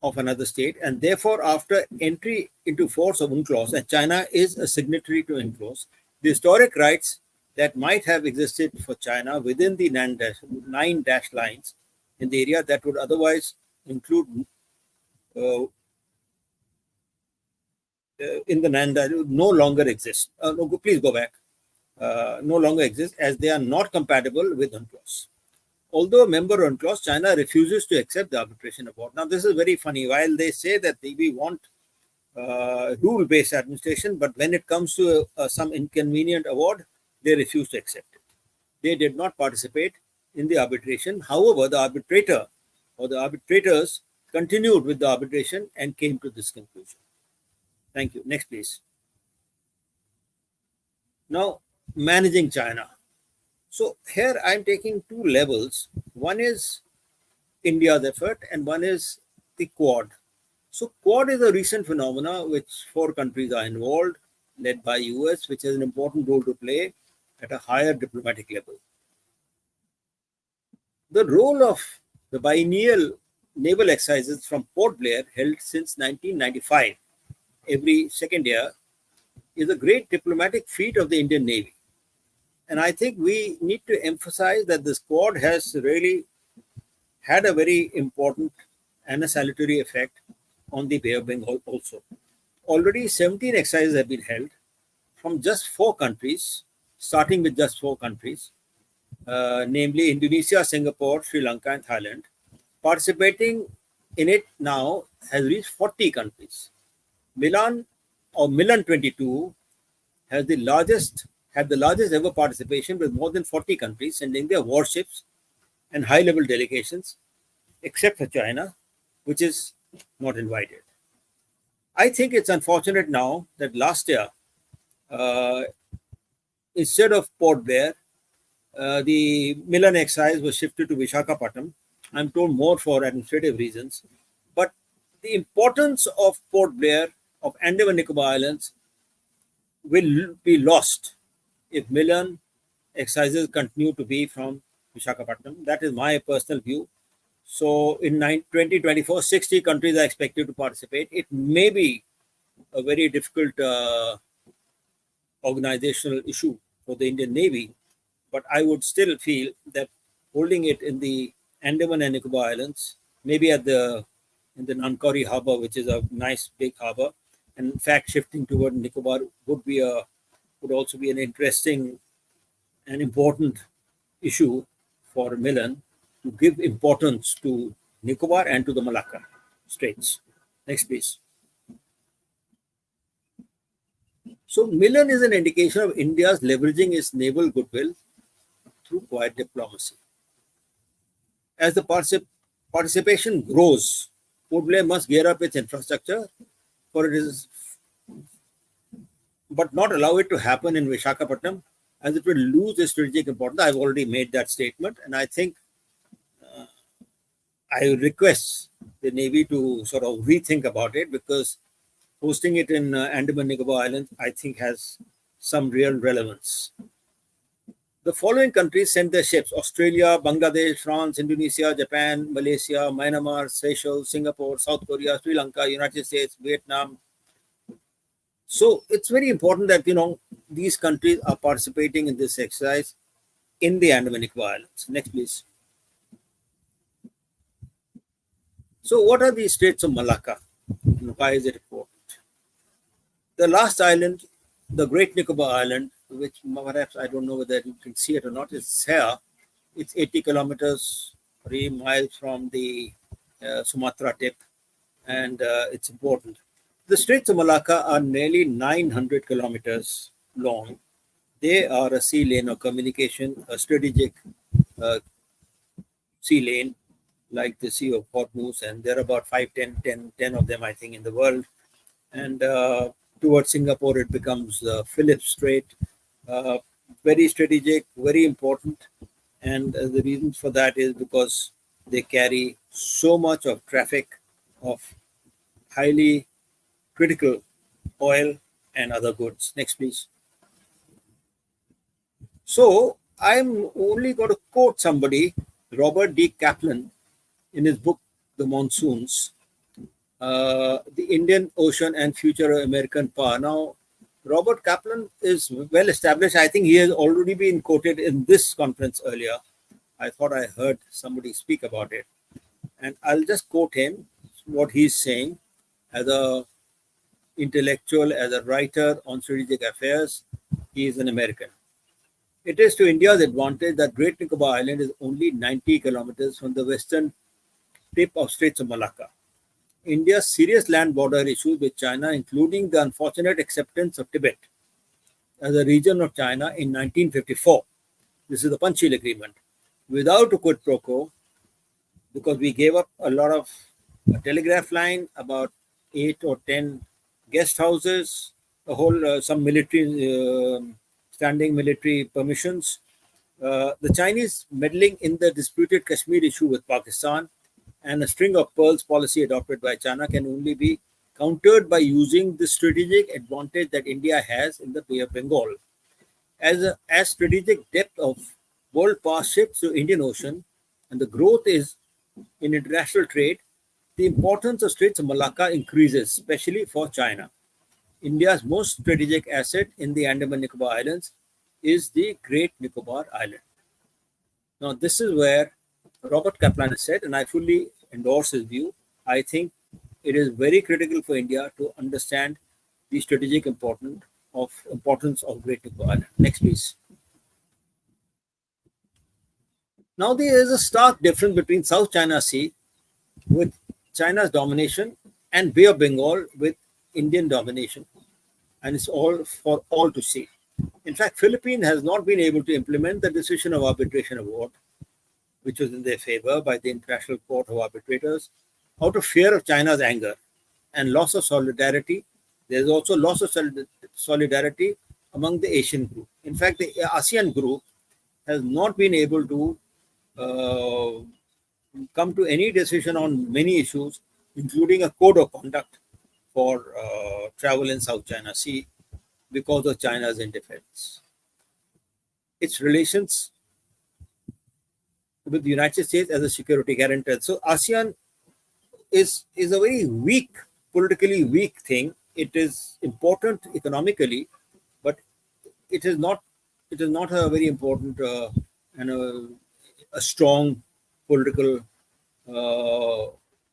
of another state, and therefore after entry into force of UNCLOS, and China is a signatory to UNCLOS, the historic rights that might have existed for China within the 9 dash lines in the area that would otherwise include in the 9 dash no longer exist. No, please go back. No longer exist as they are not compatible with UNCLOS. Although a member of UNCLOS, China refuses to accept the arbitration award. Now, this is very funny. While they say that we want rule-based administration, but when it comes to some inconvenient award, they refuse to accept it. They did not participate in the arbitration. However, the arbitrator or the arbitrators continued with the arbitration and came to this conclusion. Thank you. Next, please. Now, managing China. So here I'm taking 2 levels. One is India's effort and one is the Quad. So Quad is a recent phenomena which 4 countries are involved, led by US, which has an important role to play at a higher diplomatic level. The role of the biennial naval exercises from Port Blair, held since 1995, every second year, is a great diplomatic feat of the Indian Navy. And I think we need to emphasize that this Quad has really had a very important and a salutary effect on the Bay of Bengal also. Already 17 exercises have been held from just 4 countries, starting with just 4 countries, namely Indonesia, Singapore, Sri Lanka, and Thailand. Participating in it now has reached 40 countries. Milan 22 has the largest ever participation with more than 40 countries sending their warships and high-level delegations, except for China, which is not invited. I think it's unfortunate now that last year, instead of Port Blair, the Milan exercise was shifted to Visakhapatnam. I'm told more for administrative reasons. But the importance of Port Blair, of Andaman and Nicobar Islands, will be lost if Milan exercises continue to be from Visakhapatnam. That is my personal view. So in 2024, 60 countries are expected to participate. It may be a very difficult organizational issue for the Indian Navy, but I would still feel that holding it in the Andaman and Nicobar Islands, maybe in the Nankori Harbor, which is a nice big harbor, And in fact, shifting toward Nicobar would also be an interesting and important issue for Milan to give importance to Nicobar and to the Malacca Straits. Next, please. So, Milan is an indication of India's leveraging its naval goodwill through quiet diplomacy. As the participation grows, Port Blair must gear up its infrastructure but not allow it to happen in Vishakhapatnam, as it will lose its strategic importance. I've already made that statement, and I think I request the Navy to sort of rethink about it, because hosting it in Andaman and Nicobar Islands, I think, has some real relevance. The following countries sent their ships: Australia, Bangladesh, France, Indonesia, Japan, Malaysia, Myanmar, Seychelles, Singapore, South Korea, Sri Lanka, United States, Vietnam. So it's very important that, these countries are participating in this exercise in the Andaman and Nicobar Islands. Next, please. So what are the Straits of Malacca? And why is it important? The last island, the Great Nicobar Island, which perhaps I don't know whether you can see it or not, is here. It's 80 kilometers, 3 miles from the Sumatra tip, and it's important. The Straits of Malacca are nearly 900 kilometers long. They are a sea lane of communication, a strategic sea lane, like the Sea of Hormuz, and there are about 10 of them, I think, in the world. And towards Singapore, it becomes Phillips Strait. Very strategic, very important. And the reasons for that is because they carry so much of traffic of highly critical oil and other goods. Next, please. So I'm only going to quote somebody, Robert D. Kaplan, in his book, The Monsoons, the Indian Ocean and Future of American Power. Now, Robert Kaplan is well established. I think he has already been quoted in this conference earlier. I thought I heard somebody speak about it. And I'll just quote him, what he's saying as a intellectual, as a writer on strategic affairs. He is an American. It is to India's advantage that Great Nicobar Island is only 90 kilometers from the western tip of Straits of Malacca. India's serious land border issues with China, including the unfortunate acceptance of Tibet as a region of China in 1954. This is the Panchsheel Agreement. Without a quid pro quo, because we gave up a lot of telegraph line, about 8 or 10 guest houses, a whole some military standing military permissions. The Chinese meddling in the disputed Kashmir issue with Pakistan, and a string of pearls policy adopted by China can only be countered by using the strategic advantage that India has in the Bay of Bengal. As strategic depth of world power shifts to Indian Ocean and the growth is in international trade, the importance of Straits of Malacca increases, especially for China. India's most strategic asset in the Andaman and Nicobar Islands is the Great Nicobar Island. Now, this is where Robert Kaplan has said, and I fully endorse his view. I think it is very critical for India to understand the strategic importance of Great Nicobar Island. Next, please. Now, there is a stark difference between South China Sea with China's domination and Bay of Bengal with Indian domination, and it's all for all to see. In fact, Philippines has not been able to implement the decision of arbitration award, which was in their favor by the International Court of Arbitrators, out of fear of China's anger and loss of solidarity. There's also loss of solidarity among the Asian group. In fact, the ASEAN group has not been able to come to any decision on many issues, including a code of conduct for travel in South China Sea because of China's interference. Its relations with the United States as a security guarantor. So ASEAN is a very weak, politically weak thing. It is important economically, but it is not a very important and a strong political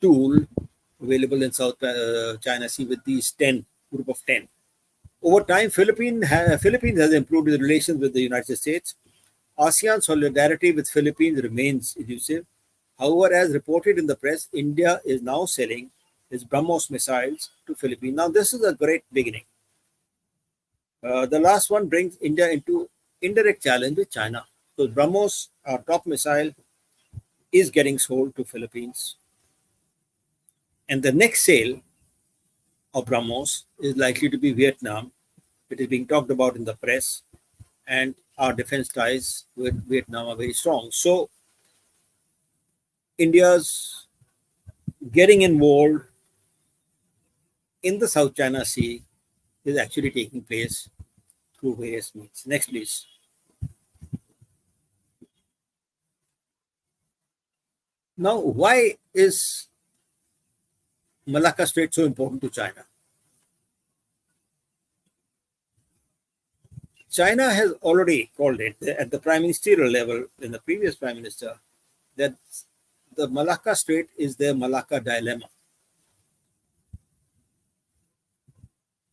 tool available in South China Sea with these 10 group of 10. Over time, Philippines has improved its relations with the United States. ASEAN solidarity with Philippines remains elusive. However, as reported in the press, India is now selling its BrahMos missiles to Philippines. Now, this is a great beginning. The last one brings India into indirect challenge with China. So BrahMos, our top missile, is getting sold to Philippines. And the next sale of BrahMos is likely to be Vietnam. It is being talked about in the press, and our defense ties with Vietnam are very strong. So India's getting involved in the South China Sea is actually taking place through various means. Next, please. Now, why is Malacca Strait so important to China? China has already called it at the prime ministerial level in the previous prime minister that the Malacca Strait is their Malacca dilemma.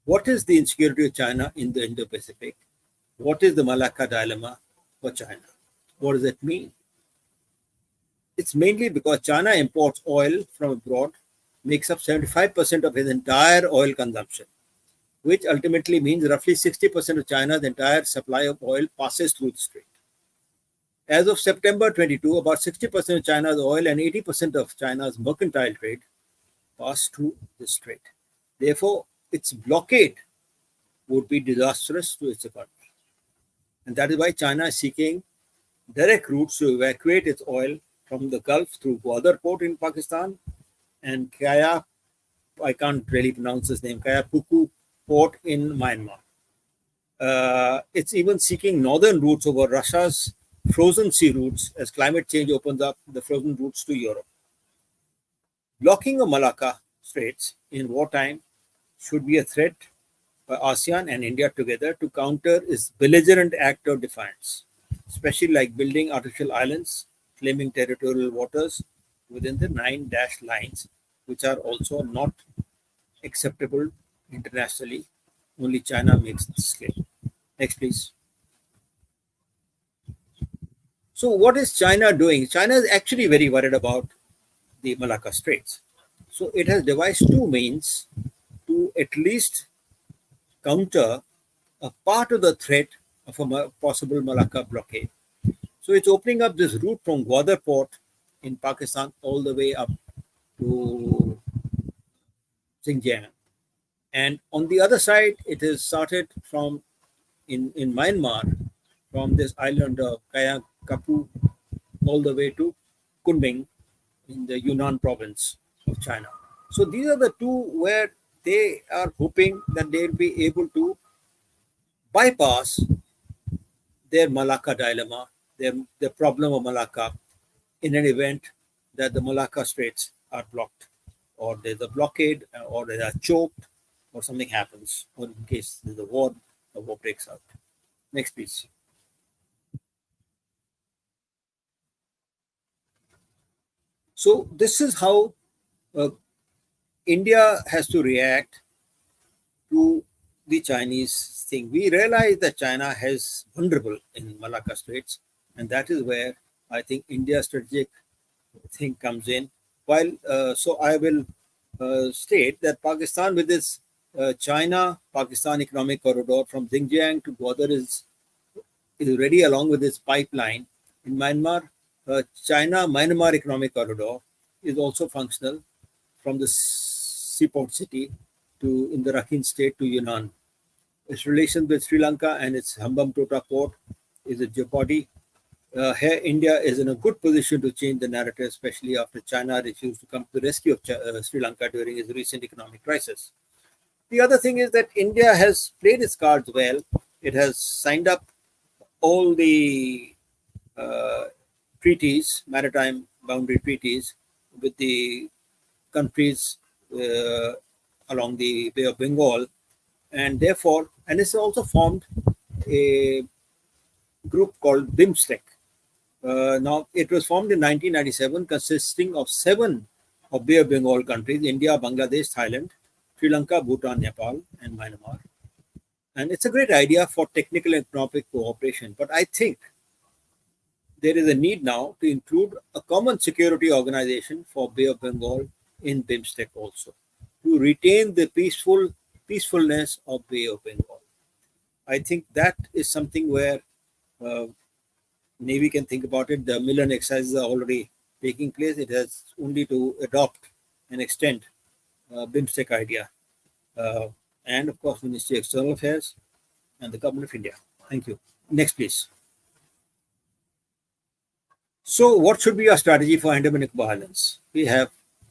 What is the insecurity of China in the Indo-Pacific? What is the Malacca dilemma for China? What does it mean? It's mainly because China imports oil from abroad, makes up 75% of its entire oil consumption, which ultimately means roughly 60% of China's entire supply of oil passes through the strait. As of September 22, about 60% of China's oil and 80% of China's mercantile trade pass through the strait. Therefore, its blockade would be disastrous to its economy. And that is why China is seeking direct routes to evacuate its oil from the Gulf through Gwadar port in Pakistan and Kaya, I can't really pronounce his name, Kaya Puku port in Myanmar. It's even seeking northern routes over Russia's frozen sea routes as climate change opens up the frozen routes to Europe. Blocking of Malacca Straits in wartime should be a threat by ASEAN and India together to counter its belligerent act of defiance, especially like building artificial islands, claiming territorial waters within the 9 dash lines, which are also not acceptable internationally. Only China makes this claim. Next, please. So what is China doing? China is actually very worried about the Malacca Straits. So it has devised two means to at least counter a part of the threat of a possible Malacca blockade. So it's opening up this route from Gwadar port in Pakistan all the way up to Xinjiang. And on the other side, it is started from in Myanmar, from this island of Kaya Kapu all the way to Kunming in the Yunnan province of China. So these are the two where they are hoping that they'll be able to bypass their Malacca dilemma, their problem of Malacca, in an event that the Malacca Straits are blocked, or there's a blockade, or they are choked, or something happens, or in case there's a war breaks out. Next, please. So this is how India has to react to the Chinese thing. We realize that China is vulnerable in Malacca Straits, and that is where I think India's strategic thing comes in. While so I will state that Pakistan, with its China-Pakistan economic corridor from Xinjiang to Gwadar, is ready, along with its pipeline. In Myanmar, China-Myanmar economic corridor is also functional from the seaport city to in the Rakhine state to Yunnan. Its relations with Sri Lanka and its Hambantota port is a jeopardy. Here, India is in a good position to change the narrative, especially after China refused to come to the rescue of Sri Lanka during its recent economic crisis. The other thing is that India has played its cards well. It has signed up all the treaties, maritime boundary treaties, with the countries along the Bay of Bengal, and therefore, and it's also formed a group called BIMSTEC. Now, it was formed in 1997, consisting of 7 of Bay of Bengal countries: India, Bangladesh, Thailand, Sri Lanka, Bhutan, Nepal, and Myanmar. And it's a great idea for technical and economic cooperation. But I think there is a need now to include a common security organization for Bay of Bengal in BIMSTEC also, to retain the peacefulness of Bay of Bengal. I think that is something where Navy can think about it. The Milan exercises are already taking place. It has only to adopt and extend BIMSTEC idea. And of course, Ministry of External Affairs and the Government of India. Thank you. Next, please. So, what should be our strategy for Andaman and Nicobar Islands? We have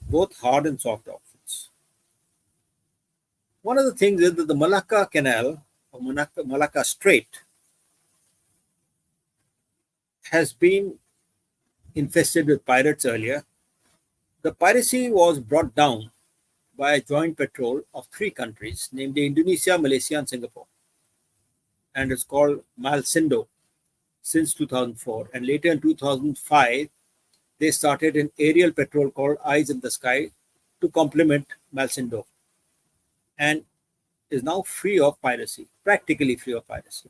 both hard and soft options. One of the things is that the Malacca Canal or Malacca Strait has been infested with pirates earlier. The piracy was brought down by a joint patrol of 3 countries, namely Indonesia, Malaysia, and Singapore. And it's called Malsindo since 2004. And later in 2005, they started an aerial patrol called Eyes in the Sky to complement Malsindo, and is now free of piracy, practically free of piracy.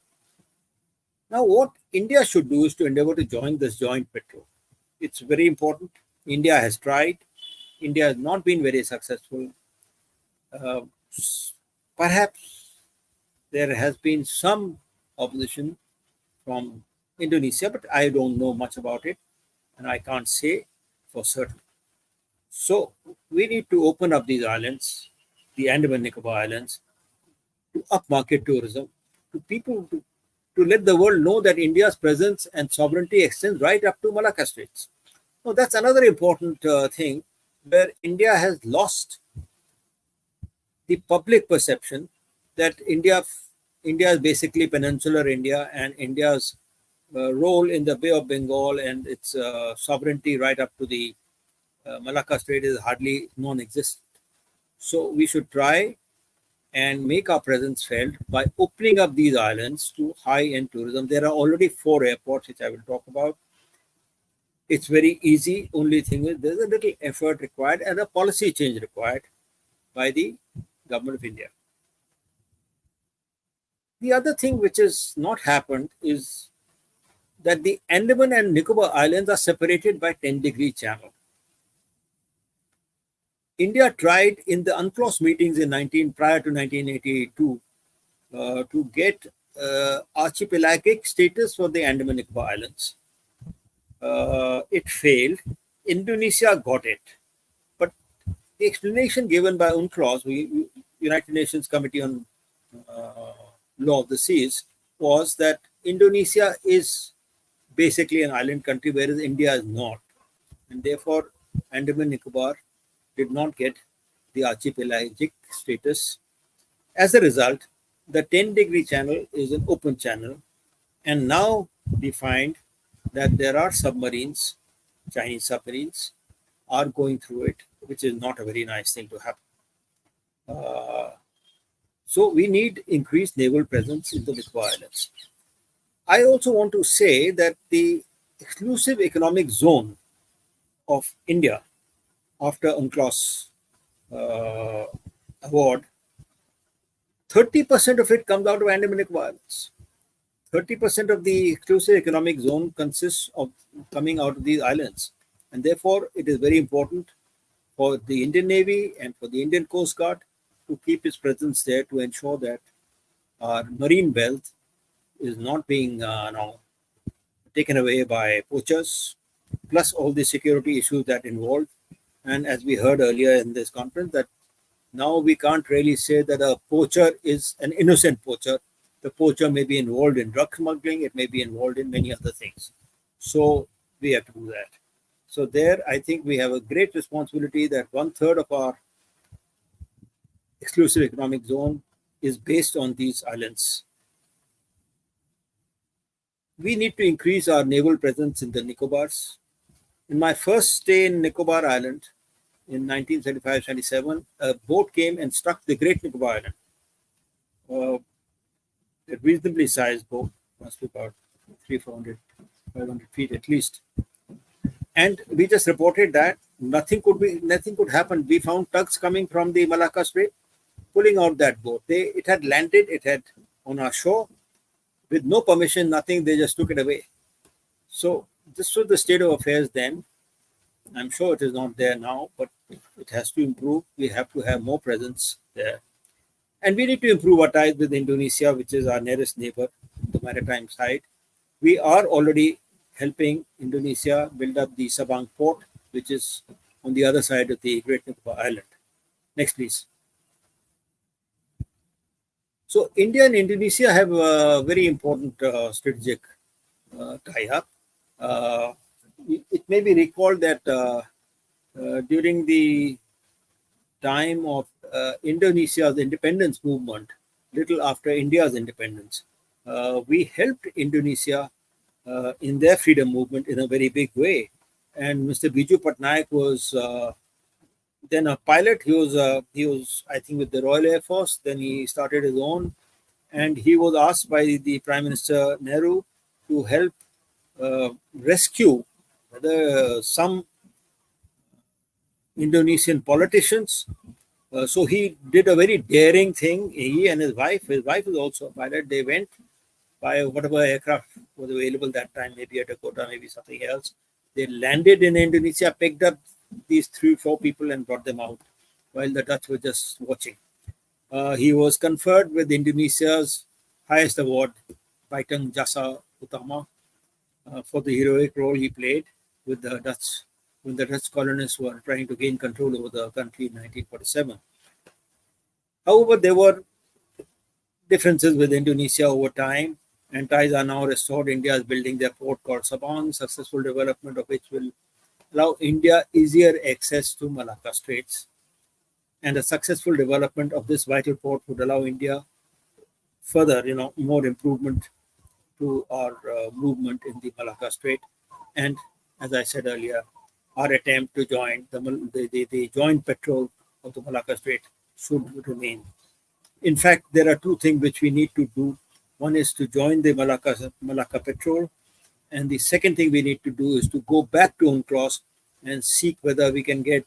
Now, what India should do is to endeavor to join this joint patrol. It's very important. India has tried. India has not been very successful. Perhaps there has been some opposition from Indonesia, but I don't know much about it, and I can't say for certain. So we need to open up these islands, the Andaman and Nicobar Islands, to upmarket tourism, to people, to let the world know that India's presence and sovereignty extends right up to Malacca Straits. Now, that's another important thing where India has lost the public perception that India is basically peninsular India, and India's role in the Bay of Bengal and its sovereignty right up to the Malacca Strait is hardly non-existent. So we should try and make our presence felt by opening up these islands to high-end tourism. There are already 4 airports, which I will talk about. It's very easy. Only thing is there's a little effort required and a policy change required by the Government of India. The other thing which has not happened is that the Andaman and Nicobar Islands are separated by 10-degree channel. India tried in the UNCLOS meetings prior to 1982 to get archipelagic status for the Andaman and Nicobar Islands. It failed. Indonesia got it. But the explanation given by UNCLOS, United Nations Committee on Law of the Seas, was that Indonesia is basically an island country, whereas India is not. And therefore, Andaman and Nicobar did not get the archipelagic status. As a result, the 10-degree channel is an open channel. And now we find that there are submarines, Chinese submarines, are going through it, which is not a very nice thing to happen. So we need increased naval presence in the Nicobar Islands. I also want to say that the exclusive economic zone of India after UNCLOS award, 30% of it comes out of Andaman and Nicobar Islands. 30% of the exclusive economic zone consists of coming out of these islands. And therefore, it is very important for the Indian Navy and for the Indian Coast Guard to keep its presence there to ensure that our marine wealth is not being taken away by poachers, plus all the security issues that involve. And as we heard earlier in this conference, that now we can't really say that a poacher is an innocent poacher. The poacher may be involved in drug smuggling, it may be involved in many other things. So we have to do that. So there, I think we have a great responsibility that 1/3 of our exclusive economic zone is based on these islands. We need to increase our naval presence in the Nicobars. In my first stay in Nicobar Island in 1975-77, a boat came and struck the Great Nicobar Island. A reasonably sized boat, must be about 300, 400, 500 feet at least. And we just reported that nothing could happen. We found tugs coming from the Malacca Strait, pulling out that boat. It had landed, it had on our shore with no permission, nothing. They just took it away. So this was the state of affairs then. I'm sure it is not there now, but it has to improve. We have to have more presence there. And we need to improve our ties with Indonesia, which is our nearest neighbor, the maritime side. We are already helping Indonesia build up the Sabang port, which is on the other side of the Great Nicobar Island. Next, please. So India and Indonesia have a very important strategic tie-up. It may be recalled that during the time of Indonesia's independence movement, little after India's independence, we helped Indonesia in their freedom movement in a very big way. And Mr. Biju Patnaik was then a pilot. He was, I think, with the Royal Air Force. Then he started his own, and he was asked by the Prime Minister Nehru to help rescue some Indonesian politicians. So he did a very daring thing. He and his wife is also a pilot. They went by whatever aircraft was available that time, maybe a Dakota, maybe something else. They landed in Indonesia, picked up these 3-4 people and brought them out while the Dutch were just watching. He was conferred with Indonesia's highest award, Bintang Jasa Utama, for the heroic role he played with the Dutch when the Dutch colonists were trying to gain control over the country in 1947. However, there were differences with Indonesia over time, and ties are now restored. India is building their port called Sabang, successful development of which will allow India easier access to Malacca Straits. And the successful development of this vital port would allow India further, more improvement to our movement in the Malacca Strait. And as I said earlier, our attempt to join the joint patrol of the Malacca Strait should remain. In fact, there are 2 things which we need to do. One is to join the Malacca patrol, and the second thing we need to do is to go back to UNCLOS and seek whether we can get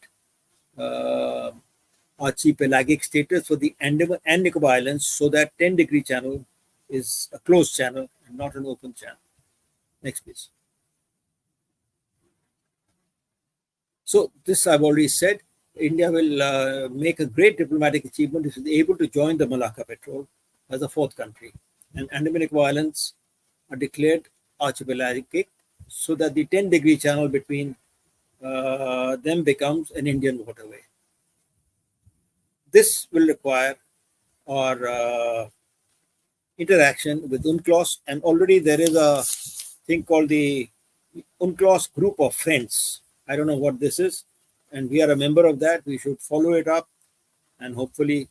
archipelagic status for the Andaman and Nicobar Islands, so that 10-degree channel is a closed channel and not an open channel. Next, please. So this I've already said. India will make a great diplomatic achievement if it is able to join the Malacca patrol as a 4th country. And Andaman and Nicobar Islands are declared archipelagic, so that the 10-degree channel between them becomes an Indian waterway. This will require our interaction with UNCLOS, and already there is a thing called the UNCLOS Group of Friends. I don't know what this is, and we are a member of that. We should follow it up and hopefully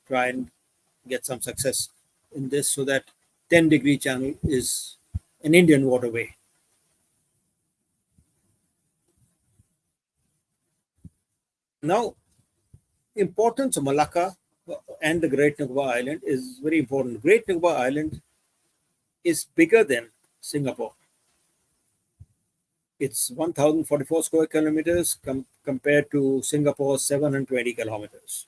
try and get some success in this, so that 10-degree channel is an Indian waterway. Now, importance of Malacca and the Great Nicobar Island is very important. Great Nicobar Island is bigger than Singapore. It's 1,044 square kilometers compared to Singapore's 720 kilometers.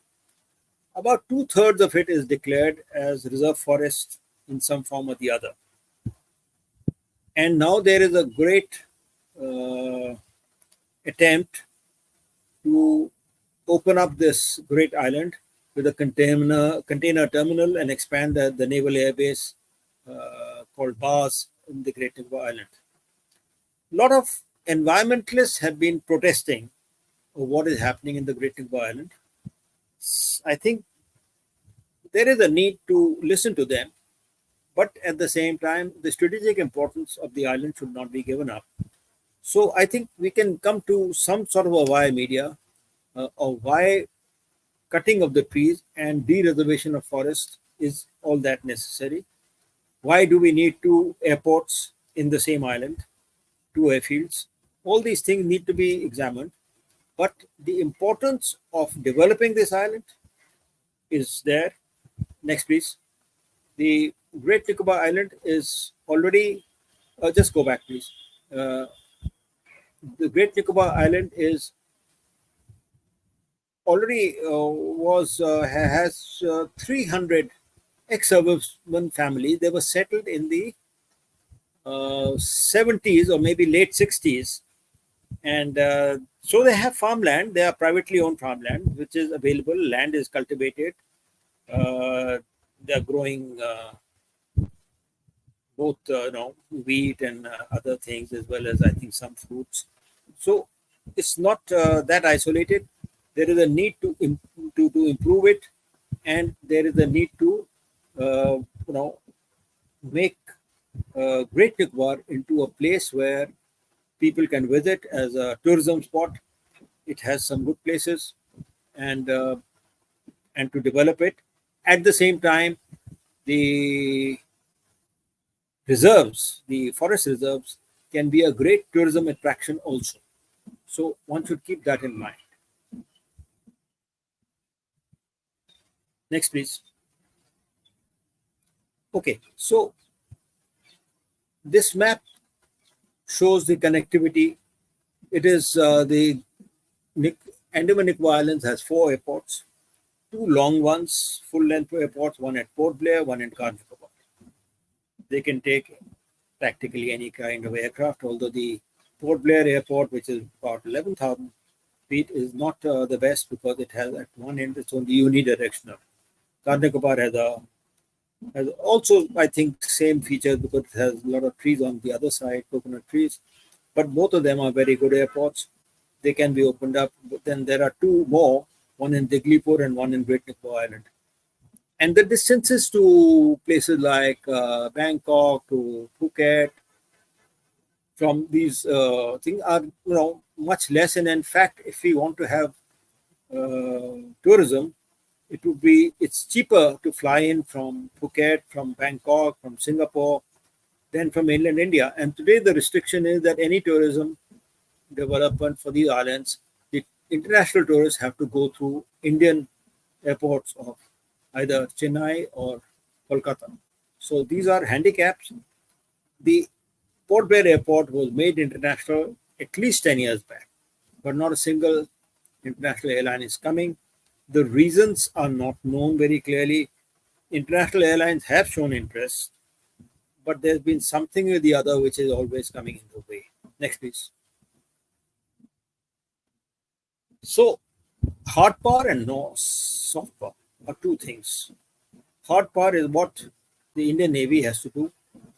About 2/3 of it is declared as reserve forest in some form or the other. And now there is a great attempt to open up this great island with a container terminal and expand the naval air base called BAS in the Great Nicobar Island. A lot of environmentalists have been protesting over what is happening in the Great Nicobar Island. I think there is a need to listen to them, but at the same time, the strategic importance of the island should not be given up. So I think we can come to some sort of a why media, or why cutting of the trees and de-reservation of forests is all that necessary. Why do we need 2 airports in the same island, 2 airfields? All these things need to be examined, but the importance of developing this island is there. Next, please. The Great Nicobar Island is already, just go back, please. The Great Nicobar Island is already has 300 ex-servicemen families. They were settled in the 70s or maybe late 60s, and so they have farmland. They are privately owned farmland which is available. Land is cultivated. They are growing both wheat and other things, as well as I think some fruits. So it's not that isolated. There is a need to improve it, and there is a need to make Great Nicobar into a place where people can visit as a tourism spot. It has some good places, and to develop it. At the same time, the reserves, the forest reserves, can be a great tourism attraction also. So one should keep that in mind. Next, please. Okay, so this map shows the connectivity. It is the Andaman and Nicobar Islands has 4 airports, 2 long ones, full-length airports, one at Port Blair, one in Nicobar. They can take practically any kind of aircraft, although the Port Blair airport, which is about 11,000 feet, is not the best because it has at one end it's only unidirectional. Nicobar has also, I think, same features because it has a lot of trees on the other side, coconut trees. But both of them are very good airports. They can be opened up. But then there are 2 more, one in Diglipur and one in Great Nicobar Island. And the distances to places like Bangkok to Phuket from these things are much less. And in fact, if we want to have tourism, it's cheaper to fly in from Phuket, from Bangkok, from Singapore than from mainland India. And today the restriction is that any tourism development for these islands, the international tourists have to go through Indian airports of either Chennai or Kolkata. So these are handicaps. The Port Blair airport was made international at least 10 years back, but not a single international airline is coming. The reasons are not known very clearly. International airlines have shown interest, but there's been something or the other which is always coming in the way. Next, please. So, hard power and soft power are 2 things. Hard power is what the Indian Navy has to do.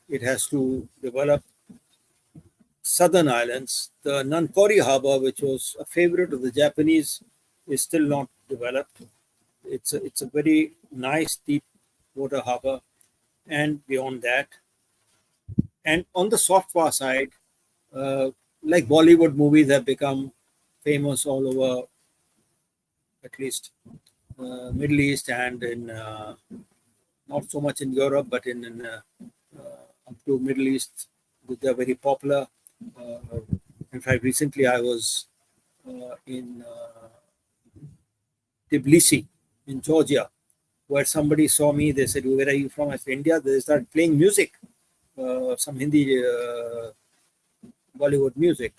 It has to develop southern islands. The Nankori harbor, which was a favorite of the Japanese, is still not developed. It's a very nice deep water harbor, and beyond that. And on the soft power side, like Bollywood movies have become famous all over, at least Middle East, and in not so much in Europe, but in up to Middle East, they're very popular. In fact, recently I was in Tbilisi in Georgia, where somebody saw me. They said, "Where are you from?" I said, "India." They started playing music, some Hindi Bollywood music.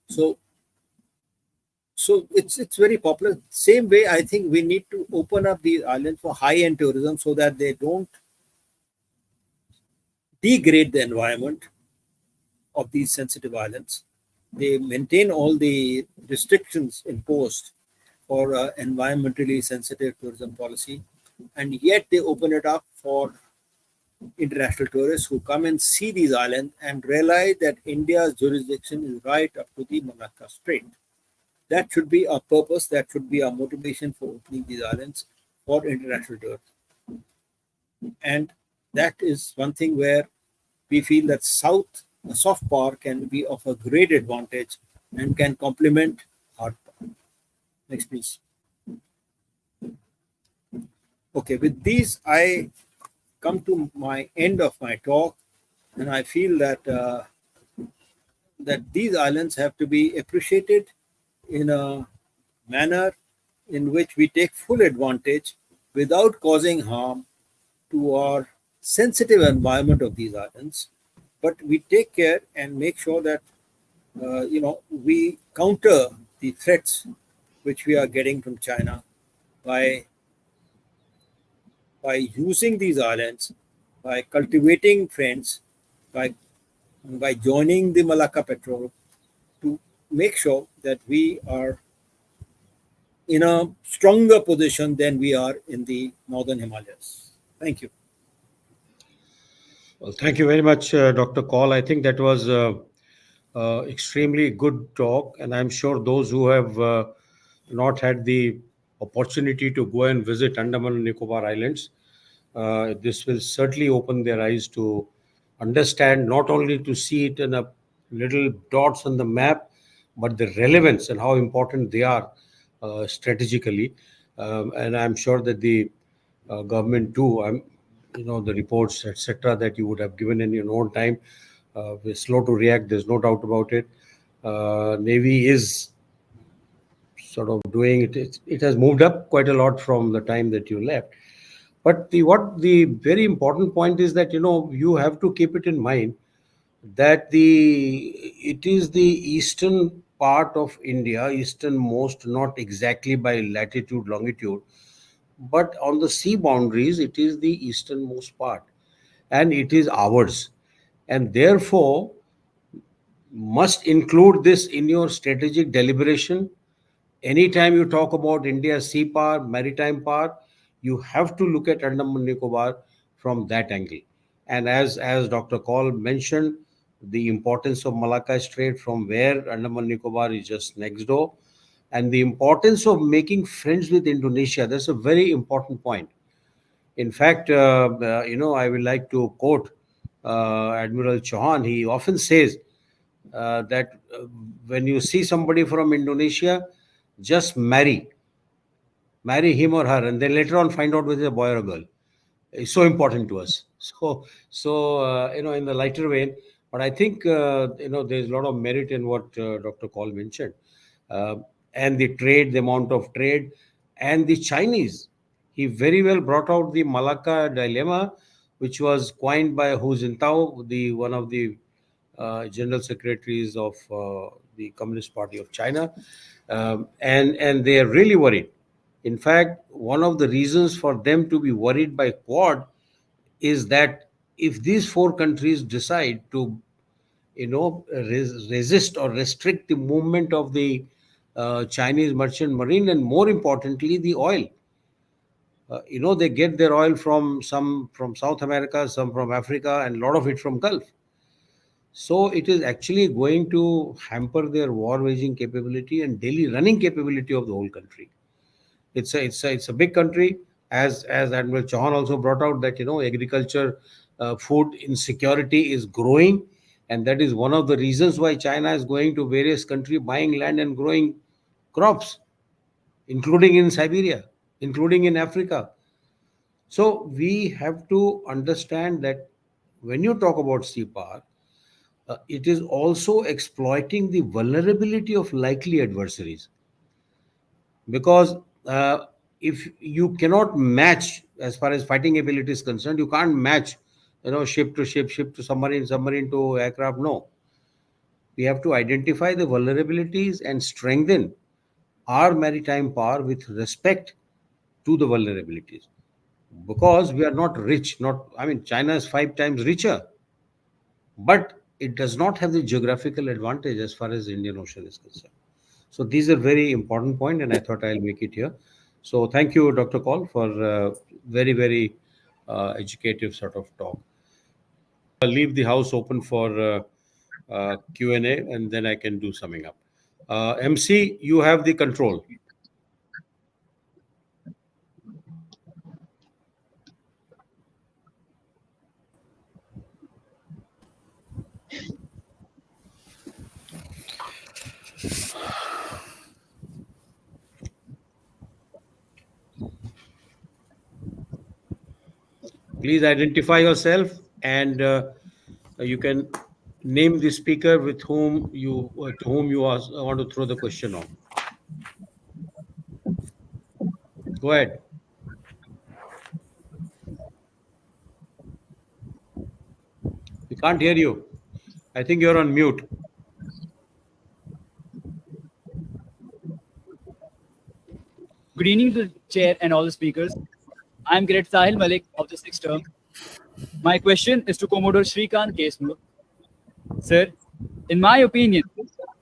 So it's very popular. Same way, I think we need to open up these islands for high-end tourism so that they don't degrade the environment of these sensitive islands. They maintain all the restrictions imposed for environmentally sensitive tourism policy, and yet they open it up for international tourists who come and see these islands and realize that India's jurisdiction is right up to the Malacca Strait. That should be our purpose. That should be our motivation for opening these islands for international tourists. And that is one thing where we feel that soft power can be of a great advantage and can complement hard power. Next, please. Okay, with these, I come to my end of my talk, and I feel that that these islands have to be appreciated in a manner in which we take full advantage without causing harm to our sensitive environment of these islands, but we take care and make sure that we counter the threats which we are getting from China by using these islands, by cultivating friends, by joining the Malacca Patrol to make sure that we are in a stronger position than we are in the northern Himalayas. Thank you. Well, thank you very much, Dr. Kaul. I think that was extremely good talk, and I'm sure those who have not had the opportunity to go and visit Andaman and Nicobar Islands, this will certainly open their eyes to understand, not only to see it in a little dots on the map, but the relevance and how important they are strategically. And I'm sure that the government too, the reports, etc., that you would have given in your own time, we're slow to react. There's no doubt about it. Navy is sort of doing it. It has moved up quite a lot from the time that you left. But the very important point is that you have to keep it in mind that it is the eastern part of India, easternmost, not exactly by latitude, longitude, but on the sea boundaries, it is the easternmost part, and it is ours, and therefore must include this in your strategic deliberation. Anytime you talk about India's sea power, maritime power, you have to look at Andaman and Nicobar from that angle. And as Dr. Kaul mentioned, the importance of Malacca Strait, from where Andaman and Nicobar is just next door, and the importance of making friends with Indonesia. That's a very important point. In fact, I would like to quote Admiral Chauhan. He often says that when you see somebody from Indonesia, just marry him or her, and then later on find out whether it's a boy or a girl. It's so important to us. So in the lighter vein, but I think there's a lot of merit in what Dr. Kaul mentioned, uh, and the trade, the amount of trade, and the Chinese. He very well brought out the Malacca dilemma, which was coined by Hu Jintao, the one of the general secretaries of the Communist Party of China, and they are really worried. In fact, one of the reasons for them to be worried by Quad is that if these four countries decide to, resist or restrict the movement of the Chinese merchant marine, and more importantly, the oil. They get their oil from some from South America, some from Africa, and a lot of it from Gulf. So it is actually going to hamper their war waging capability and daily running capability of the whole country. It's a big country, as Admiral Chauhan also brought out, that agriculture, food insecurity is growing, and that is one of the reasons why China is going to various countries, buying land and growing crops, including in Siberia, including in Africa. So we have to understand that when you talk about sea power, it is also exploiting the vulnerability of likely adversaries, because if you cannot match, as far as fighting ability is concerned, you can't match ship to ship, ship to submarine, submarine to aircraft. No, we have to identify the vulnerabilities and strengthen our maritime power with respect to the vulnerabilities, because we are not rich. Not, I mean, China is 5 times richer, but it does not have the geographical advantage as far as the Indian Ocean is concerned. So these are very important point, and I thought I'll make it here. So thank you, Dr. Kaul, for very, very educative sort of talk. I'll leave the house open for Q&A, and then I can do summing up. MC, you have the control. Please identify yourself, and you can name the speaker with whom you to whom you want to throw the question on. Go ahead. We can't hear you. I think you're on mute. Good evening to the chair and all the speakers. I'm Great Sahil Malik of the sixth term. My question is to Commodore Shrikant Kesmur. Sir, in my opinion,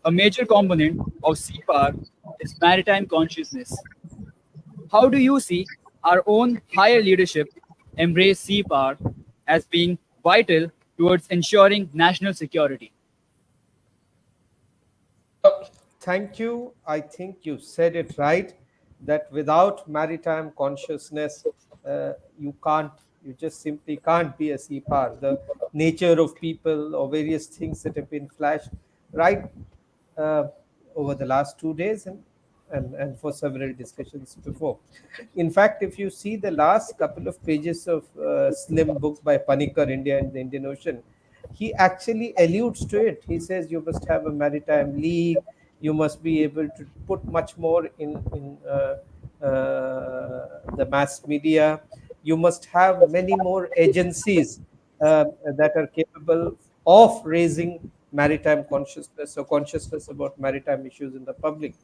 a major component of sea power is maritime consciousness. How do you see our own higher leadership embrace sea power as being vital towards ensuring national security? Thank you. I think you said it right that without maritime consciousness, you just simply can't be a sea power. The nature of people or various things that have been flashed right uh, over the last 2 days and for several discussions before. In fact, if you see the last couple of pages of Slim book by Panikkar, India and the Indian Ocean, he actually alludes to it. He says you must have a maritime league, you must be able to put much more in the mass media, you must have many more agencies that are capable of raising maritime consciousness or consciousness about maritime issues in the public.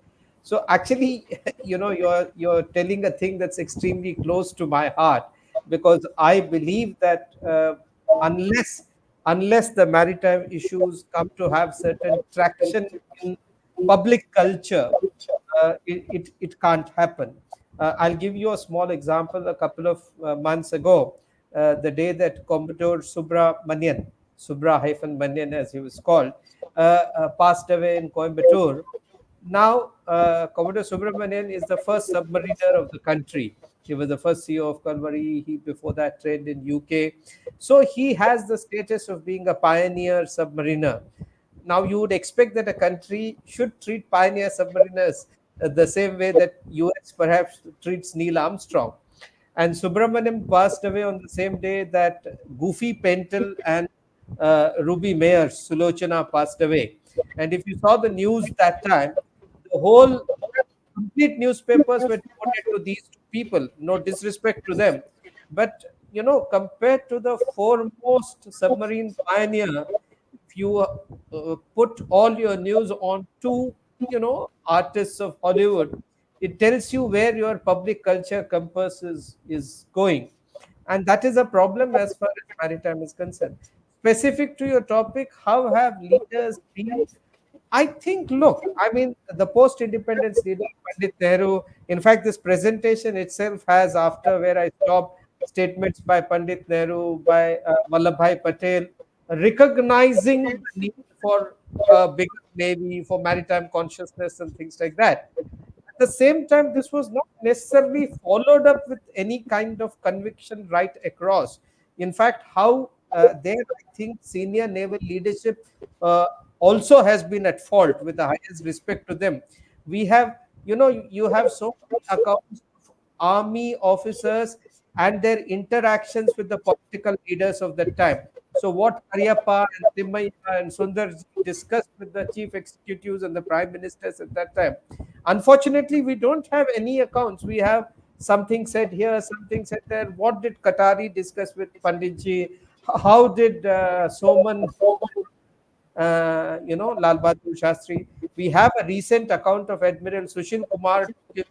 So actually, you're telling a thing that's extremely close to my heart, because I believe that unless the maritime issues come to have certain traction in public culture, it can't happen. I'll give you a small example. A couple of months ago, the day that Commodore Subra-Manyan, as he was called, passed away in Coimbatore. Now, Commodore Subramanian is the first submariner of the country. He was the first CEO of Kalvari. He before that trained in UK. So he has the status of being a pioneer submariner. Now you would expect that a country should treat pioneer submariners the same way that US perhaps treats Neil Armstrong. And Subramaniam passed away on the same day that Goofy Pentel and Ruby Mayer Sulochana passed away. And if you saw the news that time, the whole complete newspapers were devoted to these two people. No disrespect to them, but compared to the foremost submarine pioneer, if you put all your news on two, artists of Hollywood, it tells you where your public culture compass is going, and that is a problem as far as maritime is concerned. Specific to your topic, how have leaders been? I think, look, I mean, the post independence leader, Pandit Nehru, in fact, this presentation itself has, after where I stopped, statements by Pandit Nehru, by Vallabhbhai Patel, recognizing the need for a bigger navy, for maritime consciousness, and things like that. At the same time, this was not necessarily followed up with any kind of conviction right across. In fact, how there, I think, senior naval leadership uh, also has been at fault, with the highest respect to them. We have, you have so many accounts of army officers and their interactions with the political leaders of that time. So, what Aryappa and Timmaiya and Sundarji discussed with the chief executives and the prime ministers at that time. Unfortunately, we don't have any accounts. We have something said here, something said there. What did Qatari discuss with Panditji? How did Soman, Lal Bahadur Shastri? We have a recent account of Admiral Sushil Kumar talking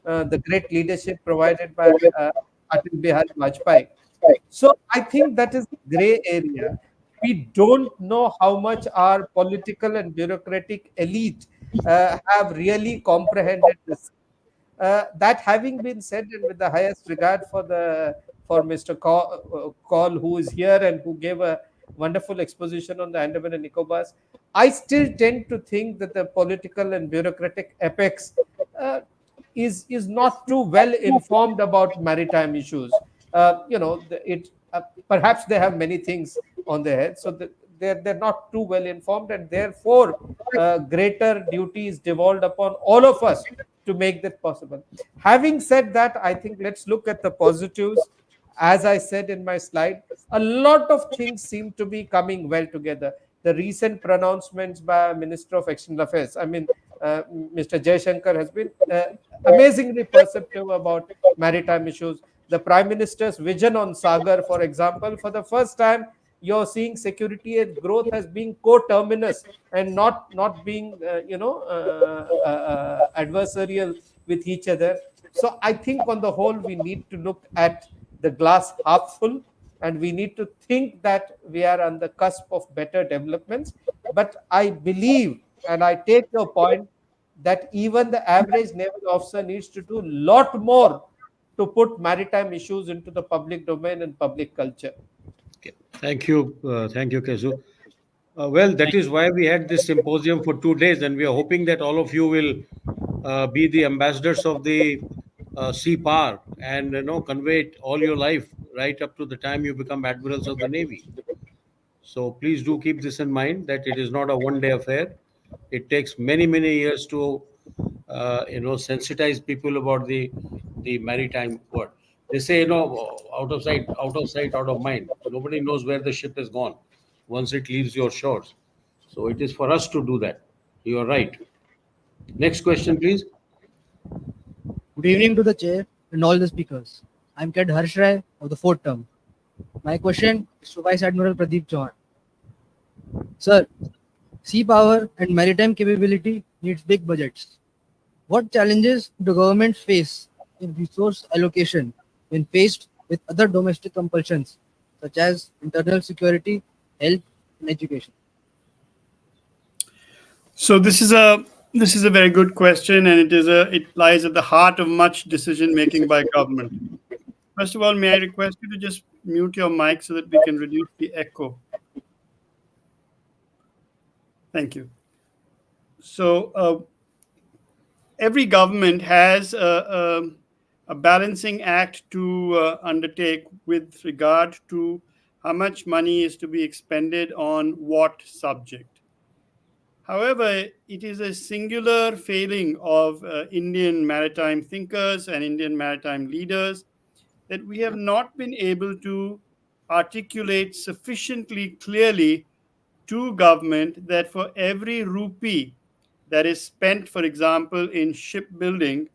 of the great leadership provided by Atal Bihari Vajpayee. So I think that is the gray area. We don't know how much our political and bureaucratic elite have really comprehended this. That having been said, and with the highest regard for Mr. Call, who is here and who gave a wonderful exposition on the Andaman and Nicobars, I still tend to think that the political and bureaucratic apex uh, is not too well informed about maritime issues. It perhaps they have many things on their head, so they're not too well informed, and therefore greater duty is devolved upon all of us to make that possible. Having said that, I think let's look at the positives. As I said in my slide, a lot of things seem to be coming well together. The recent pronouncements by Minister of External Affairs, I mean, Mr. Jaishankar, has been amazingly perceptive about maritime issues. The Prime Minister's vision on Sagar, for example, for the first time, you're seeing security and growth as being co-terminus and not being adversarial with each other. So I think on the whole, we need to look at the glass half full, and we need to think that we are on the cusp of better developments. But I believe, and I take your point, that even the average naval officer needs to do a lot more to put maritime issues into the public domain and public culture. Okay. Thank you, Kesu. Well, that is why we had this symposium for 2 days, and we are hoping that all of you will be the ambassadors of the sea power and convey it all your life, right up to the time you become admirals of the navy. So please do keep this in mind that it is not a one-day affair. It takes many years to sensitize people about the maritime world. They say, out of mind. Nobody knows where the ship has gone once it leaves your shores. So it is for us to do that. You are right. Next question, please. Good evening to the chair and all the speakers. I'm Cadet Harsh Rai of the fourth term. My question is to Vice Admiral Pradeep Chauhan. Sir, sea power and maritime capability needs big budgets. What challenges do governments face in resource allocation when faced with other domestic compulsions such as internal security, health, and education? So this is a very good question, and it lies at the heart of much decision making by government. First of all, may I request you to just mute your mic so that we can reduce the echo? Thank you. So every government has a balancing act to undertake with regard to how much money is to be expended on what subject. However, it is a singular failing of Indian maritime thinkers and Indian maritime leaders that we have not been able to articulate sufficiently clearly to government that for every rupee that is spent, for example, in shipbuilding,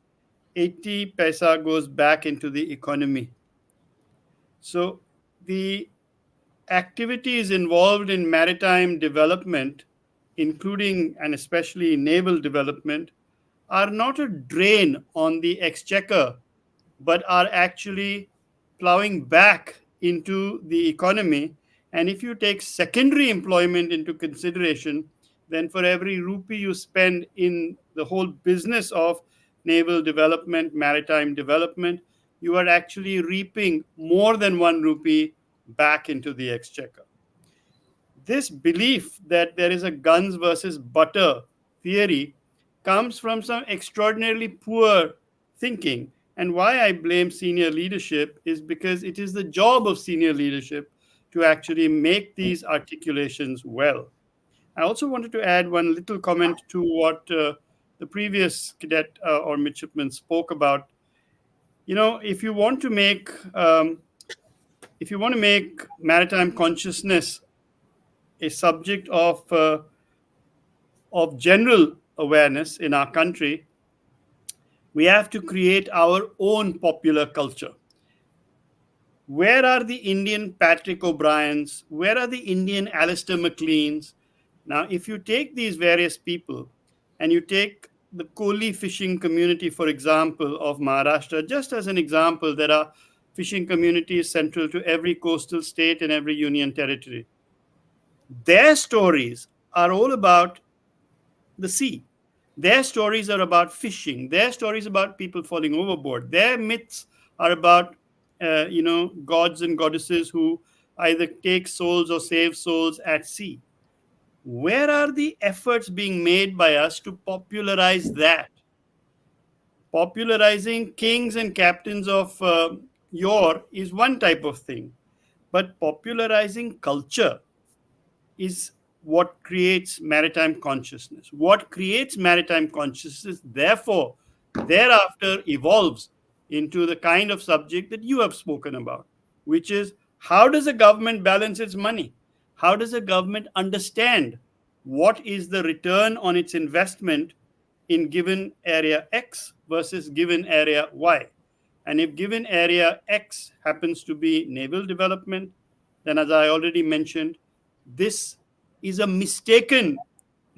80 paisa goes back into the economy. So the activities involved in maritime development, including and especially naval development, are not a drain on the exchequer, but are actually plowing back into the economy. And if you take secondary employment into consideration, then for every rupee you spend in the whole business of naval development, maritime development, you are actually reaping more than 1 rupee back into the exchequer. This belief that there is a guns versus butter theory comes from some extraordinarily poor thinking. And why I blame senior leadership is because it is the job of senior leadership to actually make these articulations well. I also wanted to add one little comment to what the previous cadet or midshipman spoke about. If you want to make maritime consciousness a subject of general awareness in our country, we have to create our own popular culture. Where are the Indian Patrick O'Briens? Where are the Indian Alistair McLeans? Now, if you take these various people and you take the Kohli fishing community, for example, of Maharashtra, just as an example, there are fishing communities central to every coastal state and every union territory. Their stories are all about the sea. Their stories are about fishing. Their stories about people falling overboard. Their myths are about, gods and goddesses who either take souls or save souls at sea. Where are the efforts being made by us to popularize that? Popularizing kings and captains of yore is one type of thing, but popularizing culture is what creates maritime consciousness. What creates maritime consciousness, therefore, thereafter evolves into the kind of subject that you have spoken about, which is how does a government balance its money? How does a government understand what is the return on its investment in given area X versus given area Y? And if given area X happens to be naval development, then as I already mentioned, this is a mistaken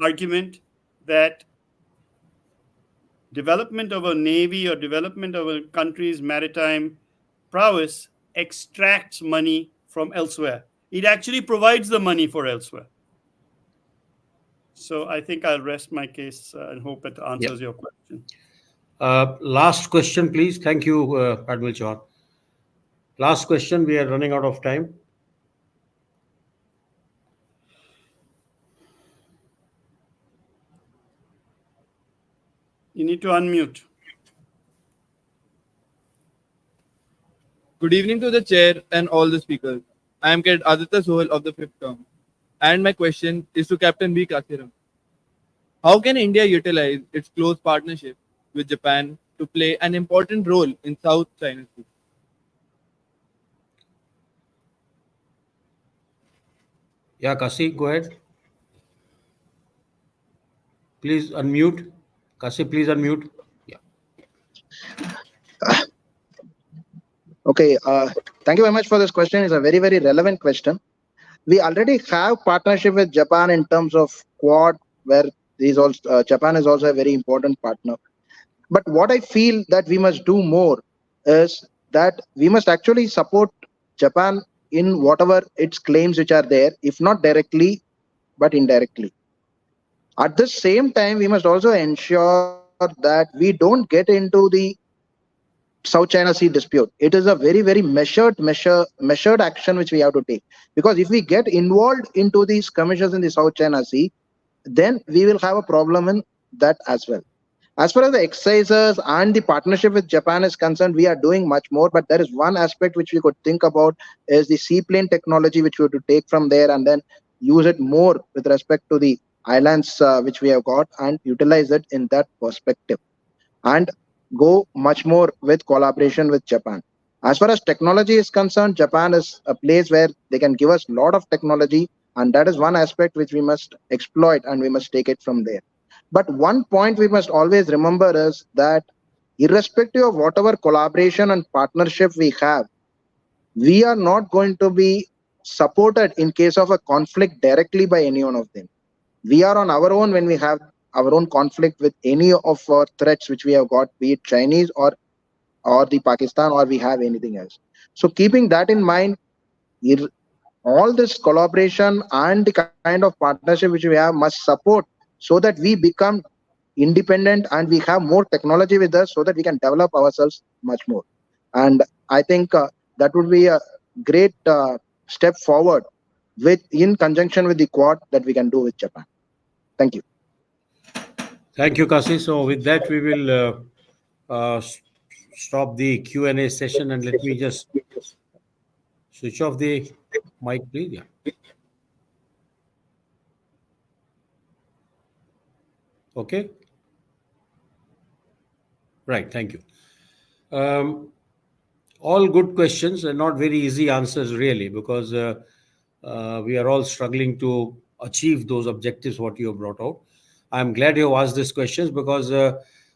argument that development of a navy or development of a country's maritime prowess extracts money from elsewhere. It actually provides the money for elsewhere. So I think I'll rest my case and hope it answers your question. Last question, please. Thank you, Admiral Chauhan. Last question. We are running out of time. You need to unmute. Good evening to the chair and all the speakers. I am Cadet Aditya Sohel of the 5th term, and my question is to Captain V. Kasiram. How can India utilize its close partnership with Japan to play an important role in South China Sea? Yeah, Kasi, go ahead. Please unmute. Kasi, please unmute. Yeah. Okay, thank you very much for this question. It's a very, very relevant question. We already have partnership with Japan in terms of Quad, where these also Japan is also a very important partner. But what I feel that we must do more is that we must actually support Japan in whatever its claims which are there, if not directly, but indirectly. At the same time, we must also ensure that we don't get into the South China Sea dispute. It is a very, very measured action which we have to take. Because if we get involved into these skirmishes in the South China Sea, then we will have a problem in that as well. As far as the exercises and the partnership with Japan is concerned, we are doing much more. But there is one aspect which we could think about is the seaplane technology which we have to take from there and then use it more with respect to the islands which we have got and utilize it in that perspective. And go much more with collaboration with Japan. As far as technology is concerned, Japan is a place where they can give us a lot of technology, and that is one aspect which we must exploit and we must take it from there. But one point we must always remember is that irrespective of whatever collaboration and partnership we have, we are not going to be supported in case of a conflict directly by any one of them. We are on our own when we have our own conflict with any of our threats which we have got, be it Chinese or the Pakistan, or we have anything else. So keeping that in mind, all this collaboration and the kind of partnership which we have must support so that we become independent and we have more technology with us so that we can develop ourselves much more. And I think that would be a great step forward in conjunction with the Quad that we can do with Japan. Thank you. Thank you, Kasi. So with that, we will stop the Q&A session, and let me just switch off the mic, please. Yeah. Okay. Right. Thank you. All good questions and not very easy answers, really, because we are all struggling to achieve those objectives what you have brought out. I'm glad you have asked these questions because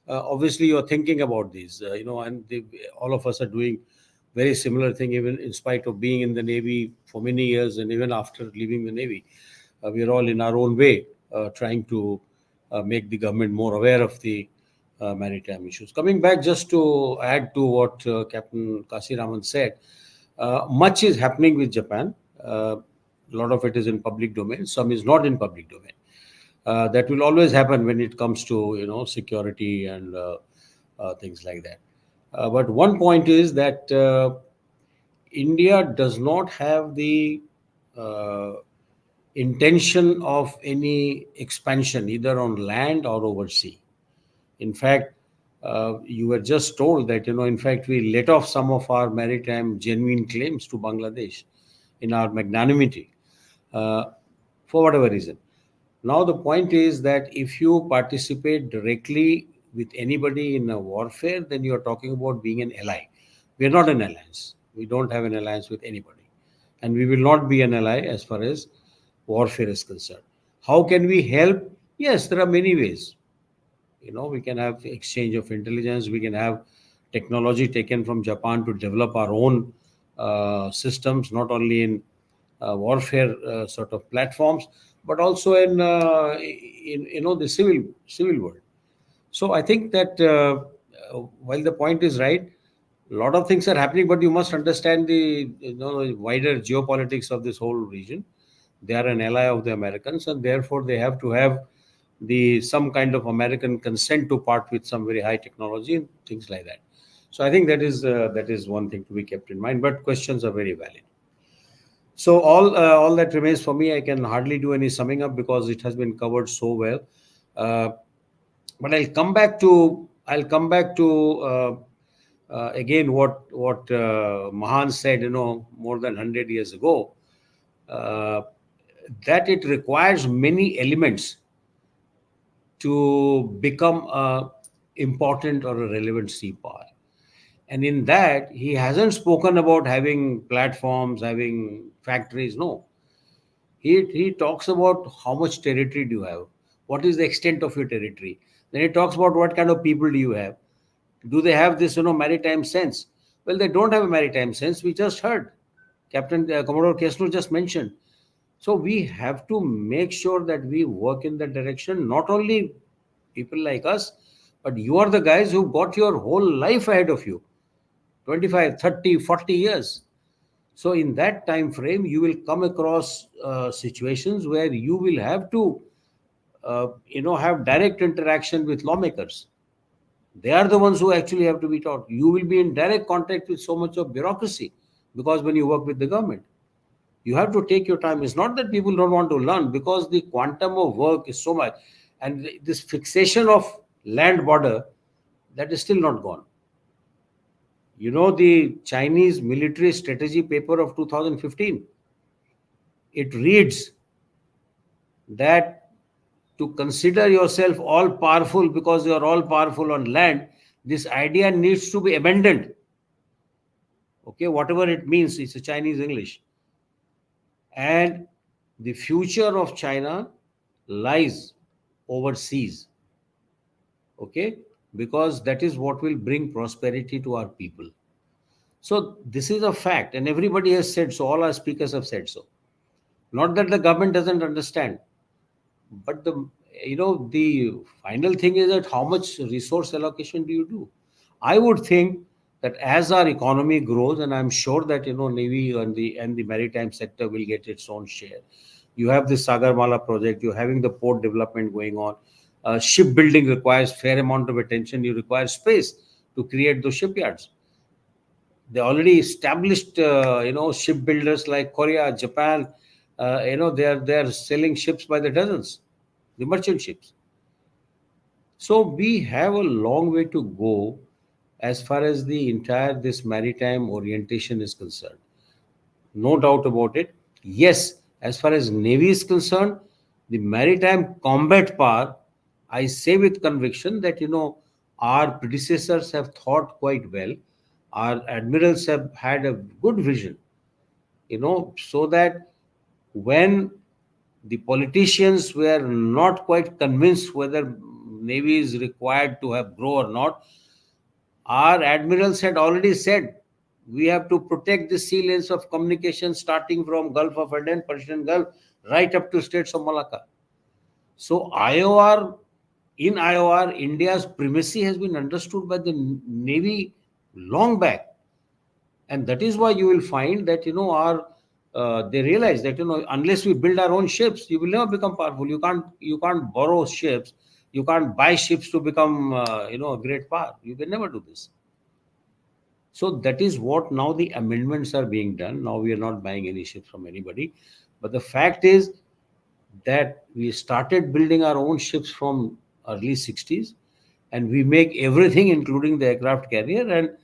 obviously you're thinking about these, and all of us are doing very similar thing, even in spite of being in the Navy for many years and even after leaving the Navy. We are all in our own way trying to make the government more aware of the maritime issues. Coming back just to add to what Captain Kasiraman said, much is happening with Japan. A lot of it is in public domain. Some is not in public domain. That will always happen when it comes to security and things like that. But one point is that India does not have the intention of any expansion either on land or over sea. In fact, you were just told that, in fact, we let off some of our maritime genuine claims to Bangladesh in our magnanimity for whatever reason. Now, the point is that if you participate directly with anybody in a warfare, then you're talking about being an ally. We're not an alliance. We don't have an alliance with anybody. And we will not be an ally as far as warfare is concerned. How can we help? Yes, there are many ways. We can have exchange of intelligence. We can have technology taken from Japan to develop our own systems, not only in warfare sort of platforms, but also in the civil world. So I think that while the point is right, a lot of things are happening, but you must understand the wider geopolitics of this whole region. They are an ally of the Americans, and therefore they have to have the some kind of American consent to part with some very high technology and things like that. So I think that is one thing to be kept in mind. But questions are very valid. So all that remains for me. I can hardly do any summing up because it has been covered so well. Uh, but I'll come back to again what Mahan said, more than 100 years ago, uh, that it requires many elements to become a important or a relevant sea power. And in that, he hasn't spoken about having platforms, having factories. No, he talks about how much territory do you have, what is the extent of your territory. Then he talks about what kind of people do you have. Do they have this, maritime sense? Well, they don't have a maritime sense. We just heard. Captain Commodore Kessler just mentioned. So we have to make sure that we work in that direction. Not only people like us, but you are the guys who got your whole life ahead of you, 25, 30, 40 years. So in that time frame, you will come across situations where you will have to, have direct interaction with lawmakers. They are the ones who actually have to be taught. You will be in direct contact with so much of bureaucracy because when you work with the government, you have to take your time. It's not that people don't want to learn because the quantum of work is so much. And this fixation of land border, that is still not gone. The Chinese military strategy paper of 2015, it reads that to consider yourself all powerful because you are all powerful on land, this idea needs to be abandoned. Okay, whatever it means, it's a Chinese English. And the future of China lies overseas. Okay, because that is what will bring prosperity to our people. So this is a fact, and everybody has said so. All our speakers have said so. Not that the government doesn't understand, but the final thing is that how much resource allocation do you do? I would think that as our economy grows, and I'm sure that Navy and the maritime sector will get its own share. You have the Sagarmala project. You're having the port development going on. Shipbuilding requires fair amount of attention. You require space to create those shipyards. They already established, shipbuilders like Korea, Japan. They are selling ships by the dozens, the merchant ships. So we have a long way to go as far as the entire this maritime orientation is concerned. No doubt about it. Yes, as far as Navy is concerned, the maritime combat power, I say with conviction that, our predecessors have thought quite well. Our admirals have had a good vision, so that when the politicians were not quite convinced whether Navy is required to have grow or not, our admirals had already said we have to protect the sea lanes of communication starting from Gulf of Aden, Persian Gulf, right up to Straits of Malacca. So in IOR, India's primacy has been understood by the Navy long back. And that is why you will find that, they realize that, unless we build our own ships, you will never become powerful. You can't borrow ships. You can't buy ships to become, a great power. You can never do this. So that is what now the amendments are being done. Now we are not buying any ships from anybody. But the fact is that we started building our own ships from early 60s, and we make everything, including the aircraft carrier. And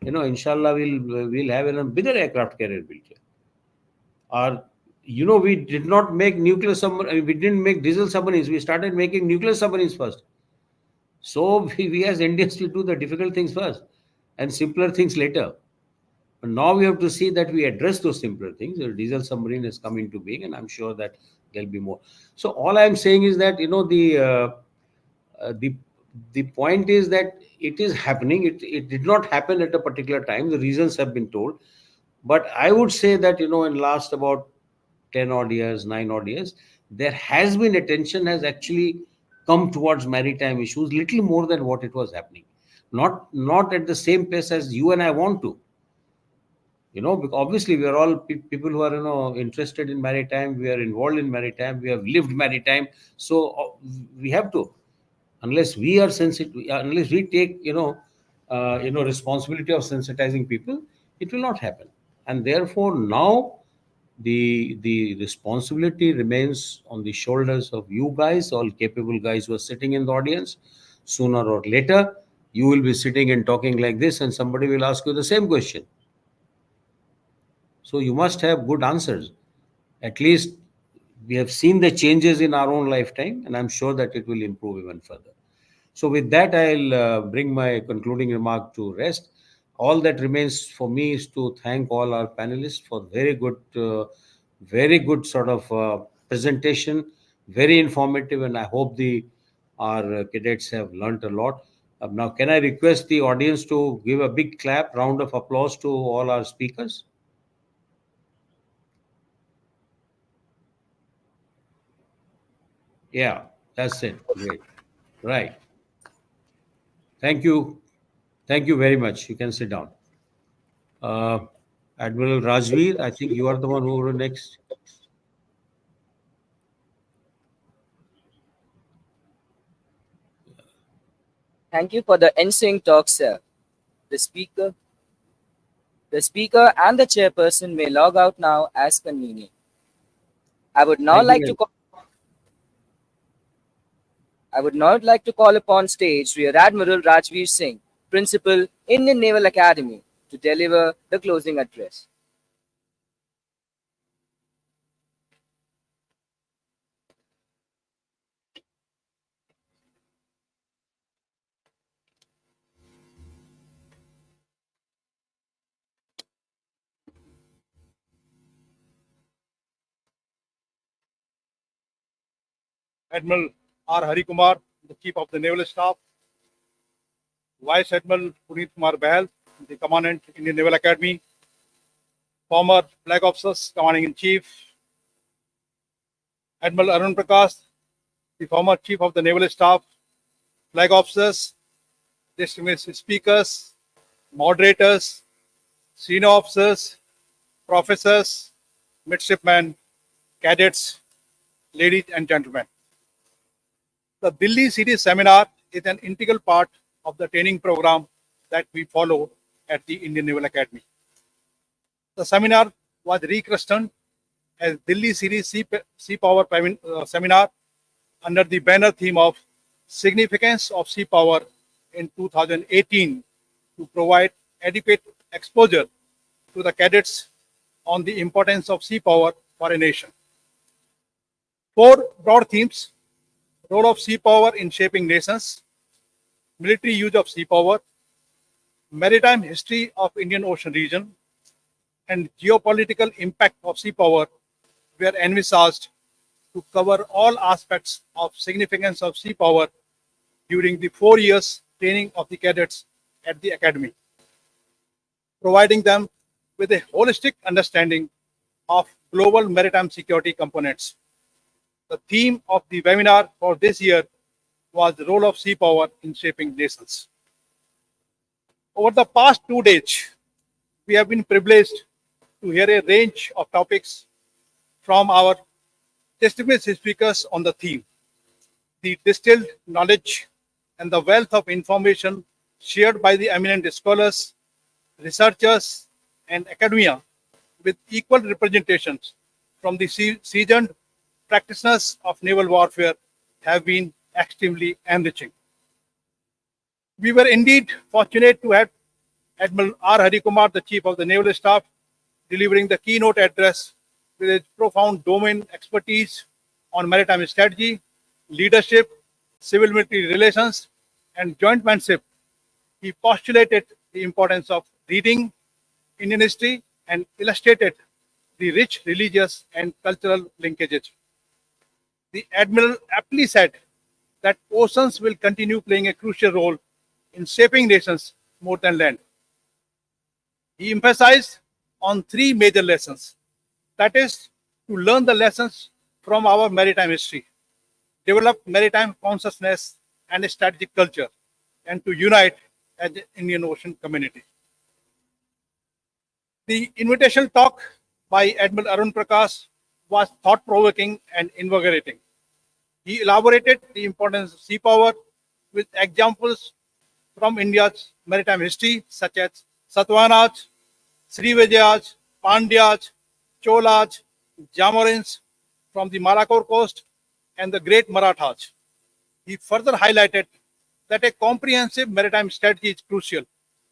inshallah, we'll have a bigger aircraft carrier built here. Or we did not make nuclear submarines. We didn't make diesel submarines. We started making nuclear submarines first. So we as Indians, we do the difficult things first and simpler things later. But now we have to see that we address those simpler things. The diesel submarine has come into being, and I'm sure that there'll be more. So all I'm saying is that the point is that it is happening. It did not happen at a particular time. The reasons have been told, but I would say that in last about 10 odd years, 9 odd years, there has been attention has actually come towards maritime issues little more than what it was happening. Not at the same pace as you and I want to. Because obviously we are all people who are interested in maritime. We are involved in maritime. We have lived maritime. So we have to, unless we are sensitive, unless we take responsibility of sensitizing people, it will not happen. And therefore now the responsibility remains on the shoulders of you guys, all capable guys who are sitting in the audience. Sooner or later you will be sitting and talking like this, and somebody will ask you the same question. So you must have good answers. At least we have seen the changes in our own lifetime, and I'm sure that it will improve even further. So with that, I'll bring my concluding remark to rest. All that remains for me is to thank all our panelists for very good sort of presentation, very informative, and I hope our cadets have learnt a lot. Now, can I request the audience to give a big clap, round of applause to all our speakers? Yeah, that's it. Great. Right. Thank you. Thank you very much. You can sit down. Admiral Rajveer, I think you are the one who will next. Thank you for the ensuing talk, sir. The speaker, the speaker and the chairperson may log out now as convenient. I would now Thank you. like to call I would now like to call upon stage Rear Admiral Rajveer Singh, Principal, Indian Naval Academy, to deliver the closing address. Admiral R. Hari Kumar, the Chief of the Naval Staff, Vice Admiral Puneet Kumar Bahal, the Commandant, Indian Naval Academy, former Flag Officers, Commanding in Chief, Admiral Arun Prakash, the former Chief of the Naval Staff, Flag Officers, distinguished speakers, moderators, senior officers, professors, midshipmen, cadets, ladies and gentlemen. The Dilli series seminar is an integral part of the training program that we follow at the Indian Naval Academy. The seminar was rechristened as Dilli series Sea Power Seminar under the banner theme of Significance of Sea Power in 2018 to provide adequate exposure to the cadets on the importance of sea power for a nation. 4 broad themes: role of sea power in shaping nations, military use of sea power, maritime history of Indian Ocean region, and geopolitical impact of sea power were envisaged to cover all aspects of significance of sea power during the 4 years training of the cadets at the academy, providing them with a holistic understanding of global maritime security components. The theme of the webinar for this year was the role of sea power in shaping nations. Over the past 2 days, we have been privileged to hear a range of topics from our distinguished speakers on the theme. The distilled knowledge and the wealth of information shared by the eminent scholars, researchers, and academia with equal representations from the seasoned practitioners of naval warfare have been extremely enriching. We were indeed fortunate to have Admiral R. Hari Kumar, the Chief of the Naval Staff, delivering the keynote address with his profound domain expertise on maritime strategy, leadership, civil-military relations, and jointmanship. He postulated the importance of reading Indian history and illustrated the rich religious and cultural linkages. The Admiral aptly said that oceans will continue playing a crucial role in shaping nations more than land. He emphasized on 3 major lessons. That is, to learn the lessons from our maritime history, develop maritime consciousness and a strategic culture, and to unite as an Indian Ocean community. The invitational talk by Admiral Arun Prakash was thought-provoking and invigorating. He elaborated the importance of sea power with examples from India's maritime history, such as Satyavanaj, Srivijayas, Pandyas, Cholas, Jamorins from the Malacca coast, and the Great Marathas. He further highlighted that a comprehensive maritime strategy is crucial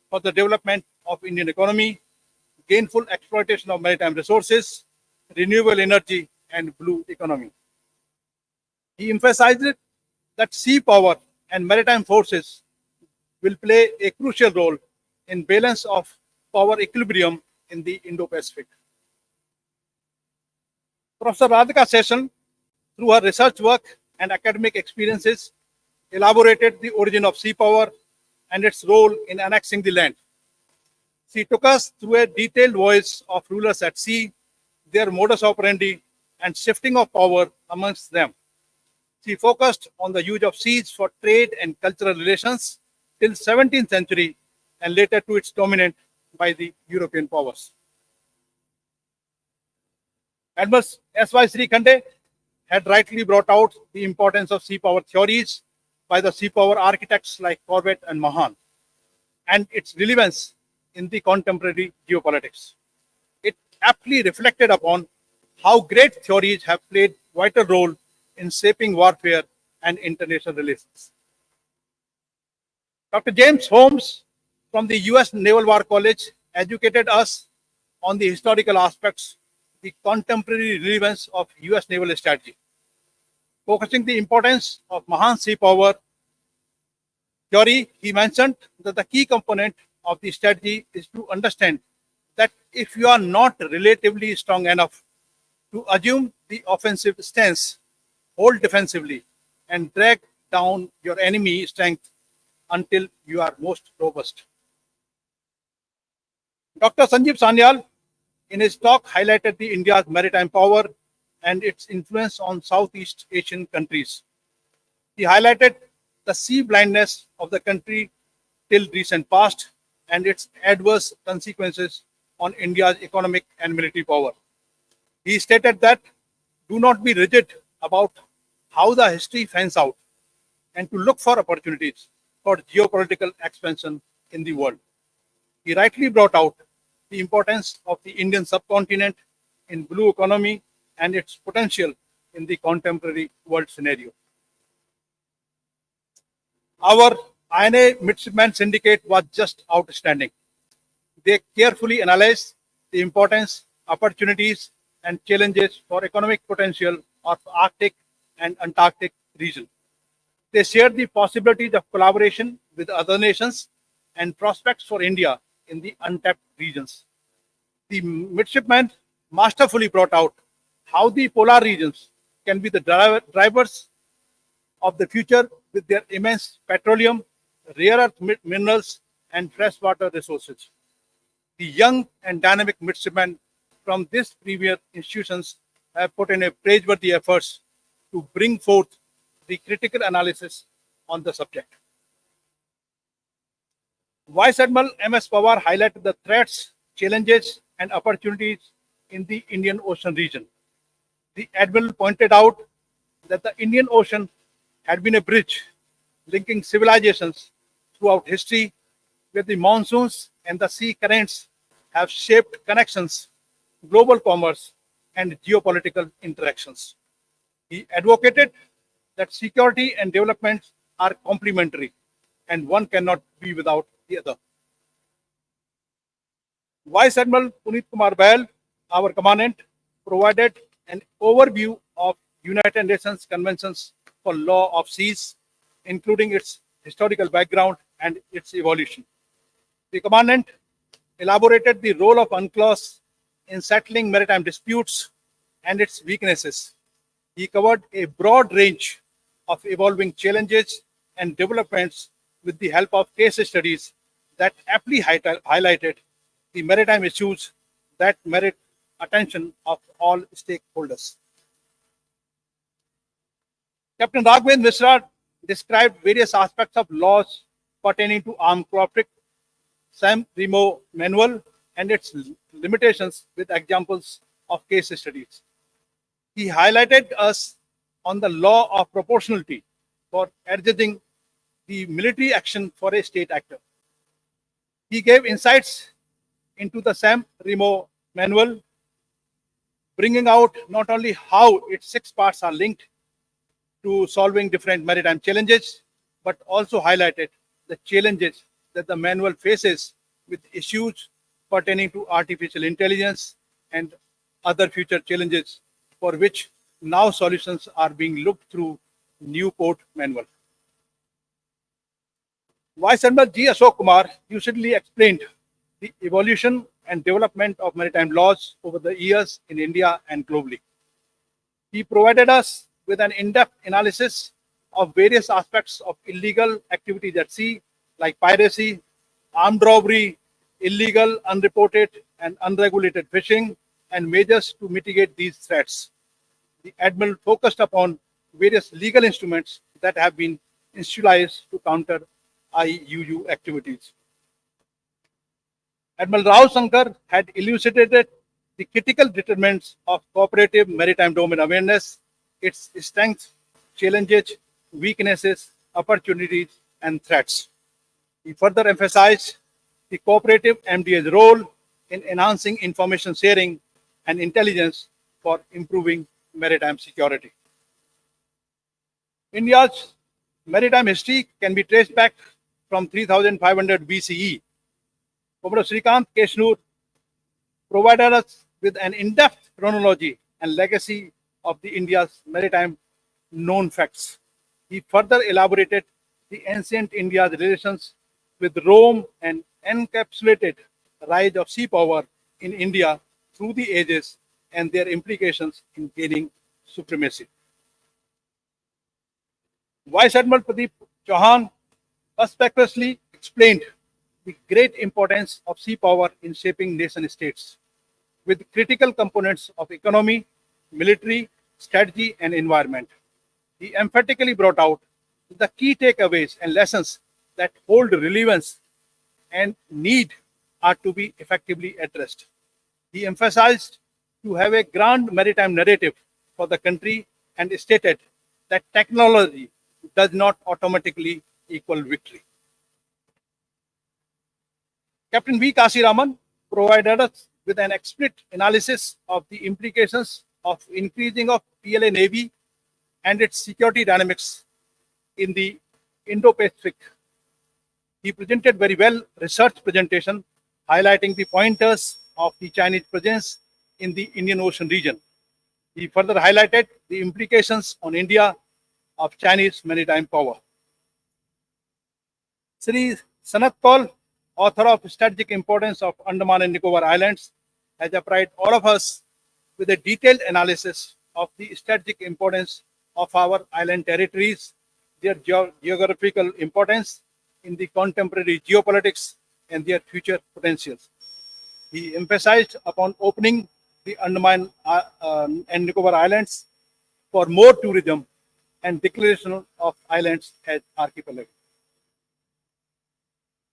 for the development of Indian economy, gainful exploitation of maritime resources, renewable energy, and blue economy. He emphasized that sea power and maritime forces will play a crucial role in balance of power equilibrium in the Indo-Pacific. Professor Radhika Session, through her research work and academic experiences, elaborated the origin of sea power and its role in annexing the land. She took us through a detailed voyage of rulers at sea, their modus operandi, and shifting of power amongst them. She focused on the use of seas for trade and cultural relations till 17th century and later to its dominance by the European powers. Admiral S.Y. Srikhande had rightly brought out the importance of sea power theories by the sea power architects like Corbett and Mahan and its relevance in the contemporary geopolitics. It aptly reflected upon how great theories have played vital role in shaping warfare and international relations. Dr. James Holmes from the US Naval War College educated us on the historical aspects, the contemporary relevance of US naval strategy, focusing the importance of Mahan sea power theory. He mentioned that the key component of the strategy is to understand that if you are not relatively strong enough to assume the offensive stance, hold defensively, and drag down your enemy strength until you are most robust. Dr. Sanjeev Sanyal, in his talk, highlighted the India's maritime power and its influence on Southeast Asian countries. He highlighted the sea blindness of the country till recent past and its adverse consequences on India's economic and military power. He stated that do not be rigid about how the history fans out and to look for opportunities for geopolitical expansion in the world. He rightly brought out the importance of the Indian subcontinent in blue economy and its potential in the contemporary world scenario. Our INA Midshipman Syndicate was just outstanding. They carefully analyzed the importance, opportunities, and challenges for economic potential of Arctic and Antarctic region. They shared the possibilities of collaboration with other nations and prospects for India in the untapped regions. The midshipmen masterfully brought out how the polar regions can be the drivers of the future with their immense petroleum, rare earth minerals, and freshwater resources. The young and dynamic midshipmen from these premier institutions have put in a praiseworthy efforts to bring forth the critical analysis on the subject. Vice Admiral M.S. Pawar highlighted the threats, challenges, and opportunities in the Indian Ocean region. The Admiral pointed out that the Indian Ocean had been a bridge linking civilizations throughout history, where the monsoons and the sea currents have shaped connections, global commerce, and geopolitical interactions. He advocated that security and development are complementary, and one cannot be without the other. Vice Admiral Puneet Kumar Bahl, our commandant, provided an overview of United Nations Conventions for Law of Seas, including its historical background and its evolution. The commandant elaborated the role of UNCLOS in settling maritime disputes and its weaknesses. He covered a broad range of evolving challenges and developments with the help of case studies that aptly highlighted the maritime issues that merit attention of all stakeholders. Captain Raghavendra Mishra described various aspects of laws pertaining to armed conflict, San Remo manual, and its limitations with examples of case studies. He highlighted us on the law of proportionality for adjudging the military action for a state actor. He gave insights into the San Remo manual, bringing out not only how its 6 parts are linked to solving different maritime challenges, but also highlighted the challenges that the manual faces with issues pertaining to artificial intelligence and other future challenges for which now solutions are being looked through new port manual. Vice Admiral G. Ashok Kumar lucidly explained the evolution and development of maritime laws over the years in India and globally. He provided us with an in-depth analysis of various aspects of illegal activities at sea, like piracy, armed robbery, illegal, unreported, and unregulated fishing, and measures to mitigate these threats. The Admiral focused upon various legal instruments that have been institutionalized to counter IUU activities. Admiral Rao Shankar had elucidated the critical determinants of cooperative maritime domain awareness, its strengths, challenges, weaknesses, opportunities, and threats. He further emphasized the cooperative MDA's role in enhancing information sharing and intelligence for improving maritime security. India's maritime history can be traced back from 3500 BCE. Commodore Srikant Keshnur provided us with an in-depth chronology and legacy of the India's maritime known facts. He further elaborated the ancient India's relations with Rome and encapsulated the rise of sea power in India through the ages and their implications in gaining supremacy. Vice Admiral Pradeep Chauhan perspicaciously explained the great importance of sea power in shaping nation states, with critical components of economy, military, strategy, and environment. He emphatically brought out the key takeaways and lessons that hold relevance and need are to be effectively addressed. He emphasized to have a grand maritime narrative for the country and stated that technology does not automatically equal victory. Captain V. Kasiraman provided us with an explicit analysis of the implications of increasing of PLA Navy and its security dynamics in the Indo-Pacific. He presented very well research presentation highlighting the pointers of the Chinese presence in the Indian Ocean region. He further highlighted the implications on India of Chinese maritime power. Sri Sanat Kaul, author of Strategic Importance of Andaman and Nicobar Islands, has applied all of us with a detailed analysis of the strategic importance of our island territories, their geographical importance in the contemporary geopolitics, and their future potentials. He emphasized upon opening the Andaman and Nicobar Islands for more tourism and declaration of islands as archipelago.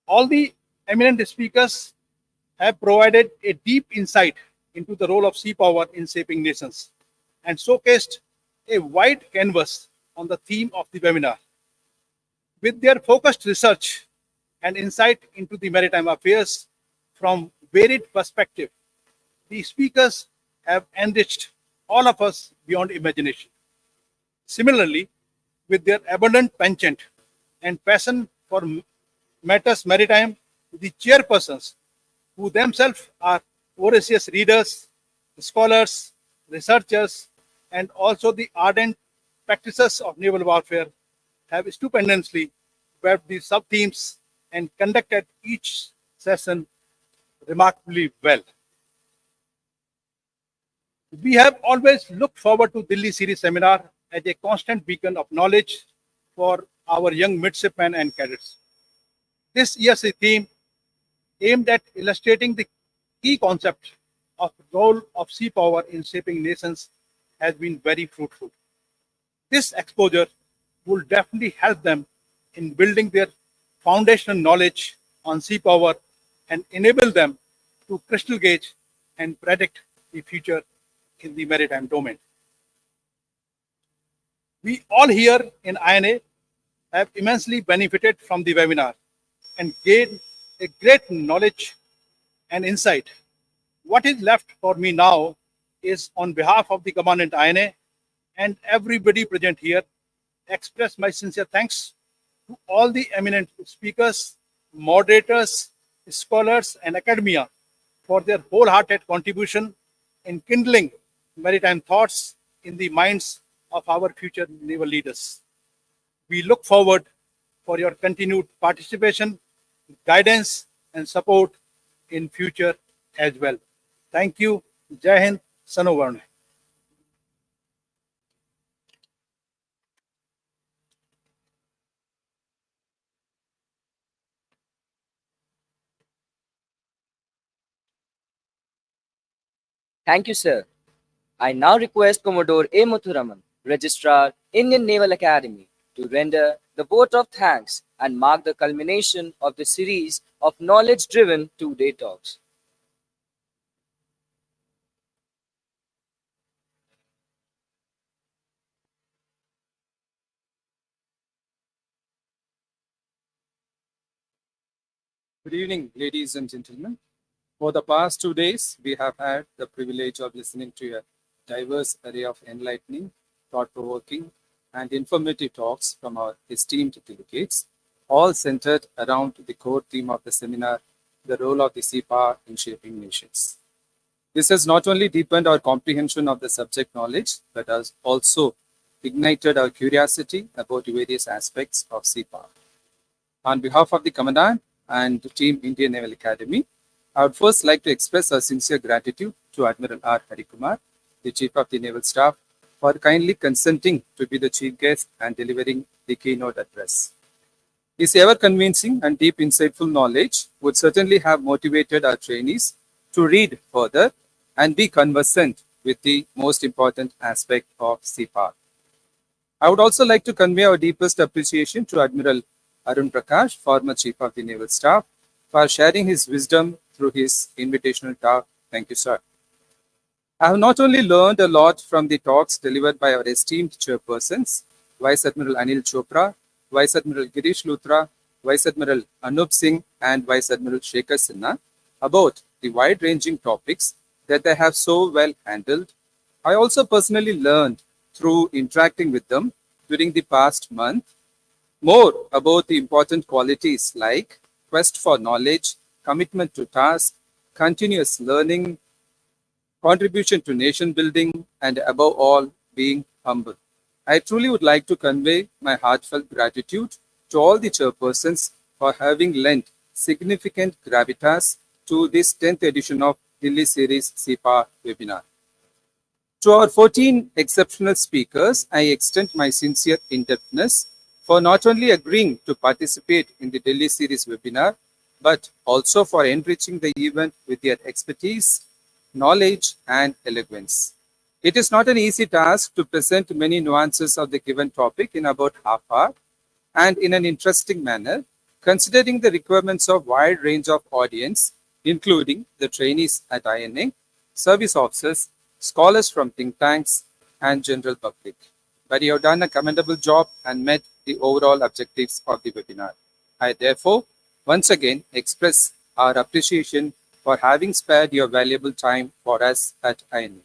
All the eminent speakers have provided a deep insight into the role of sea power in shaping nations and showcased a wide canvas on the theme of the webinar. With their focused research and insight into the maritime affairs from varied perspectives, the speakers have enriched all of us beyond imagination. Similarly, with their abundant penchant and passion for matters maritime, the chairpersons, who themselves are voracious readers, scholars, researchers, and also the ardent practitioners of naval warfare, have stupendously webbed the sub-themes and conducted each session remarkably well. We have always looked forward to Dilli series seminar as a constant beacon of knowledge for our young midshipmen and cadets. This year's theme, aimed at illustrating the key concept of role of sea power in shaping nations, has been very fruitful. This exposure will definitely help them in building their foundational knowledge on sea power and enable them to crystal gauge and predict the future in the maritime domain. We all here in INA have immensely benefited from the webinar and gained a great knowledge and insight. What is left for me now is, on behalf of the Commandant INA and everybody present here, express my sincere thanks to all the eminent speakers, moderators, scholars, and academia for their wholehearted contribution in kindling maritime thoughts in the minds of our future naval leaders. We look forward for your continued participation, guidance, and support in future as well. Thank you. Jai Hind, Sano Varne. Thank you, sir. I now request Commodore A. Muthuraman, Registrar, Indian Naval Academy, to render the vote of thanks and mark the culmination of the series of knowledge-driven two-day talks. Good evening, ladies and gentlemen. For the past 2 days, we have had the privilege of listening to a diverse array of enlightening, thought-provoking, and informative talks from our esteemed delegates, all centered around the core theme of the seminar, the role of the sea power in shaping nations. This has not only deepened our comprehension of the subject knowledge, but has also ignited our curiosity about the various aspects of sea power. On behalf of the Commandant and Team Indian Naval Academy, I would first like to express our sincere gratitude to Admiral R. Harikumar, the Chief of the Naval Staff, for kindly consenting to be the chief guest and delivering the keynote address. His ever-convincing and deep insightful knowledge would certainly have motivated our trainees to read further and be conversant with the most important aspect of sea power. I would also like to convey our deepest appreciation to Admiral Arun Prakash, former Chief of the Naval Staff, for sharing his wisdom through his invitational talk. Thank you, sir. I have not only learned a lot from the talks delivered by our esteemed chairpersons, Vice Admiral Anil Chopra, Vice Admiral Girish Luthra, Vice Admiral Anup Singh, and Vice Admiral Shekhar Sinha, about the wide-ranging topics that they have so well handled. I also personally learned through interacting with them during the past month more about the important qualities like quest for knowledge, commitment to task, continuous learning, contribution to nation building, and above all, being humble. I truly would like to convey my heartfelt gratitude to all the chairpersons for having lent significant gravitas to this 10th edition of Dilli Series SEPA webinar. To our 14 exceptional speakers, I extend my sincere indebtedness for not only agreeing to participate in the Dilli Series webinar, but also for enriching the event with their expertise, knowledge, and eloquence. It is not an easy task to present many nuances of the given topic in about half hour and in an interesting manner, considering the requirements of wide range of audience, including the trainees at INA, service officers, scholars from think tanks, and general public. But you have done a commendable job and met the overall objectives of the webinar. I therefore once again express our appreciation for having spared your valuable time for us at INA.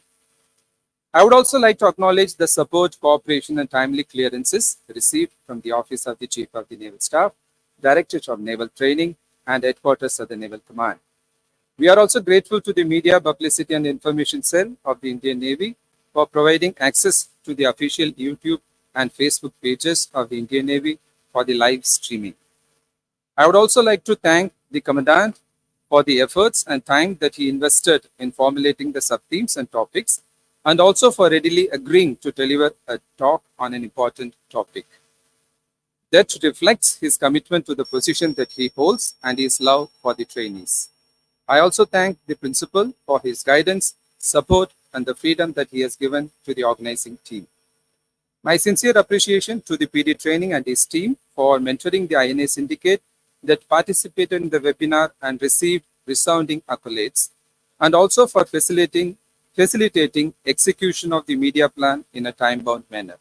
I would also like to acknowledge the support, cooperation, and timely clearances received from the Office of the Chief of the Naval Staff, Directorate of Naval Training, and Headquarters of the Naval Command. We are also grateful to the Media, Publicity, and Information Cell of the Indian Navy for providing access to the official YouTube and Facebook pages of the Indian Navy for the live streaming. I would also like to thank the Commandant for the efforts and time that he invested in formulating the sub-themes and topics, and also for readily agreeing to deliver a talk on an important topic. That reflects his commitment to the position that he holds and his love for the trainees. I also thank the principal for his guidance, support, and the freedom that he has given to the organizing team. My sincere appreciation to the PD Training and his team for mentoring the INA syndicate that participated in the webinar and received resounding accolades, and also for facilitating execution of the media plan in a time-bound manner.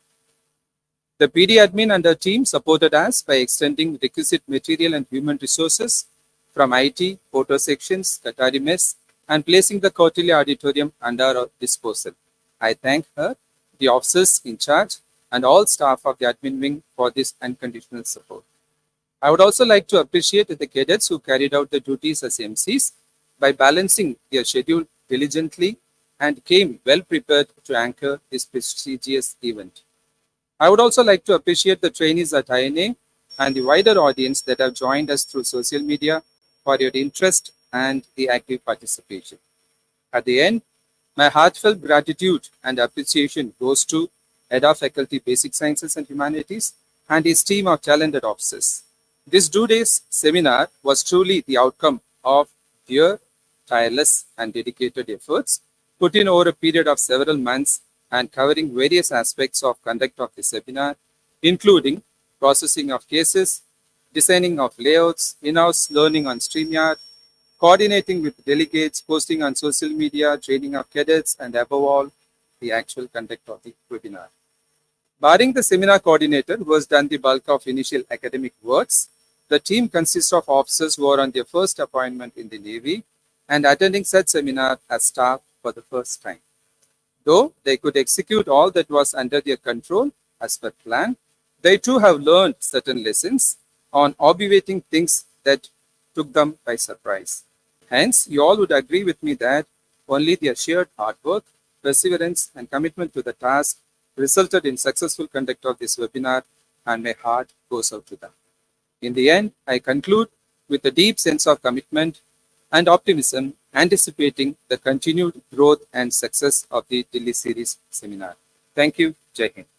The PD admin and her team supported us by extending requisite material and human resources from IT, photo sections, Qatari mess, and placing the Kautilya auditorium under our disposal. I thank her, the officers in charge, and all staff of the admin wing for this unconditional support. I would also like to appreciate the cadets who carried out the duties as MCs by balancing their schedule diligently and came well prepared to anchor this prestigious event. I would also like to appreciate the trainees at INA and the wider audience that have joined us through social media for your interest and the active participation. At the end, my heartfelt gratitude and appreciation goes to Head of Faculty Basic Sciences and Humanities and his team of talented officers. This 2 days seminar was truly the outcome of their tireless and dedicated efforts put in over a period of several months and covering various aspects of conduct of the seminar, including processing of cases, designing of layouts, in-house learning on StreamYard, coordinating with delegates, posting on social media, training of cadets, and above all, the actual conduct of the webinar. Barring the seminar coordinator who has done the bulk of initial academic works, the team consists of officers who are on their first appointment in the Navy and attending such seminar as staff for the first time. Though they could execute all that was under their control as per plan, they too have learned certain lessons on obviating things that took them by surprise. Hence, you all would agree with me that only their shared hard work, perseverance, and commitment to the task resulted in successful conduct of this webinar, and my heart goes out to them. In the end, I conclude with a deep sense of commitment and optimism, anticipating the continued growth and success of the Dilli series seminar. Thank you. Jai Hind.